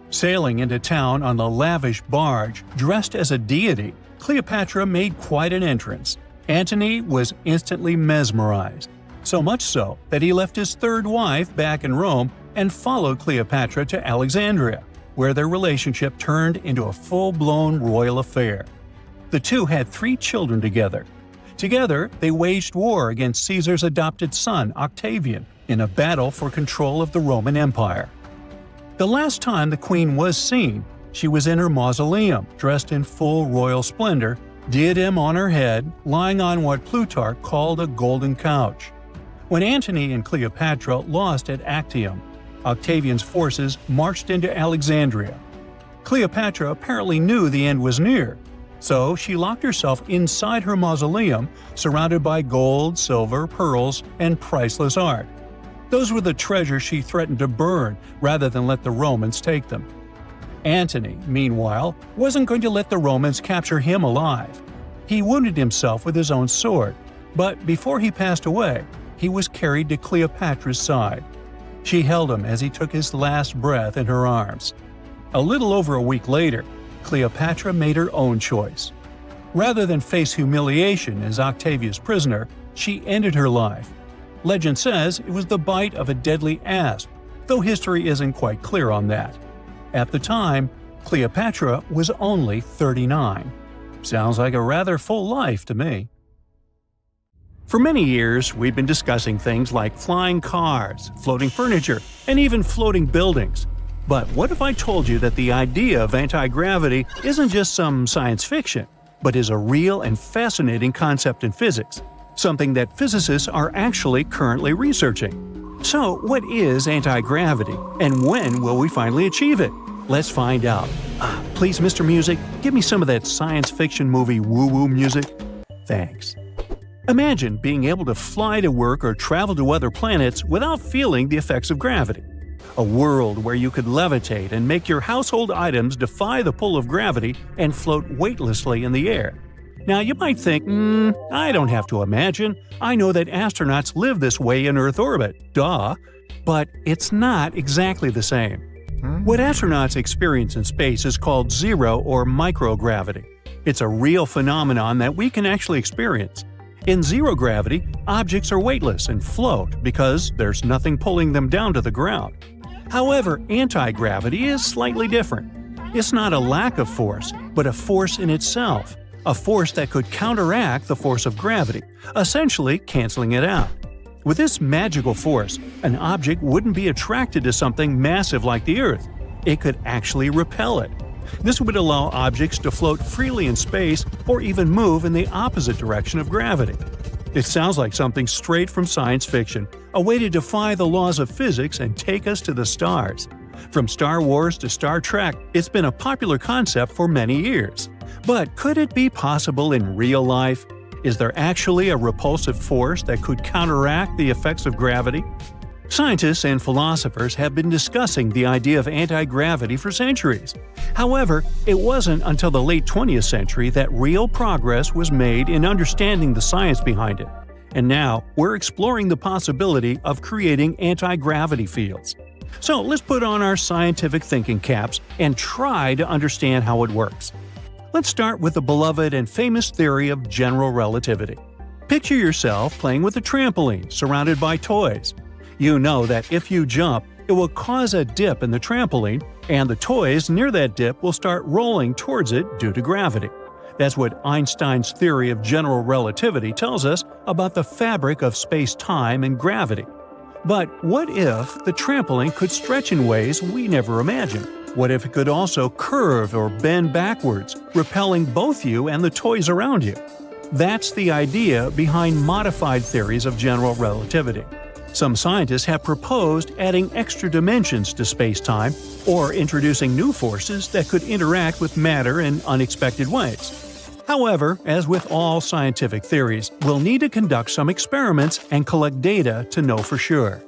Sailing into town on a lavish barge dressed as a deity, Cleopatra made quite an entrance. Antony was instantly mesmerized, so much so that he left his third wife back in Rome and followed Cleopatra to Alexandria, where their relationship turned into a full-blown royal affair. The two had 3 children together. Together, they waged war against Caesar's adopted son, Octavian, in a battle for control of the Roman Empire. The last time the queen was seen, she was in her mausoleum, dressed in full royal splendor, diadem on her head, lying on what Plutarch called a golden couch. When Antony and Cleopatra lost at Actium, Octavian's forces marched into Alexandria. Cleopatra apparently knew the end was near, so she locked herself inside her mausoleum, surrounded by gold, silver, pearls, and priceless art. Those were the treasures she threatened to burn rather than let the Romans take them. Antony, meanwhile, wasn't going to let the Romans capture him alive. He wounded himself with his own sword, But before he passed away, he was carried to Cleopatra's side. She held him as he took his last breath in her arms. A little over a week later, Cleopatra made her own choice. Rather than face humiliation as Octavia's prisoner, she ended her life. Legend says it was the bite of a deadly asp, though history isn't quite clear on that. At the time, Cleopatra was only 39. Sounds like a rather full life to me. For many years, we've been discussing things like flying cars, floating furniture, and even floating buildings. But what if I told you that the idea of anti-gravity isn't just some science fiction, but is a real and fascinating concept in physics, something that physicists are actually currently researching? So, what is anti-gravity, and when will we finally achieve it? Let's find out. Please, Mr. Music, give me some of that science fiction movie woo-woo music. Thanks. Imagine being able to fly to work or travel to other planets without feeling the effects of gravity. A world where you could levitate and make your household items defy the pull of gravity and float weightlessly in the air. Now you might think, I don't have to imagine. I know that astronauts live this way in Earth orbit. Duh. But it's not exactly the same. What astronauts experience in space is called zero or microgravity. It's a real phenomenon that we can actually experience. In zero gravity, objects are weightless and float because there's nothing pulling them down to the ground. However, anti-gravity is slightly different. It's not a lack of force, but a force in itself, a force that could counteract the force of gravity, essentially canceling it out. With this magical force, an object wouldn't be attracted to something massive like the Earth. It could actually repel it. This would allow objects to float freely in space or even move in the opposite direction of gravity. It sounds like something straight from science fiction, a way to defy the laws of physics and take us to the stars. From Star Wars to Star Trek, it's been a popular concept for many years. But could it be possible in real life? Is there actually a repulsive force that could counteract the effects of gravity? Scientists and philosophers have been discussing the idea of anti-gravity for centuries. However, it wasn't until the late 20th century that real progress was made in understanding the science behind it. And now, we're exploring the possibility of creating anti-gravity fields. So let's put on our scientific thinking caps and try to understand how it works. Let's start with the beloved and famous theory of general relativity. Picture yourself playing with a trampoline surrounded by toys. You know that if you jump, it will cause a dip in the trampoline, and the toys near that dip will start rolling towards it due to gravity. That's what Einstein's theory of general relativity tells us about the fabric of space-time and gravity. But what if the trampoline could stretch in ways we never imagined? What if it could also curve or bend backwards, repelling both you and the toys around you? That's the idea behind modified theories of general relativity. Some scientists have proposed adding extra dimensions to space-time or introducing new forces that could interact with matter in unexpected ways. However, as with all scientific theories, we'll need to conduct some experiments and collect data to know for sure.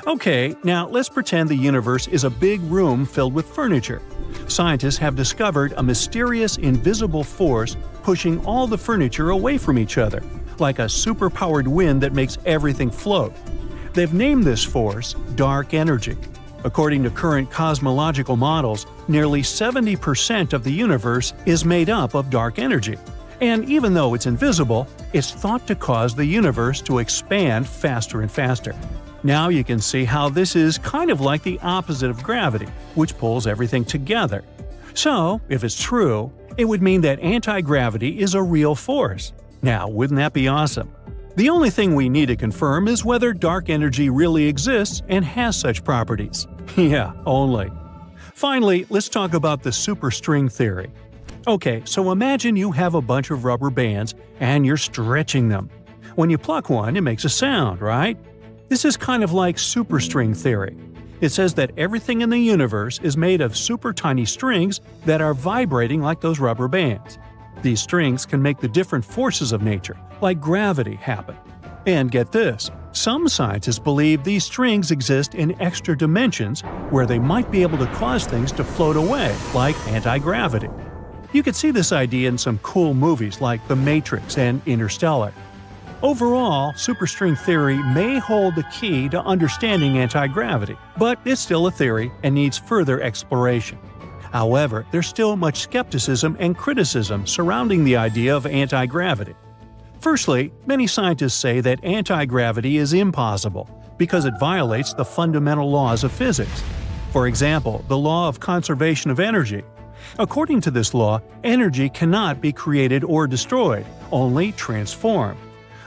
Okay, now let's pretend the universe is a big room filled with furniture. Scientists have discovered a mysterious invisible force pushing all the furniture away from each other, like a superpowered wind that makes everything float. They've named this force dark energy. According to current cosmological models, nearly 70% of the universe is made up of dark energy. And even though it's invisible, it's thought to cause the universe to expand faster and faster. Now you can see how this is kind of like the opposite of gravity, which pulls everything together. So, if it's true, it would mean that anti-gravity is a real force. Now, wouldn't that be awesome? The only thing we need to confirm is whether dark energy really exists and has such properties. Yeah, only. Finally, let's talk about the superstring theory. Okay, so imagine you have a bunch of rubber bands and you're stretching them. When you pluck one, it makes a sound, right? This is kind of like superstring theory. It says that everything in the universe is made of super tiny strings that are vibrating like those rubber bands. These strings can make the different forces of nature, like gravity, happen. And get this, some scientists believe these strings exist in extra dimensions where they might be able to cause things to float away, like anti-gravity. You could see this idea in some cool movies like The Matrix and Interstellar. Overall, superstring theory may hold the key to understanding anti-gravity, but it's still a theory and needs further exploration. However, there's still much skepticism and criticism surrounding the idea of anti-gravity. Firstly, many scientists say that anti-gravity is impossible because it violates the fundamental laws of physics. For example, the law of conservation of energy. According to this law, energy cannot be created or destroyed, only transformed.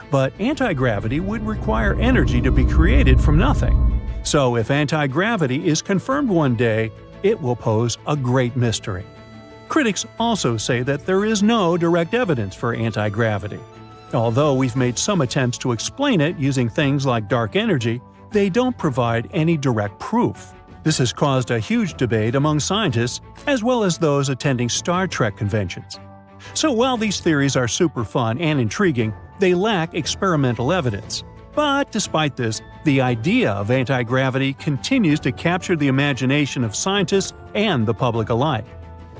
But anti-gravity would require energy to be created from nothing. So if anti-gravity is confirmed one day, it will pose a great mystery. Critics also say that there is no direct evidence for anti-gravity. Although we've made some attempts to explain it using things like dark energy, they don't provide any direct proof. This has caused a huge debate among scientists as well as those attending Star Trek conventions. So while these theories are super fun and intriguing, they lack experimental evidence. But despite this, the idea of anti-gravity continues to capture the imagination of scientists and the public alike.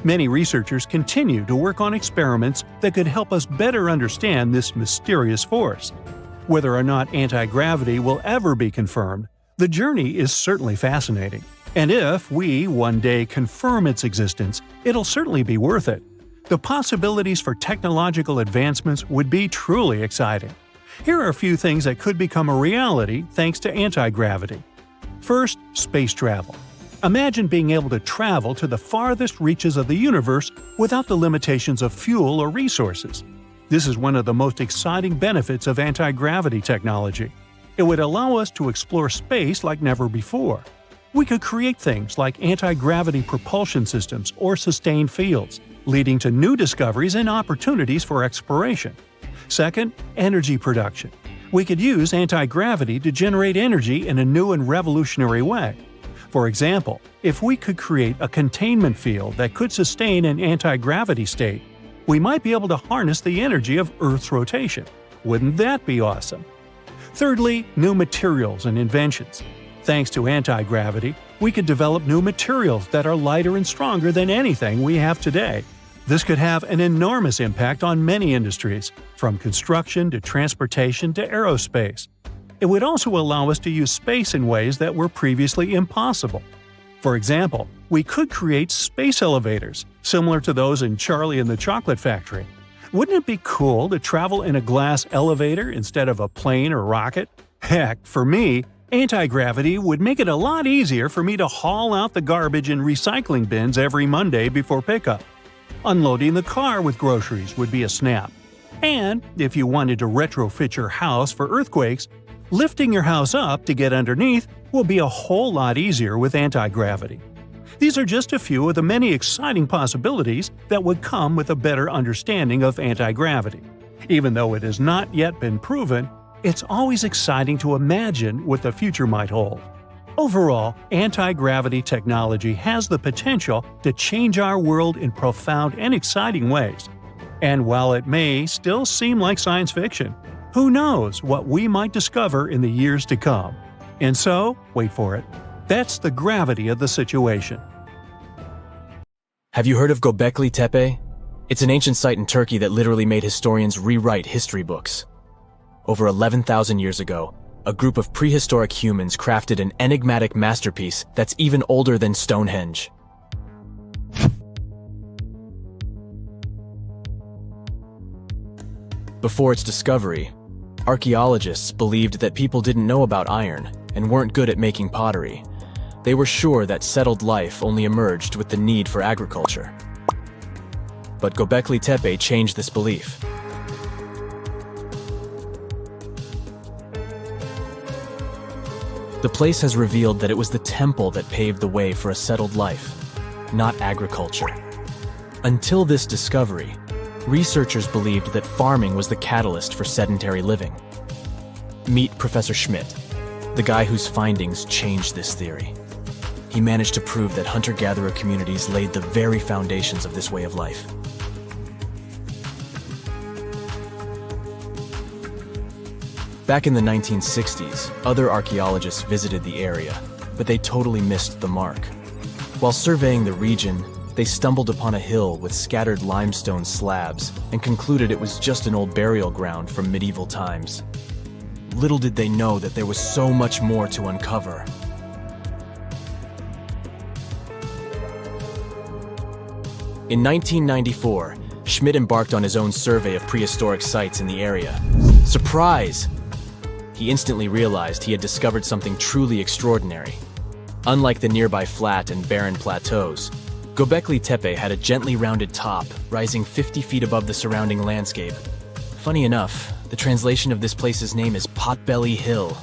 Many researchers continue to work on experiments that could help us better understand this mysterious force. Whether or not anti-gravity will ever be confirmed, the journey is certainly fascinating. And if we one day confirm its existence, it'll certainly be worth it. The possibilities for technological advancements would be truly exciting. Here are a few things that could become a reality thanks to anti-gravity. First, space travel. Imagine being able to travel to the farthest reaches of the universe without the limitations of fuel or resources. This is one of the most exciting benefits of anti-gravity technology. It would allow us to explore space like never before. We could create things like anti-gravity propulsion systems or sustained fields, leading to new discoveries and opportunities for exploration. Second, energy production. We could use anti-gravity to generate energy in a new and revolutionary way. For example, if we could create a containment field that could sustain an anti-gravity state, we might be able to harness the energy of Earth's rotation. Wouldn't that be awesome? Thirdly, new materials and inventions. Thanks to anti-gravity, we could develop new materials that are lighter and stronger than anything we have today. This could have an enormous impact on many industries, from construction to transportation to aerospace. It would also allow us to use space in ways that were previously impossible. For example, we could create space elevators, similar to those in Charlie and the Chocolate Factory. Wouldn't it be cool to travel in a glass elevator instead of a plane or rocket? Heck, for me, anti-gravity would make it a lot easier for me to haul out the garbage in recycling bins every Monday before pickup. Unloading the car with groceries would be a snap. And if you wanted to retrofit your house for earthquakes, lifting your house up to get underneath will be a whole lot easier with anti-gravity. These are just a few of the many exciting possibilities that would come with a better understanding of anti-gravity. Even though it has not yet been proven, it's always exciting to imagine what the future might hold. Overall, anti-gravity technology has the potential to change our world in profound and exciting ways. And while it may still seem like science fiction, who knows what we might discover in the years to come. And so, wait for it, that's the gravity of the situation. Have you heard of Göbekli Tepe? It's an ancient site in Turkey that literally made historians rewrite history books. Over 11,000 years ago, a group of prehistoric humans crafted an enigmatic masterpiece that's even older than Stonehenge. Before its discovery, archaeologists believed that people didn't know about iron and weren't good at making pottery. They were sure that settled life only emerged with the need for agriculture. But Göbekli Tepe changed this belief. The place has revealed that it was the temple that paved the way for a settled life, not agriculture. Until this discovery, researchers believed that farming was the catalyst for sedentary living. Meet Professor Schmidt, the guy whose findings changed this theory. He managed to prove that hunter-gatherer communities laid the very foundations of this way of life. Back in the 1960s, other archaeologists visited the area, but they totally missed the mark. While surveying the region, they stumbled upon a hill with scattered limestone slabs and concluded it was just an old burial ground from medieval times. Little did they know that there was so much more to uncover. In 1994, Schmidt embarked on his own survey of prehistoric sites in the area. Surprise! He instantly realized he had discovered something truly extraordinary. Unlike the nearby flat and barren plateaus, Göbekli Tepe had a gently rounded top, rising 50 feet above the surrounding landscape. Funny enough, the translation of this place's name is Potbelly Hill.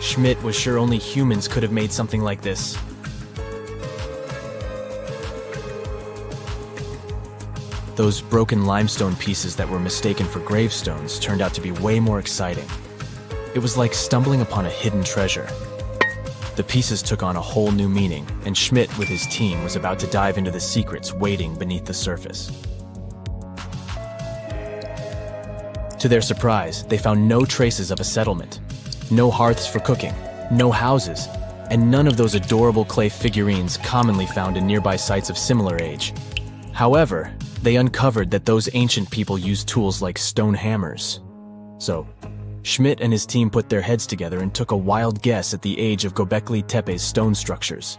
Schmidt was sure only humans could have made something like this. Those broken limestone pieces that were mistaken for gravestones turned out to be way more exciting. It was like stumbling upon a hidden treasure. The pieces took on a whole new meaning, and Schmidt with his team was about to dive into the secrets waiting beneath the surface. To their surprise, they found no traces of a settlement. No hearths for cooking, no houses, and none of those adorable clay figurines commonly found in nearby sites of similar age. However, they uncovered that those ancient people used tools like stone hammers. So, Schmidt and his team put their heads together and took a wild guess at the age of Göbekli Tepe's stone structures.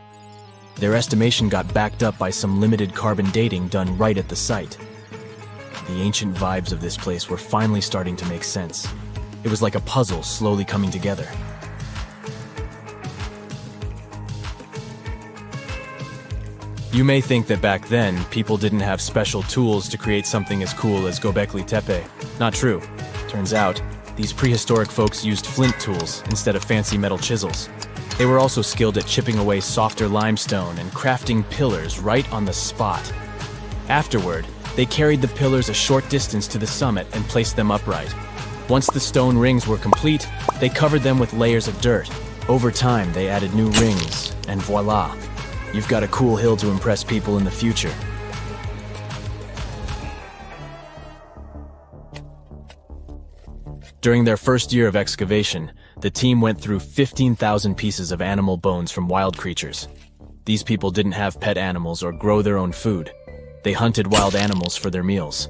Their estimation got backed up by some limited carbon dating done right at the site. The ancient vibes of this place were finally starting to make sense. It was like a puzzle slowly coming together. You may think that back then, people didn't have special tools to create something as cool as Göbekli Tepe. Not true. Turns out, these prehistoric folks used flint tools instead of fancy metal chisels. They were also skilled at chipping away softer limestone and crafting pillars right on the spot. Afterward, they carried the pillars a short distance to the summit and placed them upright. Once the stone rings were complete, they covered them with layers of dirt. Over time, they added new rings, and voila! You've got a cool hill to impress people in the future. During their first year of excavation, the team went through 15,000 pieces of animal bones from wild creatures. These people didn't have pet animals or grow their own food. They hunted wild animals for their meals.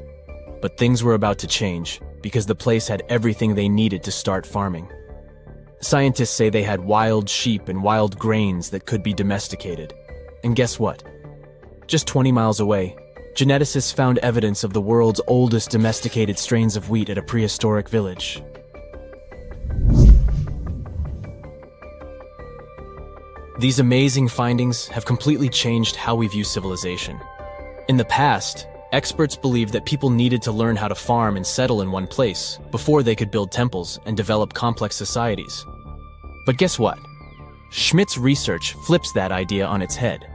But things were about to change, because the place had everything they needed to start farming. Scientists say they had wild sheep and wild grains that could be domesticated. And guess what? Just 20 miles away, geneticists found evidence of the world's oldest domesticated strains of wheat at a prehistoric village. These amazing findings have completely changed how we view civilization. In the past, experts believed that people needed to learn how to farm and settle in one place before they could build temples and develop complex societies. But guess what? Schmidt's research flips that idea on its head.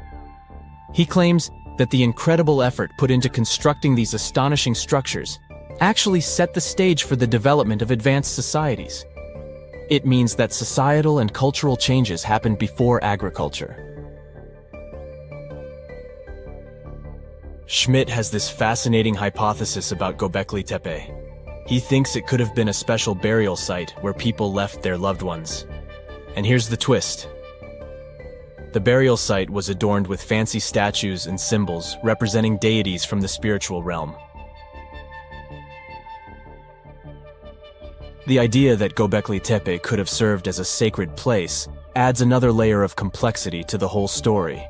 He claims that the incredible effort put into constructing these astonishing structures actually set the stage for the development of advanced societies. It means that societal and cultural changes happened before agriculture. Schmidt has this fascinating hypothesis about Göbekli Tepe. He thinks it could have been a special burial site where people left their loved ones. And here's the twist. The burial site was adorned with fancy statues and symbols representing deities from the spiritual realm. The idea that Göbekli Tepe could have served as a sacred place adds another layer of complexity to the whole story.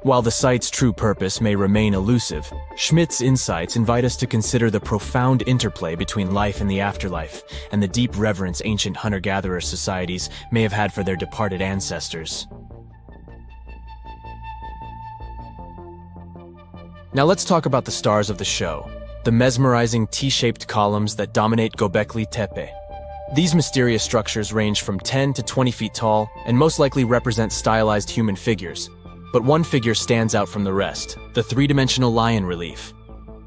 While the site's true purpose may remain elusive, Schmidt's insights invite us to consider the profound interplay between life and the afterlife, and the deep reverence ancient hunter-gatherer societies may have had for their departed ancestors. Now let's talk about the stars of the show, the mesmerizing T-shaped columns that dominate Göbekli Tepe. These mysterious structures range from 10 to 20 feet tall and most likely represent stylized human figures. But one figure stands out from the rest, the three-dimensional lion relief.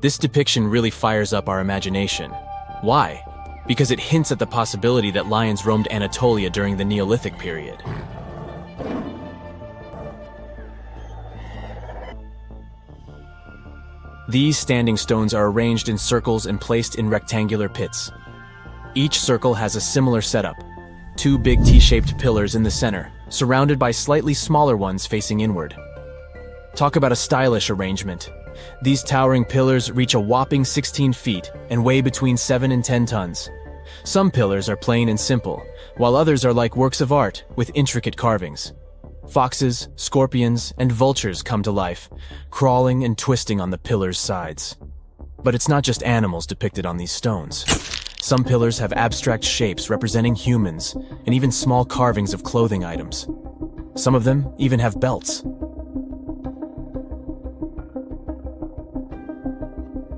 This depiction really fires up our imagination. Why? Because it hints at the possibility that lions roamed Anatolia during the Neolithic period. These standing stones are arranged in circles and placed in rectangular pits. Each circle has a similar setup. Two big T-shaped pillars in the center, surrounded by slightly smaller ones facing inward. Talk about a stylish arrangement. These towering pillars reach a whopping 16 feet and weigh between 7 and 10 tons. Some pillars are plain and simple, while others are like works of art with intricate carvings. Foxes, scorpions, and vultures come to life, crawling and twisting on the pillars' sides. But it's not just animals depicted on these stones. Some pillars have abstract shapes representing humans, and even small carvings of clothing items. Some of them even have belts.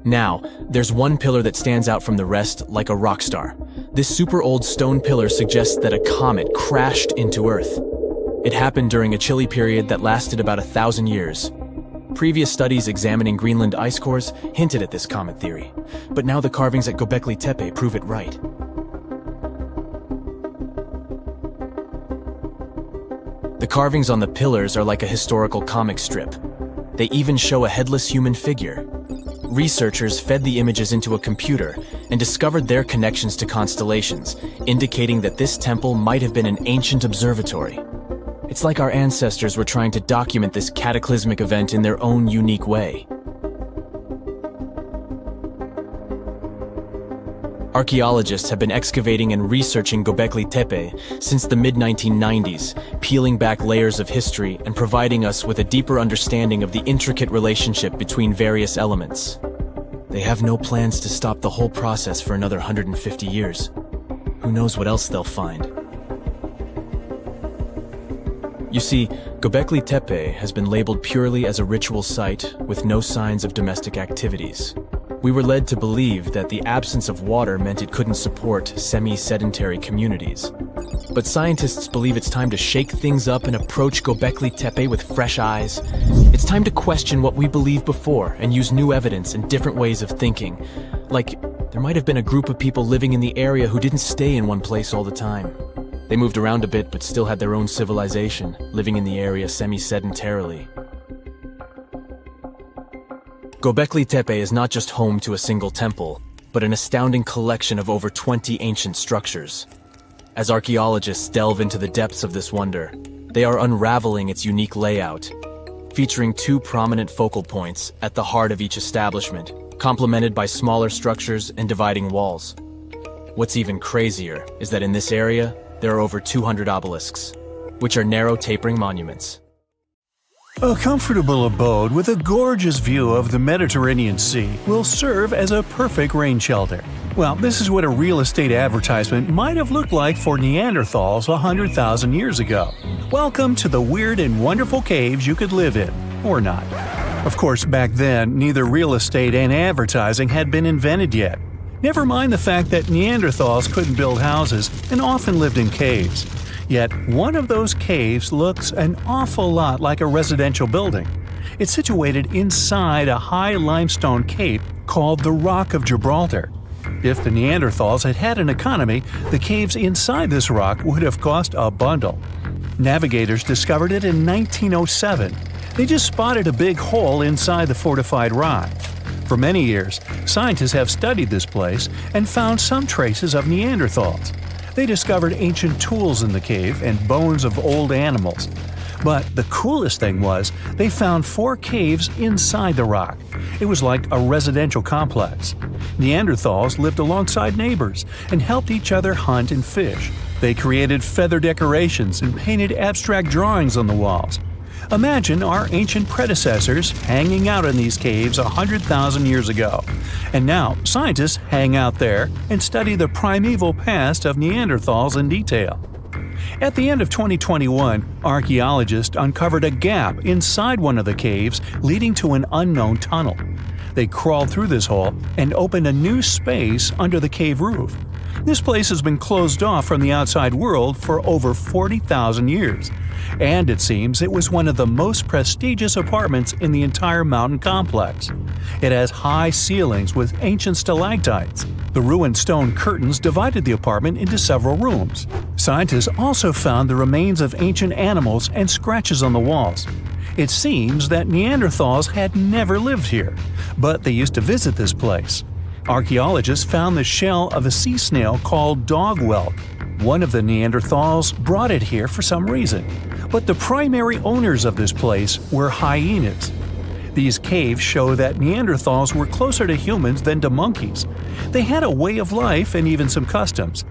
Now, there's one pillar that stands out from the rest like a rock star. This super old stone pillar suggests that a comet crashed into Earth. It happened during a chilly period that lasted about 1,000 years. Previous studies examining Greenland ice cores hinted at this comet theory, but now the carvings at Göbekli Tepe prove it right. The carvings on the pillars are like a historical comic strip. They even show a headless human figure. Researchers fed the images into a computer and discovered their connections to constellations, indicating that this temple might have been an ancient observatory. It's like our ancestors were trying to document this cataclysmic event in their own unique way. Archaeologists have been excavating and researching Göbekli Tepe since the mid-1990s, peeling back layers of history and providing us with a deeper understanding of the intricate relationship between various elements. They have no plans to stop the whole process for another 150 years. Who knows what else they'll find? You see, Göbekli Tepe has been labeled purely as a ritual site with no signs of domestic activities. We were led to believe that the absence of water meant it couldn't support semi-sedentary communities. But scientists believe it's time to shake things up and approach Göbekli Tepe with fresh eyes. It's time to question what we believed before and use new evidence and different ways of thinking. Like, there might have been a group of people living in the area who didn't stay in one place all the time. They moved around a bit but still had their own civilization, living in the area semi-sedentarily. Göbekli Tepe is not just home to a single temple, but an astounding collection of over 20 ancient structures. As archaeologists delve into the depths of this wonder, they are unraveling its unique layout, featuring 2 prominent focal points at the heart of each establishment, complemented by smaller structures and dividing walls. What's even crazier is that in this area, there are over 200 obelisks, which are narrow tapering monuments. A comfortable abode with a gorgeous view of the Mediterranean Sea will serve as a perfect rain shelter. Well, this is what a real estate advertisement might have looked like for Neanderthals 100,000 years ago. Welcome to the weird and wonderful caves you could live in, or not. Of course, back then, neither real estate and advertising had been invented yet. Never mind the fact that Neanderthals couldn't build houses and often lived in caves. Yet, one of those caves looks an awful lot like a residential building. It's situated inside a high limestone cape called the Rock of Gibraltar. If the Neanderthals had had an economy, the caves inside this rock would have cost a bundle. Navigators discovered it in 1907. They just spotted a big hole inside the fortified rock. For many years, scientists have studied this place and found some traces of Neanderthals. They discovered ancient tools in the cave and bones of old animals. But the coolest thing was, they found 4 caves inside the rock. It was like a residential complex. Neanderthals lived alongside neighbors and helped each other hunt and fish. They created feather decorations and painted abstract drawings on the walls. Imagine our ancient predecessors hanging out in these caves 100,000 years ago. And now, scientists hang out there and study the primeval past of Neanderthals in detail. At the end of 2021, archaeologists uncovered a gap inside one of the caves leading to an unknown tunnel. They crawled through this hole and opened a new space under the cave roof. This place has been closed off from the outside world for over 40,000 years. And it seems it was one of the most prestigious apartments in the entire mountain complex. It has high ceilings with ancient stalactites. The ruined stone curtains divided the apartment into several rooms. Scientists also found the remains of ancient animals and scratches on the walls. It seems that Neanderthals had never lived here, but they used to visit this place. Archaeologists found the shell of a sea snail called dog whelk. One of the Neanderthals brought it here for some reason, but the primary owners of this place were hyenas. These caves show that Neanderthals were closer to humans than to monkeys. They had a way of life and even some customs.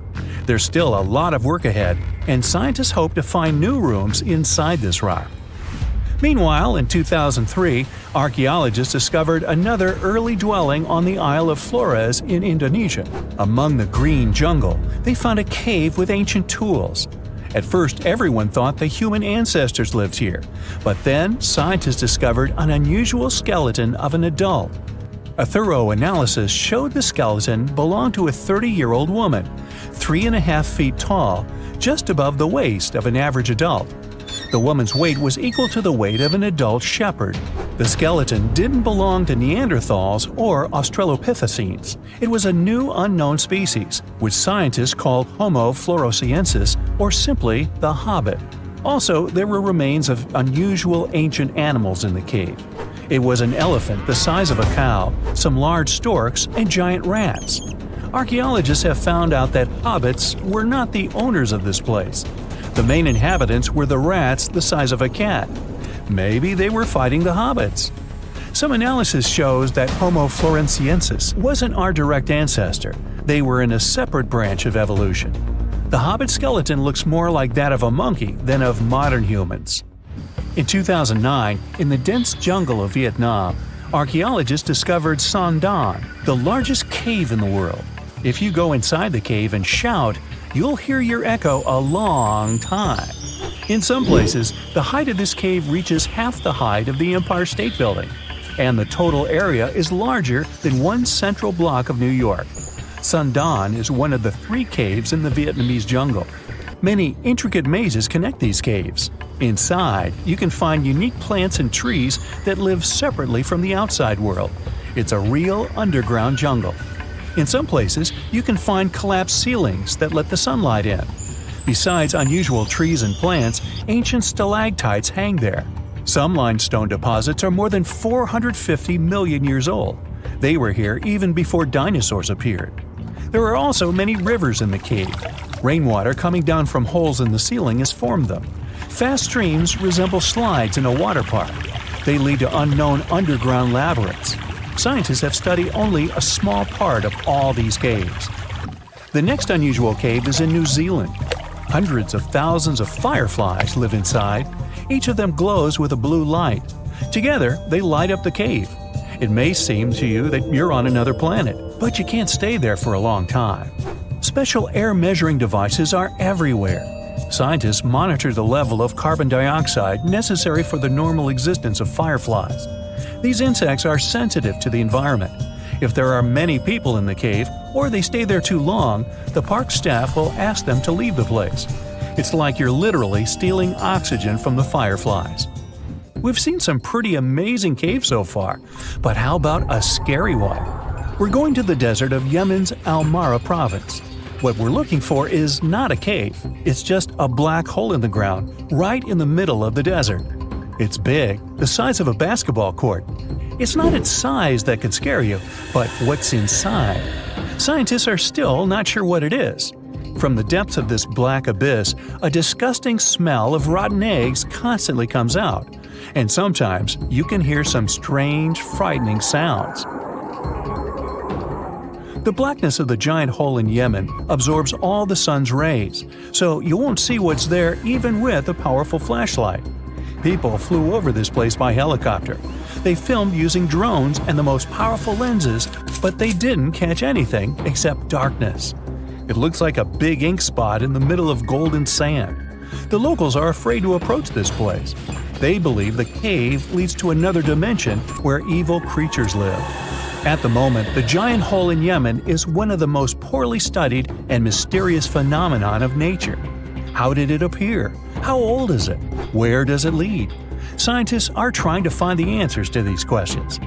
There's still a lot of work ahead, and scientists hope to find new rooms inside this rock. Meanwhile, in 2003, archaeologists discovered another early dwelling on the Isle of Flores in Indonesia. Among the green jungle, they found a cave with ancient tools. At first, everyone thought the human ancestors lived here, but then scientists discovered an unusual skeleton of an adult. A thorough analysis showed the skeleton belonged to a 30-year-old woman, 3.5 feet tall, just above the waist of an average adult. The woman's weight was equal to the weight of an adult shepherd. The skeleton didn't belong to Neanderthals or Australopithecines. It was a new unknown species, which scientists called Homo floresiensis, or simply the Hobbit. Also, there were remains of unusual ancient animals in the cave. It was an elephant the size of a cow, some large storks, and giant rats. Archaeologists have found out that hobbits were not the owners of this place. The main inhabitants were the rats the size of a cat. Maybe they were fighting the hobbits. Some analysis shows that Homo floresiensis wasn't our direct ancestor. They were in a separate branch of evolution. The hobbit skeleton looks more like that of a monkey than of modern humans. In 2009, in the dense jungle of Vietnam, archaeologists discovered Son Don, the largest cave in the world. If you go inside the cave and shout, you'll hear your echo a long time. In some places, the height of this cave reaches half the height of the Empire State Building, and the total area is larger than one central block of New York. Son Don is one of the 3 caves in the Vietnamese jungle. Many intricate mazes connect these caves. Inside, you can find unique plants and trees that live separately from the outside world. It's a real underground jungle. In some places, you can find collapsed ceilings that let the sunlight in. Besides unusual trees and plants, ancient stalactites hang there. Some limestone deposits are more than 450 million years old. They were here even before dinosaurs appeared. There are also many rivers in the cave. Rainwater coming down from holes in the ceiling has formed them. Fast streams resemble slides in a water park. They lead to unknown underground labyrinths. Scientists have studied only a small part of all these caves. The next unusual cave is in New Zealand. Hundreds of thousands of fireflies live inside. Each of them glows with a blue light. Together, they light up the cave. It may seem to you that you're on another planet, but you can't stay there for a long time. Special air measuring devices are everywhere. Scientists monitor the level of carbon dioxide necessary for the normal existence of fireflies. These insects are sensitive to the environment. If there are many people in the cave, or they stay there too long, the park staff will ask them to leave the place. It's like you're literally stealing oxygen from the fireflies. We've seen some pretty amazing caves so far, but how about a scary one? We're going to the desert of Yemen's Al-Mara province. What we're looking for is not a cave, it's just a black hole in the ground, right in the middle of the desert. It's big, the size of a basketball court. It's not its size that could scare you, but what's inside. Scientists are still not sure what it is. From the depths of this black abyss, a disgusting smell of rotten eggs constantly comes out, and sometimes you can hear some strange, frightening sounds. The blackness of the giant hole in Yemen absorbs all the sun's rays, so you won't see what's there even with a powerful flashlight. People flew over this place by helicopter. They filmed using drones and the most powerful lenses, but they didn't catch anything except darkness. It looks like a big ink spot in the middle of golden sand. The locals are afraid to approach this place. They believe the cave leads to another dimension where evil creatures live. At the moment, the giant hole in Yemen is one of the most poorly studied and mysterious phenomenon of nature. How did it appear? How old is it? Where does it lead? Scientists are trying to find the answers to these questions.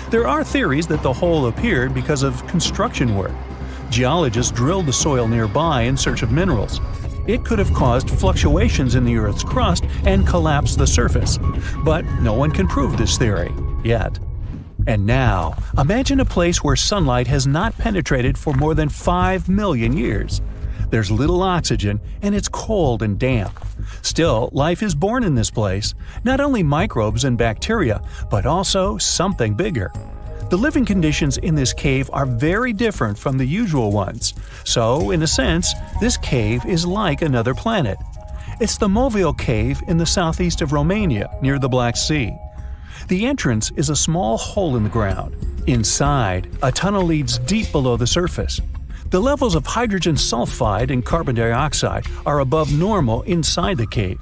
There are theories that the hole appeared because of construction work. Geologists drilled the soil nearby in search of minerals. It could have caused fluctuations in the Earth's crust and collapsed the surface. But no one can prove this theory, yet. And now, imagine a place where sunlight has not penetrated for more than 5 million years. There's little oxygen, and it's cold and damp. Still, life is born in this place, not only microbes and bacteria, but also something bigger. The living conditions in this cave are very different from the usual ones, so in a sense, this cave is like another planet. It's the Movil Cave in the southeast of Romania, near the Black Sea. The entrance is a small hole in the ground. Inside, a tunnel leads deep below the surface. The levels of hydrogen sulfide and carbon dioxide are above normal inside the cave.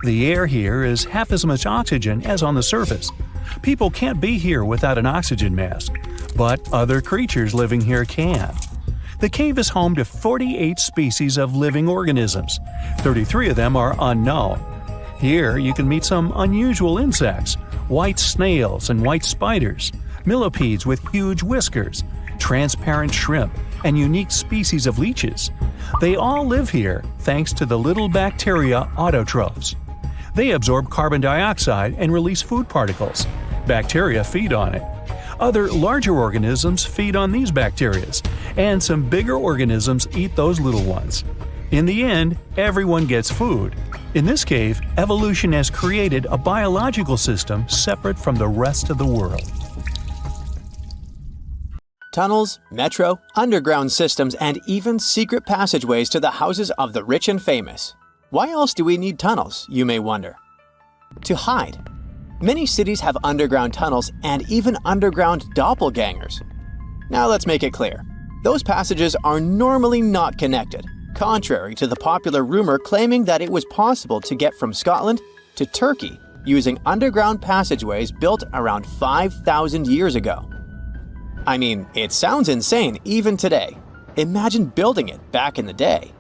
The air here is half as much oxygen as on the surface. People can't be here without an oxygen mask, but other creatures living here can. The cave is home to 48 species of living organisms. 33 of them are unknown. Here you can meet some unusual insects, white snails and white spiders, millipedes with huge whiskers, transparent shrimp, and unique species of leeches. They all live here thanks to the little bacteria autotrophs. They absorb carbon dioxide and release food particles. Bacteria feed on it. Other larger organisms feed on these bacteria, and some bigger organisms eat those little ones. In the end, everyone gets food. In this cave, evolution has created a biological system separate from the rest of the world. Tunnels, metro, underground systems, and even secret passageways to the houses of the rich and famous. Why else do we need tunnels, you may wonder? To hide. Many cities have underground tunnels and even underground doppelgangers. Now let's make it clear. Those passages are normally not connected, contrary to the popular rumor claiming that it was possible to get from Scotland to Turkey using underground passageways built around 5,000 years ago. I mean, it sounds insane even today. Imagine building it back in the day.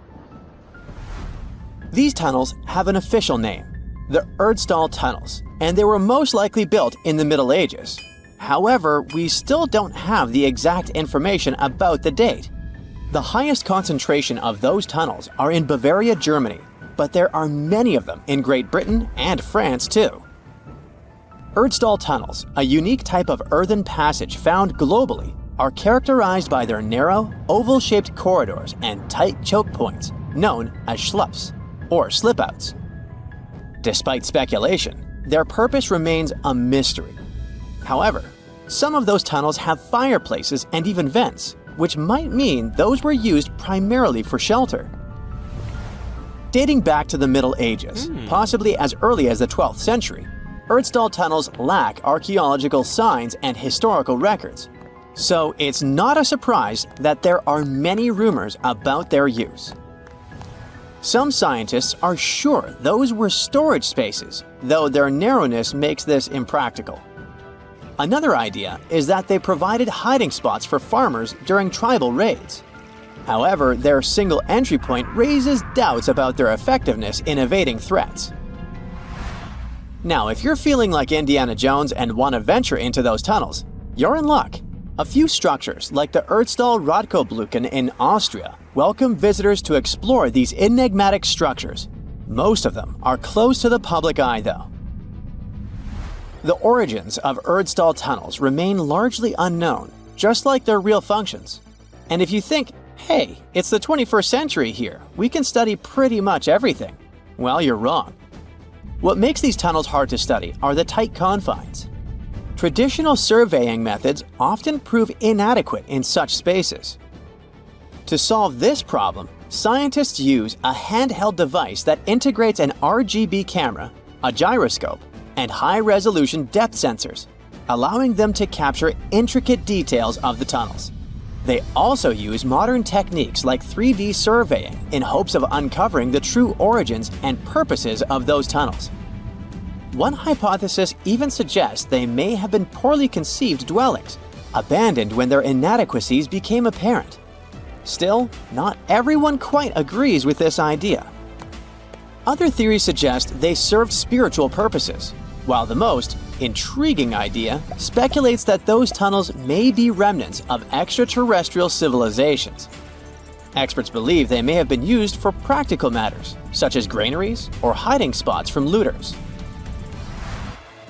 These tunnels have an official name, the Erdstall Tunnels, and they were most likely built in the Middle Ages. However, we still don't have the exact information about the date. The highest concentration of those tunnels are in Bavaria, Germany, but there are many of them in Great Britain and France too. Erdstall tunnels, a unique type of earthen passage found globally, are characterized by their narrow, oval-shaped corridors and tight choke points, known as schlups, or slip-outs. Despite speculation, their purpose remains a mystery. However, some of those tunnels have fireplaces and even vents, which might mean those were used primarily for shelter. Dating back to the Middle Ages, possibly as early as the 12th century, Erdstall tunnels lack archaeological signs and historical records, so it's not a surprise that there are many rumors about their use. Some scientists are sure those were storage spaces, though their narrowness makes this impractical. Another idea is that they provided hiding spots for farmers during tribal raids. However, their single entry point raises doubts about their effectiveness in evading threats. Now, if you're feeling like Indiana Jones and want to venture into those tunnels, you're in luck. A few structures, like the Erdstall Radkobluken in Austria, welcome visitors to explore these enigmatic structures. Most of them are closed to the public eye, though. The origins of Erdstall tunnels remain largely unknown, just like their real functions. And if you think, hey, it's the 21st century here, we can study pretty much everything, well, you're wrong. What makes these tunnels hard to study are the tight confines. Traditional surveying methods often prove inadequate in such spaces. To solve this problem, scientists use a handheld device that integrates an RGB camera, a gyroscope, and high-resolution depth sensors, allowing them to capture intricate details of the tunnels. They also use modern techniques like 3D surveying in hopes of uncovering the true origins and purposes of those tunnels. One hypothesis even suggests they may have been poorly conceived dwellings, abandoned when their inadequacies became apparent. Still, not everyone quite agrees with this idea. Other theories suggest they served spiritual purposes, while the most intriguing idea speculates that those tunnels may be remnants of extraterrestrial civilizations. Experts believe they may have been used for practical matters, such as granaries or hiding spots from looters.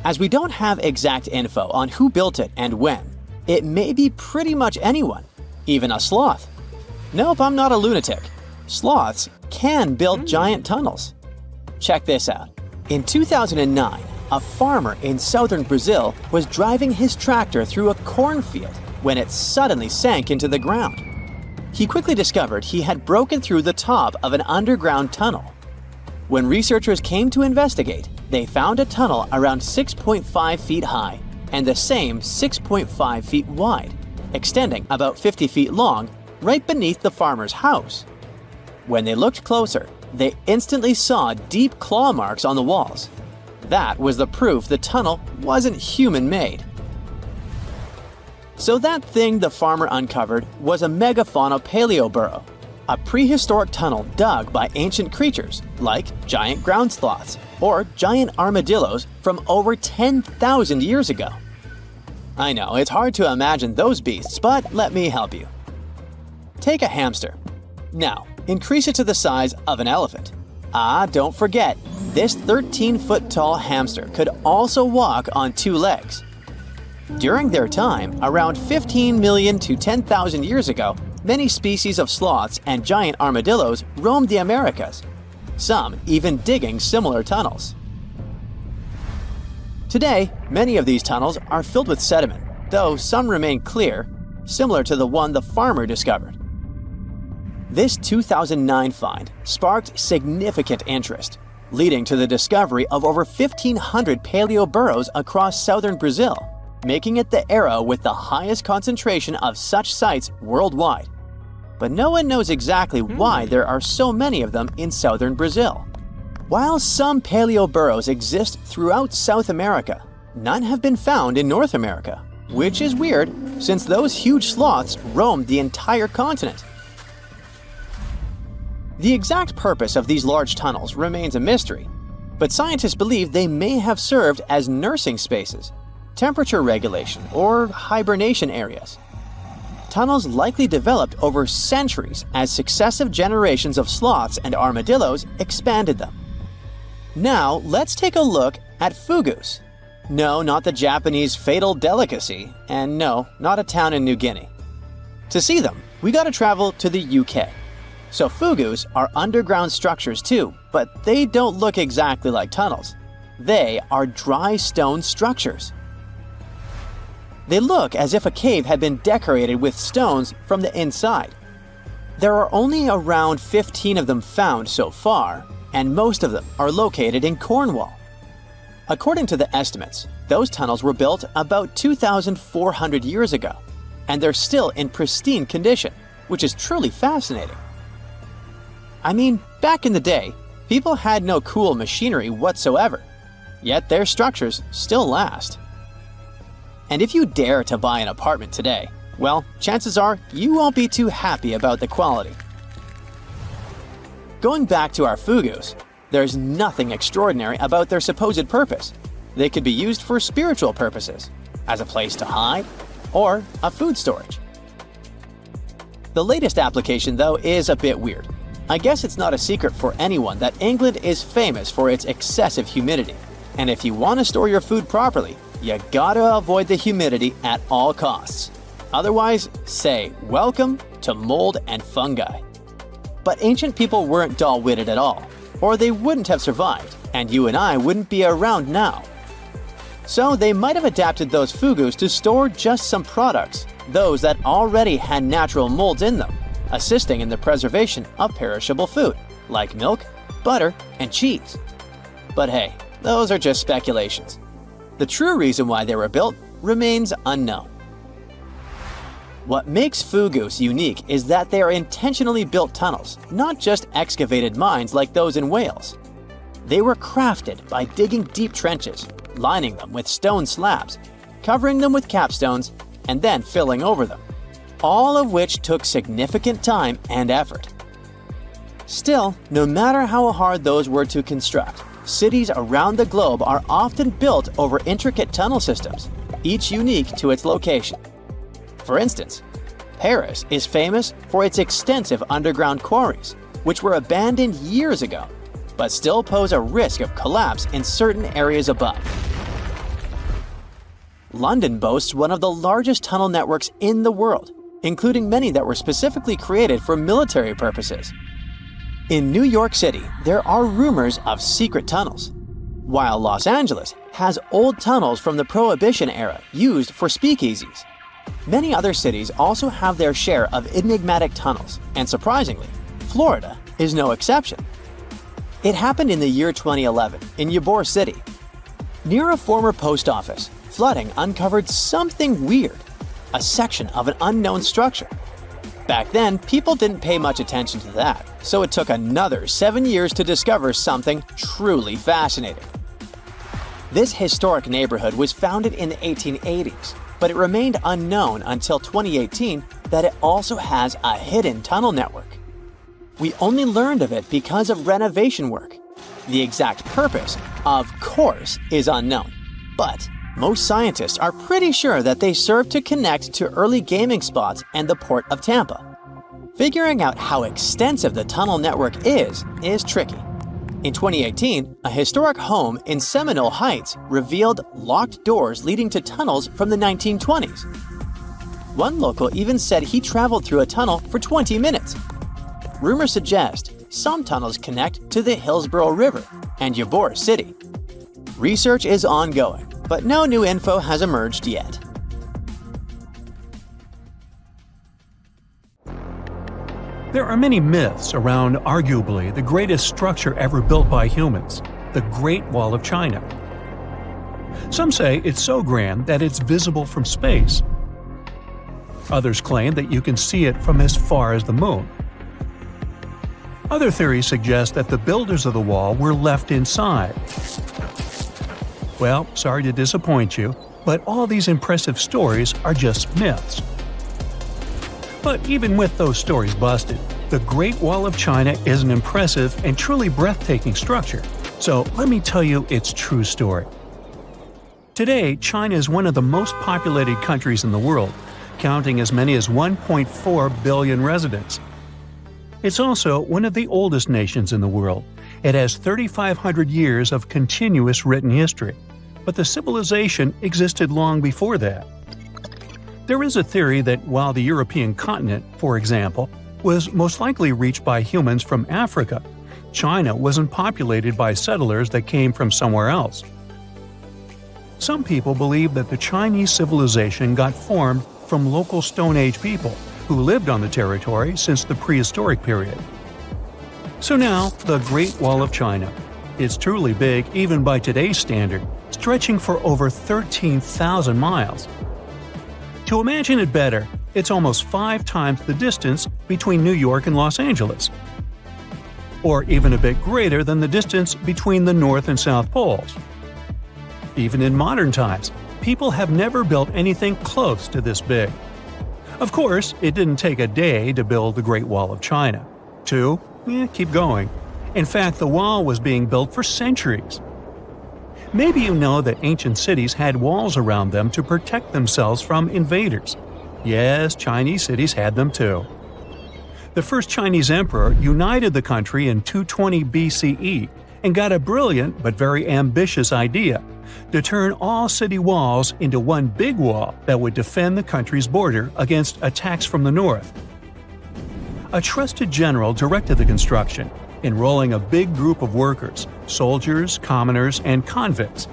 As we don't have exact info on who built it and when, it may be pretty much anyone, even a sloth. Nope, I'm not a lunatic. sloths can build giant tunnels. Check this out. In 2009, a farmer in southern Brazil was driving his tractor through a cornfield when it suddenly sank into the ground. He quickly discovered he had broken through the top of an underground tunnel. When researchers came to investigate, they found a tunnel around 6.5 feet high and the same 6.5 feet wide, extending about 50 feet long, right beneath the farmer's house. When they looked closer, they instantly saw deep claw marks on the walls. That was the proof the tunnel wasn't human-made. So that thing the farmer uncovered was a megafauna paleoburrow, a prehistoric tunnel dug by ancient creatures like giant ground sloths or giant armadillos from over 10,000 years ago. I know, it's hard to imagine those beasts, but let me help you. Take a hamster. Now, increase it to the size of an elephant. Don't forget, this 13-foot tall hamster could also walk on two legs. During their time, around 15 million to 10,000 years ago, many species of sloths and giant armadillos roamed the Americas, some even digging similar tunnels. Today, many of these tunnels are filled with sediment, though some remain clear, similar to the one the farmer discovered. This 2009 find sparked significant interest, leading to the discovery of over 1,500 paleoburrows across southern Brazil, making it the era with the highest concentration of such sites worldwide. But no one knows exactly why there are so many of them in southern Brazil. While some paleoburrows exist throughout South America, none have been found in North America, which is weird since those huge sloths roamed the entire continent. The exact purpose of these large tunnels remains a mystery, but scientists believe they may have served as nursing spaces, temperature regulation, or hibernation areas. Tunnels likely developed over centuries as successive generations of sloths and armadillos expanded them. Now, let's take a look at fugus. No, not the Japanese fatal delicacy, and no, not a town in New Guinea. To see them, we gotta travel to the UK. So fugus are underground structures too, but they don't look exactly like tunnels. They are dry stone structures. They look as if a cave had been decorated with stones from the inside. There are only around 15 of them found so far, and most of them are located in Cornwall. According to the estimates, those tunnels were built about 2,400 years ago, and they're still in pristine condition, which is truly fascinating. I mean, back in the day, people had no cool machinery whatsoever, yet their structures still last. And if you dare to buy an apartment today, well, chances are you won't be too happy about the quality. Going back to our fugus, there's nothing extraordinary about their supposed purpose. They could be used for spiritual purposes, as a place to hide, or a food storage. The latest application, though, is a bit weird. I guess it's not a secret for anyone that England is famous for its excessive humidity. And if you want to store your food properly, you gotta avoid the humidity at all costs. Otherwise, say welcome to mold and fungi. But ancient people weren't dull-witted at all, or they wouldn't have survived, and you and I wouldn't be around now. So they might have adapted those fugus to store just some products, those that already had natural molds in them, assisting in the preservation of perishable food, like milk, butter, and cheese. But hey, those are just speculations. The true reason why they were built remains unknown. What makes fugus unique is that they are intentionally built tunnels, not just excavated mines like those in Wales. They were crafted by digging deep trenches, lining them with stone slabs, covering them with capstones, and then filling over them, all of which took significant time and effort. Still, no matter how hard those were to construct, cities around the globe are often built over intricate tunnel systems, each unique to its location. For instance, Paris is famous for its extensive underground quarries, which were abandoned years ago, but still pose a risk of collapse in certain areas above. London boasts one of the largest tunnel networks in the world, including many that were specifically created for military purposes. In New York City, there are rumors of secret tunnels, while Los Angeles has old tunnels from the Prohibition era used for speakeasies. Many other cities also have their share of enigmatic tunnels, and surprisingly, Florida is no exception. It happened in the year 2011 in Ybor City. Near a former post office, flooding uncovered something weird, a section of an unknown structure. Back then, people didn't pay much attention to that, so it took another 7 years to discover something truly fascinating. This historic neighborhood was founded in the 1880s, but it remained unknown until 2018 that it also has a hidden tunnel network. We only learned of it because of renovation work. The exact purpose, of course, is unknown, but most scientists are pretty sure that they serve to connect to early gaming spots and the port of Tampa. Figuring out how extensive the tunnel network is tricky. In 2018, a historic home in Seminole Heights revealed locked doors leading to tunnels from the 1920s. One local even said he traveled through a tunnel for 20 minutes. Rumors suggest some tunnels connect to the Hillsborough River and Ybor City. Research is ongoing, but no new info has emerged yet. There are many myths around arguably the greatest structure ever built by humans, the Great Wall of China. Some say it's so grand that it's visible from space. Others claim that you can see it from as far as the moon. Other theories suggest that the builders of the wall were left inside. Well, sorry to disappoint you, but all these impressive stories are just myths. But even with those stories busted, the Great Wall of China is an impressive and truly breathtaking structure. So let me tell you its true story. Today, China is one of the most populated countries in the world, counting as many as 1.4 billion residents. It's also one of the oldest nations in the world. It has 3,500 years of continuous written history, but the civilization existed long before that. There is a theory that while the European continent, for example, was most likely reached by humans from Africa, China wasn't populated by settlers that came from somewhere else. Some people believe that the Chinese civilization got formed from local Stone Age people who lived on the territory since the prehistoric period. So now, the Great Wall of China. It's truly big even by today's standard, stretching for over 13,000 miles. To imagine it better, it's almost 5 times the distance between New York and Los Angeles. Or even a bit greater than the distance between the North and South Poles. Even in modern times, people have never built anything close to this big. Of course, it didn't take a day to build the Great Wall of China. 2? Keep going. In fact, the wall was being built for centuries. Maybe you know that ancient cities had walls around them to protect themselves from invaders. Yes, Chinese cities had them too. The first Chinese emperor united the country in 220 BCE and got a brilliant but very ambitious idea to turn all city walls into one big wall that would defend the country's border against attacks from the north. A trusted general directed the construction, enrolling a big group of workers, soldiers, commoners, and convicts.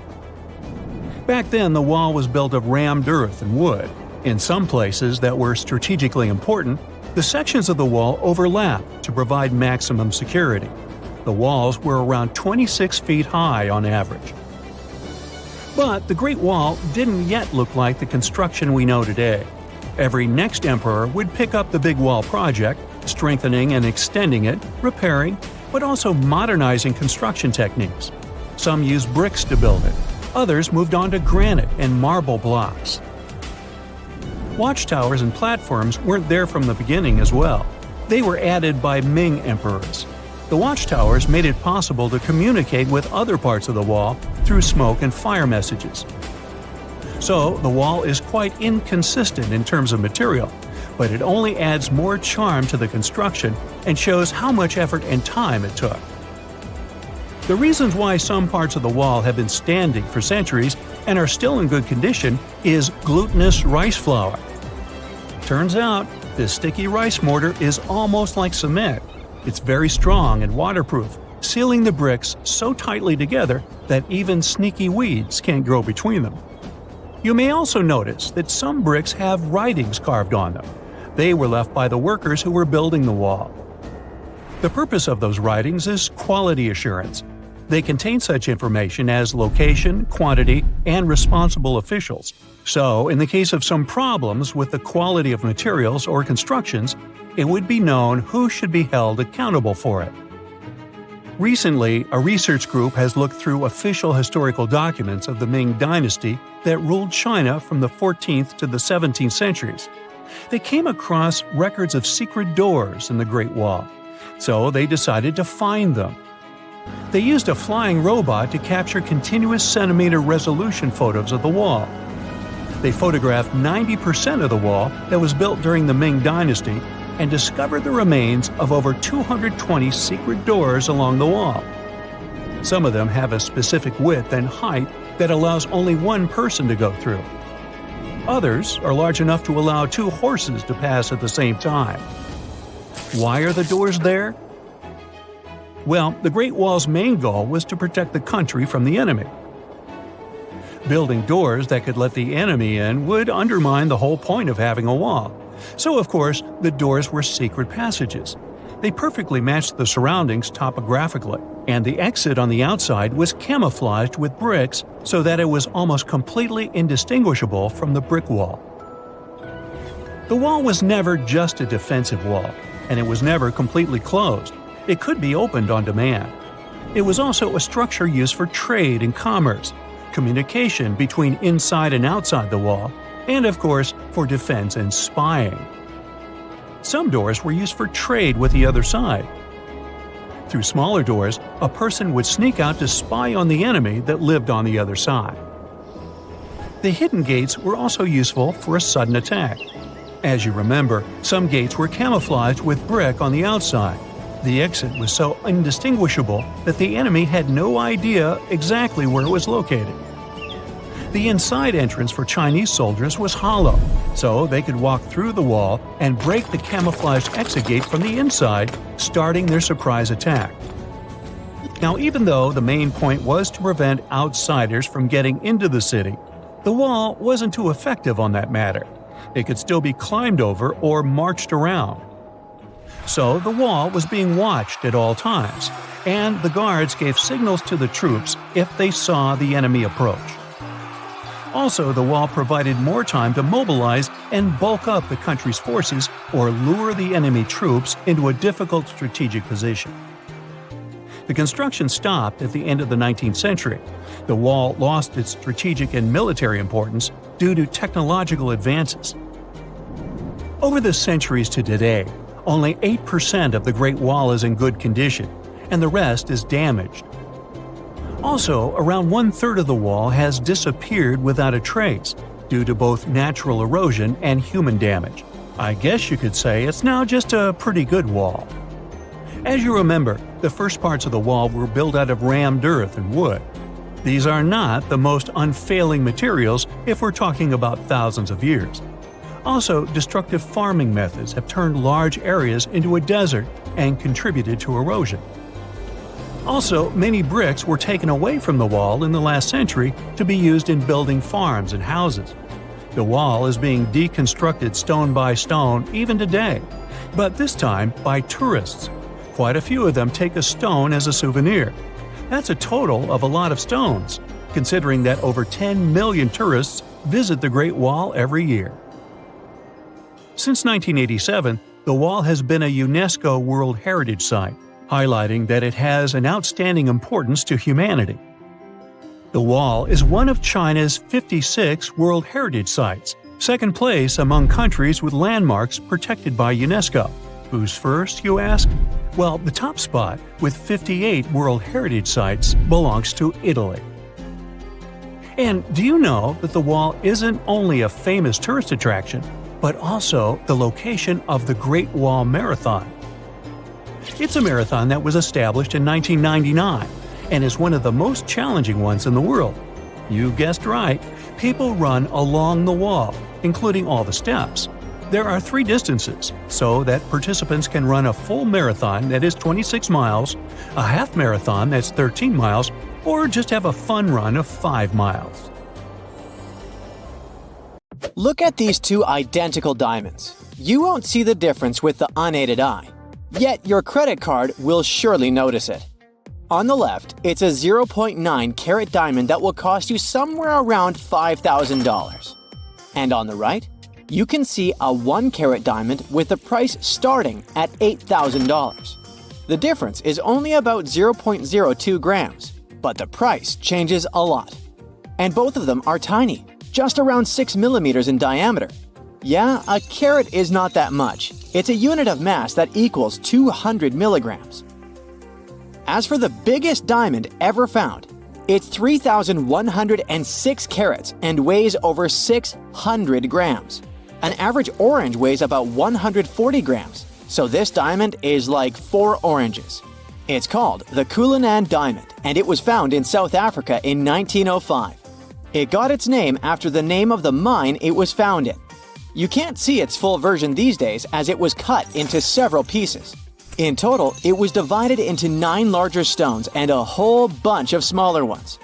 Back then, the wall was built of rammed earth and wood. In some places that were strategically important, the sections of the wall overlapped to provide maximum security. The walls were around 26 feet high on average. But the Great Wall didn't yet look like the construction we know today. Every next emperor would pick up the big wall project, strengthening and extending it, repairing, but also modernizing construction techniques. Some used bricks to build it. Others moved on to granite and marble blocks. Watchtowers and platforms weren't there from the beginning as well. They were added by Ming emperors. The watchtowers made it possible to communicate with other parts of the wall through smoke and fire messages. So, the wall is quite inconsistent in terms of material, but it only adds more charm to the construction and shows how much effort and time it took. The reasons why some parts of the wall have been standing for centuries and are still in good condition is glutinous rice flour. Turns out, this sticky rice mortar is almost like cement. It's very strong and waterproof, sealing the bricks so tightly together that even sneaky weeds can't grow between them. You may also notice that some bricks have writings carved on them. They were left by the workers who were building the wall. The purpose of those writings is quality assurance. They contain such information as location, quantity, and responsible officials. So, in the case of some problems with the quality of materials or constructions, it would be known who should be held accountable for it. Recently, a research group has looked through official historical documents of the Ming Dynasty that ruled China from the 14th to the 17th centuries. They came across records of secret doors in the Great Wall, so they decided to find them. They used a flying robot to capture continuous centimeter resolution photos of the wall. They photographed 90% of the wall that was built during the Ming Dynasty and discovered the remains of over 220 secret doors along the wall. Some of them have a specific width and height that allows only one person to go through. Others are large enough to allow 2 horses to pass at the same time. Why are the doors there? Well, the Great Wall's main goal was to protect the country from the enemy. Building doors that could let the enemy in would undermine the whole point of having a wall. So, of course, the doors were secret passages. They perfectly matched the surroundings topographically, and the exit on the outside was camouflaged with bricks so that it was almost completely indistinguishable from the brick wall. The wall was never just a defensive wall, and it was never completely closed. It could be opened on demand. It was also a structure used for trade and commerce, communication between inside and outside the wall, and of course, for defense and spying. Some doors were used for trade with the other side. Through smaller doors, a person would sneak out to spy on the enemy that lived on the other side. The hidden gates were also useful for a sudden attack. As you remember, some gates were camouflaged with brick on the outside. The exit was so indistinguishable that the enemy had no idea exactly where it was located. The inside entrance for Chinese soldiers was hollow, so they could walk through the wall and break the camouflaged exit gate from the inside, starting their surprise attack. Now, even though the main point was to prevent outsiders from getting into the city, the wall wasn't too effective on that matter. It could still be climbed over or marched around. So the wall was being watched at all times, and the guards gave signals to the troops if they saw the enemy approach. Also, the wall provided more time to mobilize and bulk up the country's forces or lure the enemy troops into a difficult strategic position. The construction stopped at the end of the 19th century. The wall lost its strategic and military importance due to technological advances. Over the centuries to today, only 8% of the Great Wall is in good condition, and the rest is damaged. Also, around 1/3 of the wall has disappeared without a trace, due to both natural erosion and human damage. I guess you could say it's now just a pretty good wall. As you remember, the first parts of the wall were built out of rammed earth and wood. These are not the most unfailing materials if we're talking about thousands of years. Also, destructive farming methods have turned large areas into a desert and contributed to erosion. Also, many bricks were taken away from the wall in the last century to be used in building farms and houses. The wall is being deconstructed stone by stone even today, but this time by tourists. Quite a few of them take a stone as a souvenir. That's a total of a lot of stones, considering that over 10 million tourists visit the Great Wall every year. Since 1987, the wall has been a UNESCO World Heritage Site, highlighting that it has an outstanding importance to humanity. The wall is one of China's 56 World Heritage Sites, second place among countries with landmarks protected by UNESCO. Who's first, you ask? Well, the top spot, with 58 World Heritage Sites, belongs to Italy. And do you know that the wall isn't only a famous tourist attraction, but also the location of the Great Wall Marathon? It's a marathon that was established in 1999 and is one of the most challenging ones in the world. You guessed right, people run along the wall, including all the steps. There are 3 distances, so that participants can run a full marathon that is 26 miles, a half marathon that's 13 miles, or just have a fun run of 5 miles. Look at these 2 identical diamonds. You won't see the difference with the unaided eye. Yet your credit card will surely notice it. On the left, it's a 0.9 carat diamond that will cost you somewhere around $5,000. And on the right, you can see a 1 carat diamond with the price starting at $8,000. The difference is only about 0.02 grams, but the price changes a lot. And both of them are tiny, just around 6 millimeters in diameter. Yeah, a carat is not that much. It's a unit of mass that equals 200 milligrams. As for the biggest diamond ever found, it's 3,106 carats and weighs over 600 grams. An average orange weighs about 140 grams, so this diamond is like 4 oranges. It's called the Cullinan diamond, and it was found in South Africa in 1905. It got its name after the name of the mine it was found in. You can't see its full version these days as it was cut into several pieces. In total, it was divided into 9 larger stones and a whole bunch of smaller ones.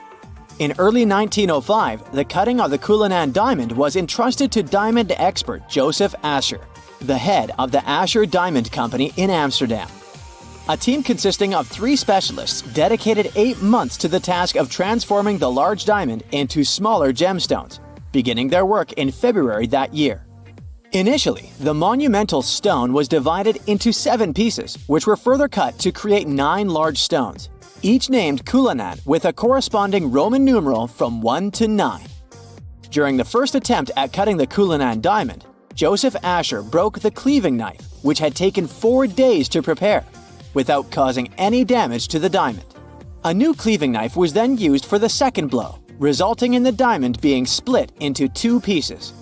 In early 1905, the cutting of the Cullinan diamond was entrusted to diamond expert Joseph Asher, the head of the Asher Diamond Company in Amsterdam. A team consisting of 3 specialists dedicated 8 months to the task of transforming the large diamond into smaller gemstones, beginning their work in February that year. Initially, the monumental stone was divided into 7 pieces, which were further cut to create 9 large stones, each named Cullinan with a corresponding Roman numeral from 1 to 9. During the first attempt at cutting the Cullinan diamond, Joseph Asher broke the cleaving knife, which had taken 4 days to prepare, without causing any damage to the diamond. A new cleaving knife was then used for the second blow, resulting in the diamond being split into 2 pieces.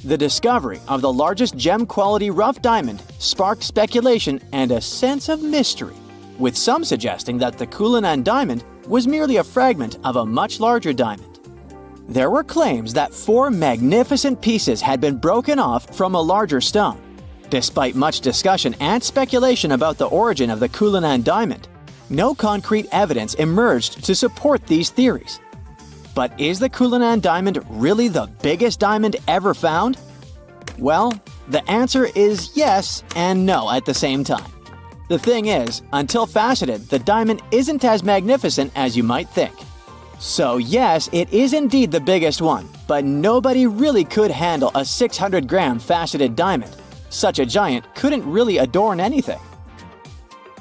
The discovery of the largest gem-quality rough diamond sparked speculation and a sense of mystery, with some suggesting that the Cullinan diamond was merely a fragment of a much larger diamond. There were claims that 4 magnificent pieces had been broken off from a larger stone. Despite much discussion and speculation about the origin of the Cullinan diamond, no concrete evidence emerged to support these theories. But is the Cullinan diamond really the biggest diamond ever found? Well, the answer is yes and no at the same time. The thing is, until faceted, the diamond isn't as magnificent as you might think. So yes, it is indeed the biggest one, but nobody really could handle a 600-gram faceted diamond. Such a giant couldn't really adorn anything.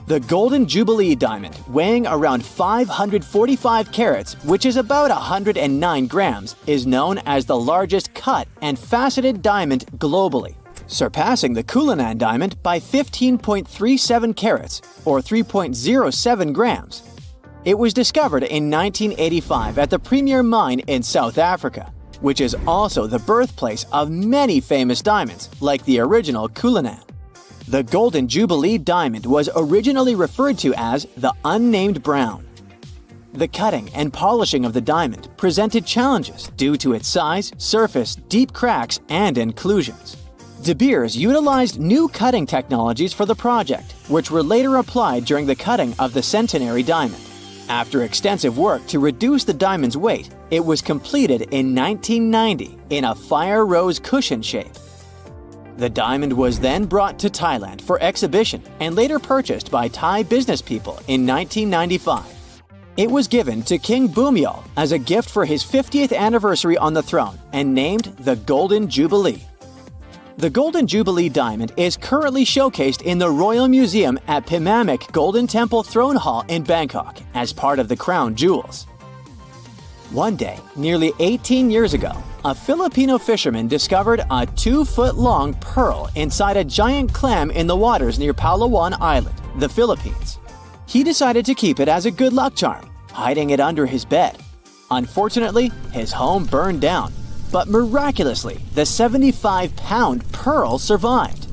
The Golden Jubilee diamond, weighing around 545 carats, which is about 109 grams, is known as the largest cut and faceted diamond globally, surpassing the Cullinan diamond by 15.37 carats, or 3.07 grams. It was discovered in 1985 at the Premier Mine in South Africa, which is also the birthplace of many famous diamonds, like the original Cullinan. The Golden Jubilee diamond was originally referred to as the unnamed brown. The cutting and polishing of the diamond presented challenges due to its size, surface, deep cracks, and inclusions. De Beers utilized new cutting technologies for the project, which were later applied during the cutting of the Centenary diamond. After extensive work to reduce the diamond's weight, it was completed in 1990 in a fire rose cushion shape. The diamond was then brought to Thailand for exhibition and later purchased by Thai business people in 1995. It was given to King Bhumibol as a gift for his 50th anniversary on the throne and named the Golden Jubilee. The Golden Jubilee diamond is currently showcased in the Royal Museum at Phimmamak Golden Temple Throne Hall in Bangkok as part of the crown jewels. One day, nearly 18 years ago, a Filipino fisherman discovered a 2-foot-long pearl inside a giant clam in the waters near Palawan Island, the Philippines. He decided to keep it as a good luck charm, hiding it under his bed. Unfortunately, his home burned down, but miraculously, the 75-pound pearl survived.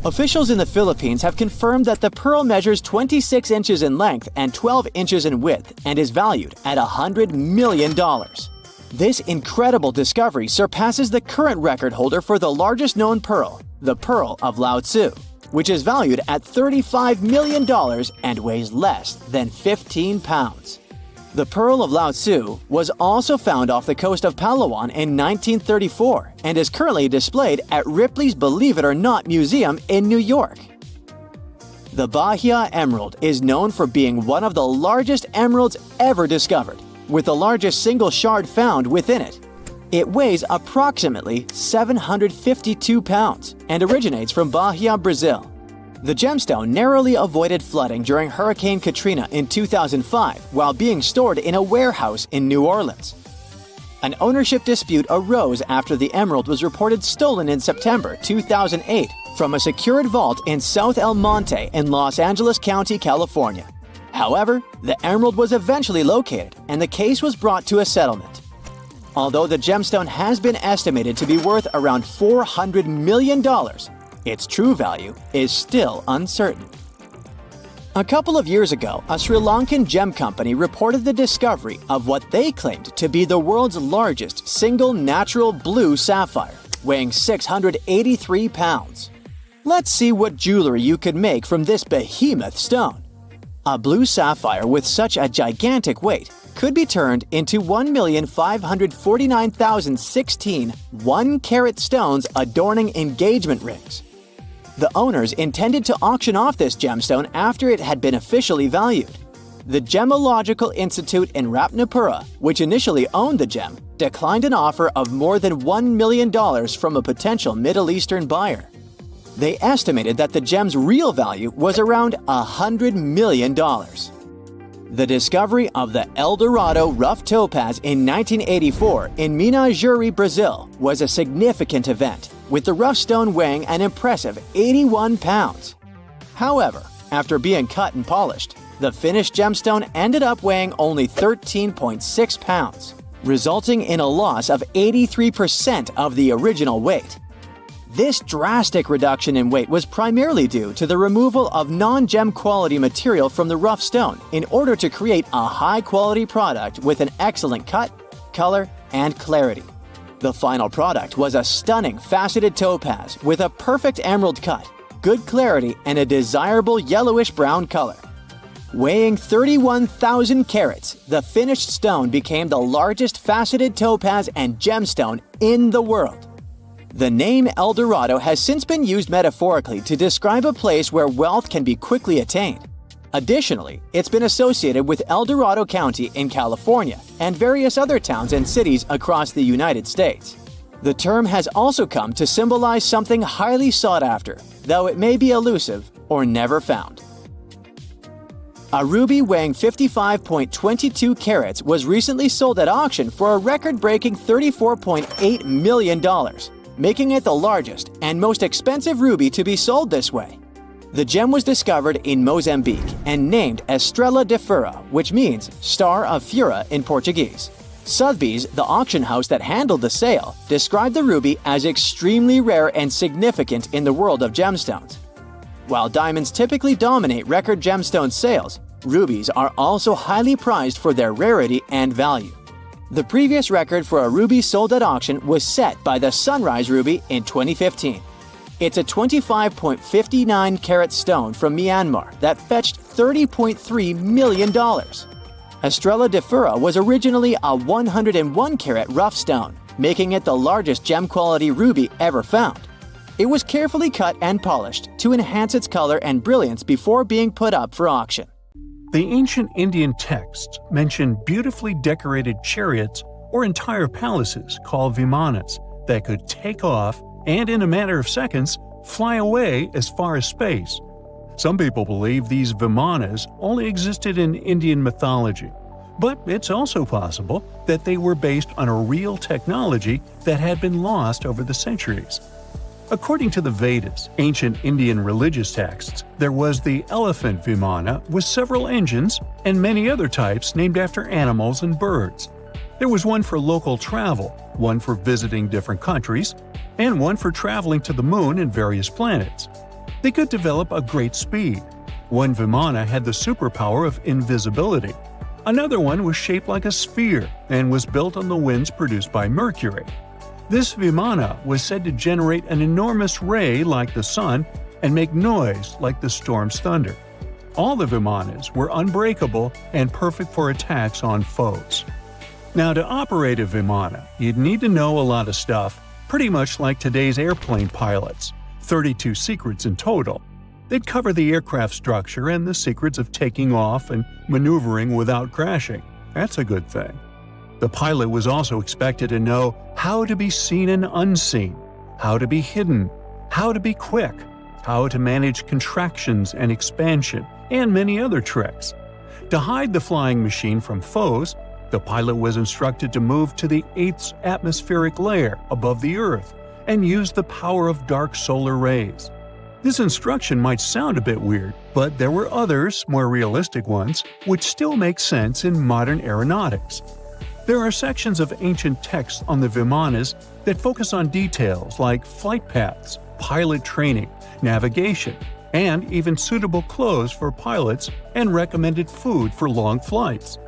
Officials in the Philippines have confirmed that the pearl measures 26 inches in length and 12 inches in width and is valued at $100 million. This incredible discovery surpasses the current record holder for the largest known pearl, the Pearl of Lao Tzu, which is valued at $35 million and weighs less than 15 pounds. The Pearl of Lao Tzu was also found off the coast of Palawan in 1934 and is currently displayed at Ripley's Believe It or Not Museum in New York. The Bahia Emerald is known for being one of the largest emeralds ever discovered, with the largest single shard found within it. It weighs approximately 752 pounds and originates from Bahia, Brazil. The gemstone narrowly avoided flooding during Hurricane Katrina in 2005 while being stored in a warehouse in New Orleans. An ownership dispute arose after the emerald was reported stolen in September 2008 from a secured vault in South El Monte in Los Angeles County, California. However, the emerald was eventually located and the case was brought to a settlement. Although the gemstone has been estimated to be worth around $400 million, its true value is still uncertain. A couple of years ago, a Sri Lankan gem company reported the discovery of what they claimed to be the world's largest single natural blue sapphire, weighing 683 pounds. Let's see what jewelry you could make from this behemoth stone. A blue sapphire with such a gigantic weight could be turned into 1,549,016 1-carat stones adorning engagement rings. The owners intended to auction off this gemstone after it had been officially valued. The Gemological Institute in Ratnapura, which initially owned the gem, declined an offer of more than $1 million from a potential Middle Eastern buyer. They estimated that the gem's real value was around $100 million. The discovery of the El Dorado rough topaz in 1984 in Minas Gerais, Brazil, was a significant event, with the rough stone weighing an impressive 81 pounds. However, after being cut and polished, the finished gemstone ended up weighing only 13.6 pounds, resulting in a loss of 83% of the original weight. This drastic reduction in weight was primarily due to the removal of non-gem quality material from the rough stone in order to create a high-quality product with an excellent cut, color, and clarity. The final product was a stunning faceted topaz with a perfect emerald cut, good clarity, and a desirable yellowish-brown color. Weighing 31,000 carats, the finished stone became the largest faceted topaz and gemstone in the world. The name El Dorado has since been used metaphorically to describe a place where wealth can be quickly attained. Additionally, it's been associated with El Dorado County in California and various other towns and cities across the United States. The term has also come to symbolize something highly sought after, though it may be elusive or never found. A ruby weighing 55.22 carats was recently sold at auction for a record-breaking $34.8 million. Making it the largest and most expensive ruby to be sold this way. The gem was discovered in Mozambique and named Estrela de Fura, which means Star of Fura in Portuguese. Sotheby's, the auction house that handled the sale, described the ruby as extremely rare and significant in the world of gemstones. While diamonds typically dominate record gemstone sales, rubies are also highly prized for their rarity and value. The previous record for a ruby sold at auction was set by the Sunrise Ruby in 2015. It's a 25.59 carat stone from Myanmar that fetched $30.3 million. Estrela de Fura was originally a 101 carat rough stone, making it the largest gem-quality ruby ever found. It was carefully cut and polished to enhance its color and brilliance before being put up for auction. The ancient Indian texts mention beautifully decorated chariots or entire palaces called vimanas that could take off and, in a matter of seconds, fly away as far as space. Some people believe these vimanas only existed in Indian mythology, but it's also possible that they were based on a real technology that had been lost over the centuries. According to the Vedas, ancient Indian religious texts, there was the elephant vimana with several engines and many other types named after animals and birds. There was one for local travel, one for visiting different countries, and one for traveling to the moon and various planets. They could develop a great speed. One vimana had the superpower of invisibility. Another one was shaped like a sphere and was built on the winds produced by Mercury. This Vimana was said to generate an enormous ray like the sun and make noise like the storm's thunder. All the Vimanas were unbreakable and perfect for attacks on foes. Now, to operate a Vimana, you'd need to know a lot of stuff, pretty much like today's airplane pilots, 32 secrets in total. They'd cover the aircraft structure and the secrets of taking off and maneuvering without crashing. That's a good thing. The pilot was also expected to know how to be seen and unseen, how to be hidden, how to be quick, how to manage contractions and expansion, and many other tricks. To hide the flying machine from foes, the pilot was instructed to move to the 8th atmospheric layer above the Earth and use the power of dark solar rays. This instruction might sound a bit weird, but there were others, more realistic ones, which still make sense in modern aeronautics. There are sections of ancient texts on the Vimanas that focus on details like flight paths, pilot training, navigation, and even suitable clothes for pilots and recommended food for long flights.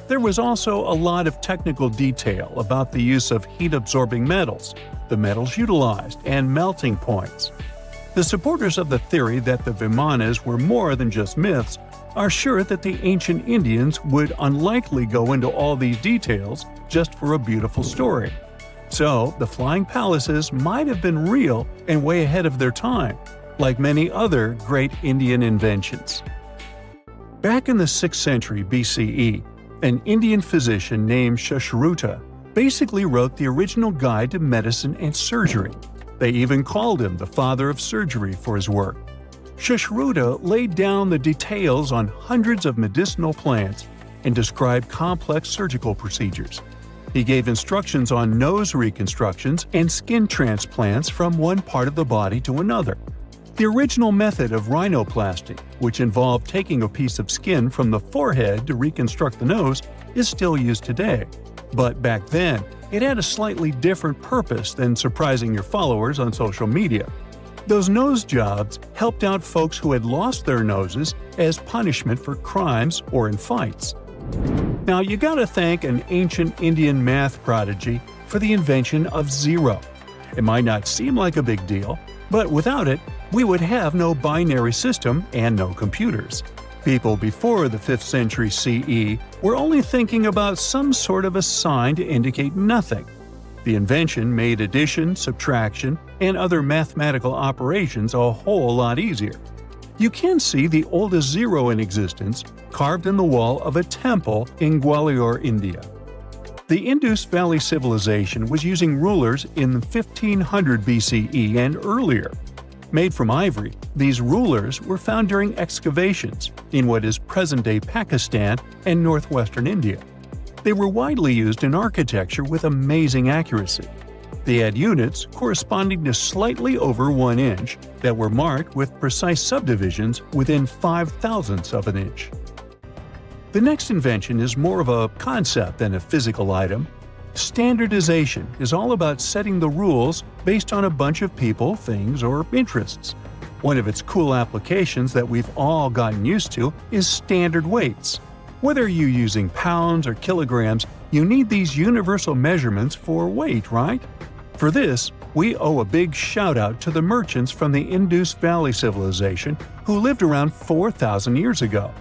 There was also a lot of technical detail about the use of heat-absorbing metals, the metals utilized, and melting points. The supporters of the theory that the Vimanas were more than just myths are sure that the ancient Indians would unlikely go into all these details just for a beautiful story. So, the flying palaces might have been real and way ahead of their time, like many other great Indian inventions. Back in the 6th century BCE, an Indian physician named Sushruta basically wrote the original guide to medicine and surgery. They even called him the father of surgery for his work. Sushruta laid down the details on hundreds of medicinal plants and described complex surgical procedures. He gave instructions on nose reconstructions and skin transplants from one part of the body to another. The original method of rhinoplasty, which involved taking a piece of skin from the forehead to reconstruct the nose, is still used today. But back then, it had a slightly different purpose than surprising your followers on social media. Those nose jobs helped out folks who had lost their noses as punishment for crimes or in fights. Now, you gotta thank an ancient Indian math prodigy for the invention of zero. It might not seem like a big deal, but without it, we would have no binary system and no computers. People before the 5th century CE were only thinking about some sort of a sign to indicate nothing. The invention made addition, subtraction, and other mathematical operations a whole lot easier. You can see the oldest zero in existence carved in the wall of a temple in Gwalior, India. The Indus Valley Civilization was using rulers in 1500 BCE and earlier. Made from ivory, these rulers were found during excavations in what is present-day Pakistan and northwestern India. They were widely used in architecture with amazing accuracy. They had units corresponding to slightly over 1 inch that were marked with precise subdivisions within 5/1000ths of an inch. The next invention is more of a concept than a physical item. Standardization is all about setting the rules based on a bunch of people, things, or interests. One of its cool applications that we've all gotten used to is standard weights. Whether you're using pounds or kilograms, you need these universal measurements for weight, right? For this, we owe a big shout-out to the merchants from the Indus Valley Civilization who lived around 4,000 years ago.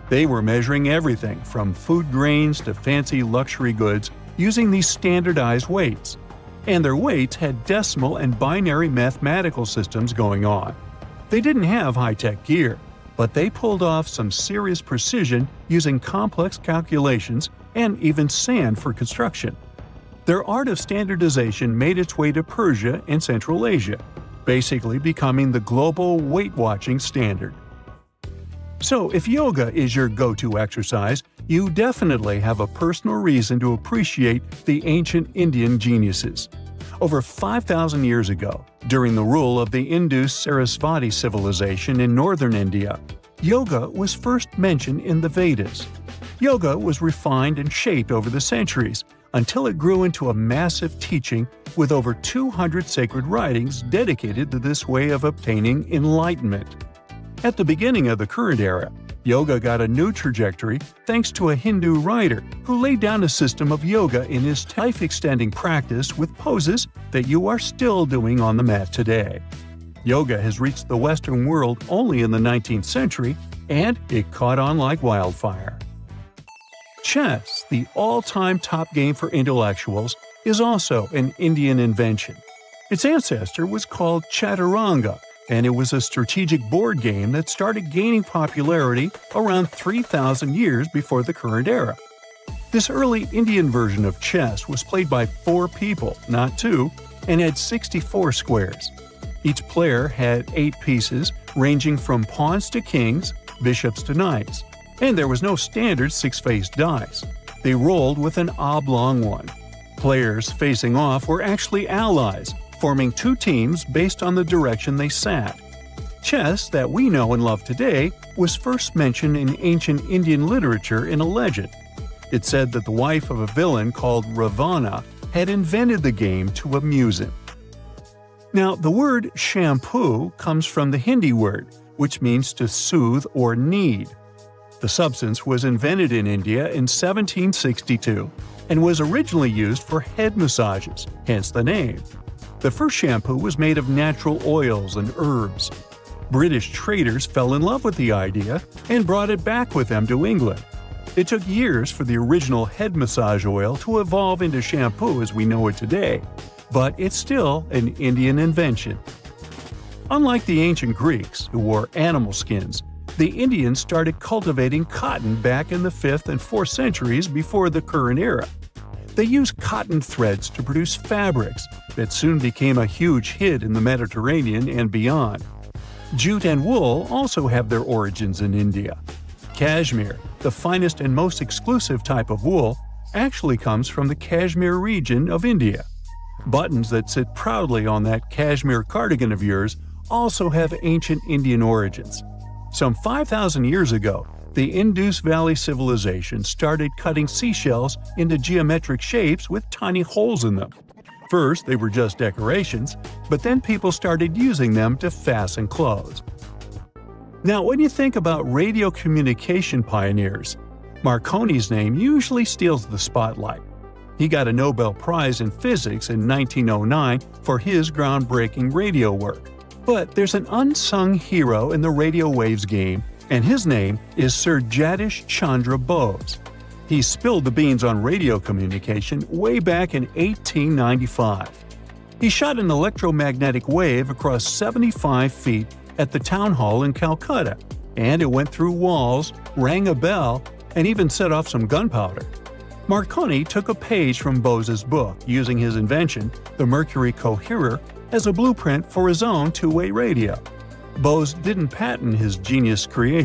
They were measuring everything from food grains to fancy luxury goods using these standardized weights. And their weights had decimal and binary mathematical systems going on. They didn't have high-tech gear, but they pulled off some serious precision using complex calculations and even sand for construction. Their art of standardization made its way to Persia and Central Asia, basically becoming the global weight-watching standard. So, if yoga is your go-to exercise, you definitely have a personal reason to appreciate the ancient Indian geniuses. Over 5,000 years ago, during the rule of the Indus-Sarasvati civilization in northern India, yoga was first mentioned in the Vedas. Yoga was refined and shaped over the centuries until it grew into a massive teaching with over 200 sacred writings dedicated to this way of obtaining enlightenment. At the beginning of the current era, Yoga got a new trajectory thanks to a Hindu writer who laid down a system of yoga in his life-extending practice with poses that you are still doing on the mat today. Yoga has reached the Western world only in the 19th century, and it caught on like wildfire. Chess, the all-time top game for intellectuals, is also an Indian invention. Its ancestor was called Chaturanga, and it was a strategic board game that started gaining popularity around 3,000 years before the current era. This early Indian version of chess was played by 4 people, not 2, and had 64 squares. Each player had 8 pieces, ranging from pawns to kings, bishops to knights, and there was no standard 6-faced dice. They rolled with an oblong one. Players facing off were actually allies, forming 2 teams based on the direction they sat. Chess, that we know and love today, was first mentioned in ancient Indian literature in a legend. It said that the wife of a villain called Ravana had invented the game to amuse him. Now, the word shampoo comes from the Hindi word, which means to soothe or knead. The substance was invented in India in 1762 and was originally used for head massages, hence the name. The first shampoo was made of natural oils and herbs. British traders fell in love with the idea and brought it back with them to England. It took years for the original head massage oil to evolve into shampoo as we know it today, but it's still an Indian invention. Unlike the ancient Greeks, who wore animal skins, the Indians started cultivating cotton back in the 5th and 4th centuries before the current era. They used cotton threads to produce fabrics that soon became a huge hit in the Mediterranean and beyond. Jute and wool also have their origins in India. Cashmere, the finest and most exclusive type of wool, actually comes from the Kashmir region of India. Buttons that sit proudly on that cashmere cardigan of yours also have ancient Indian origins. Some 5,000 years ago, the Indus Valley civilization started cutting seashells into geometric shapes with tiny holes in them. First, they were just decorations, but then people started using them to fasten clothes. Now, when you think about radio communication pioneers, Marconi's name usually steals the spotlight. He got a Nobel Prize in Physics in 1909 for his groundbreaking radio work. But there's an unsung hero in the radio waves game, and his name is Sir Jagdish Chandra Bose. He spilled the beans on radio communication way back in 1895. He shot an electromagnetic wave across 75 feet at the town hall in Calcutta, and it went through walls, rang a bell, and even set off some gunpowder. Marconi took a page from Bose's book, using his invention, the Mercury Coherer, as a blueprint for his own two-way radio. Bose didn't patent his genius creation.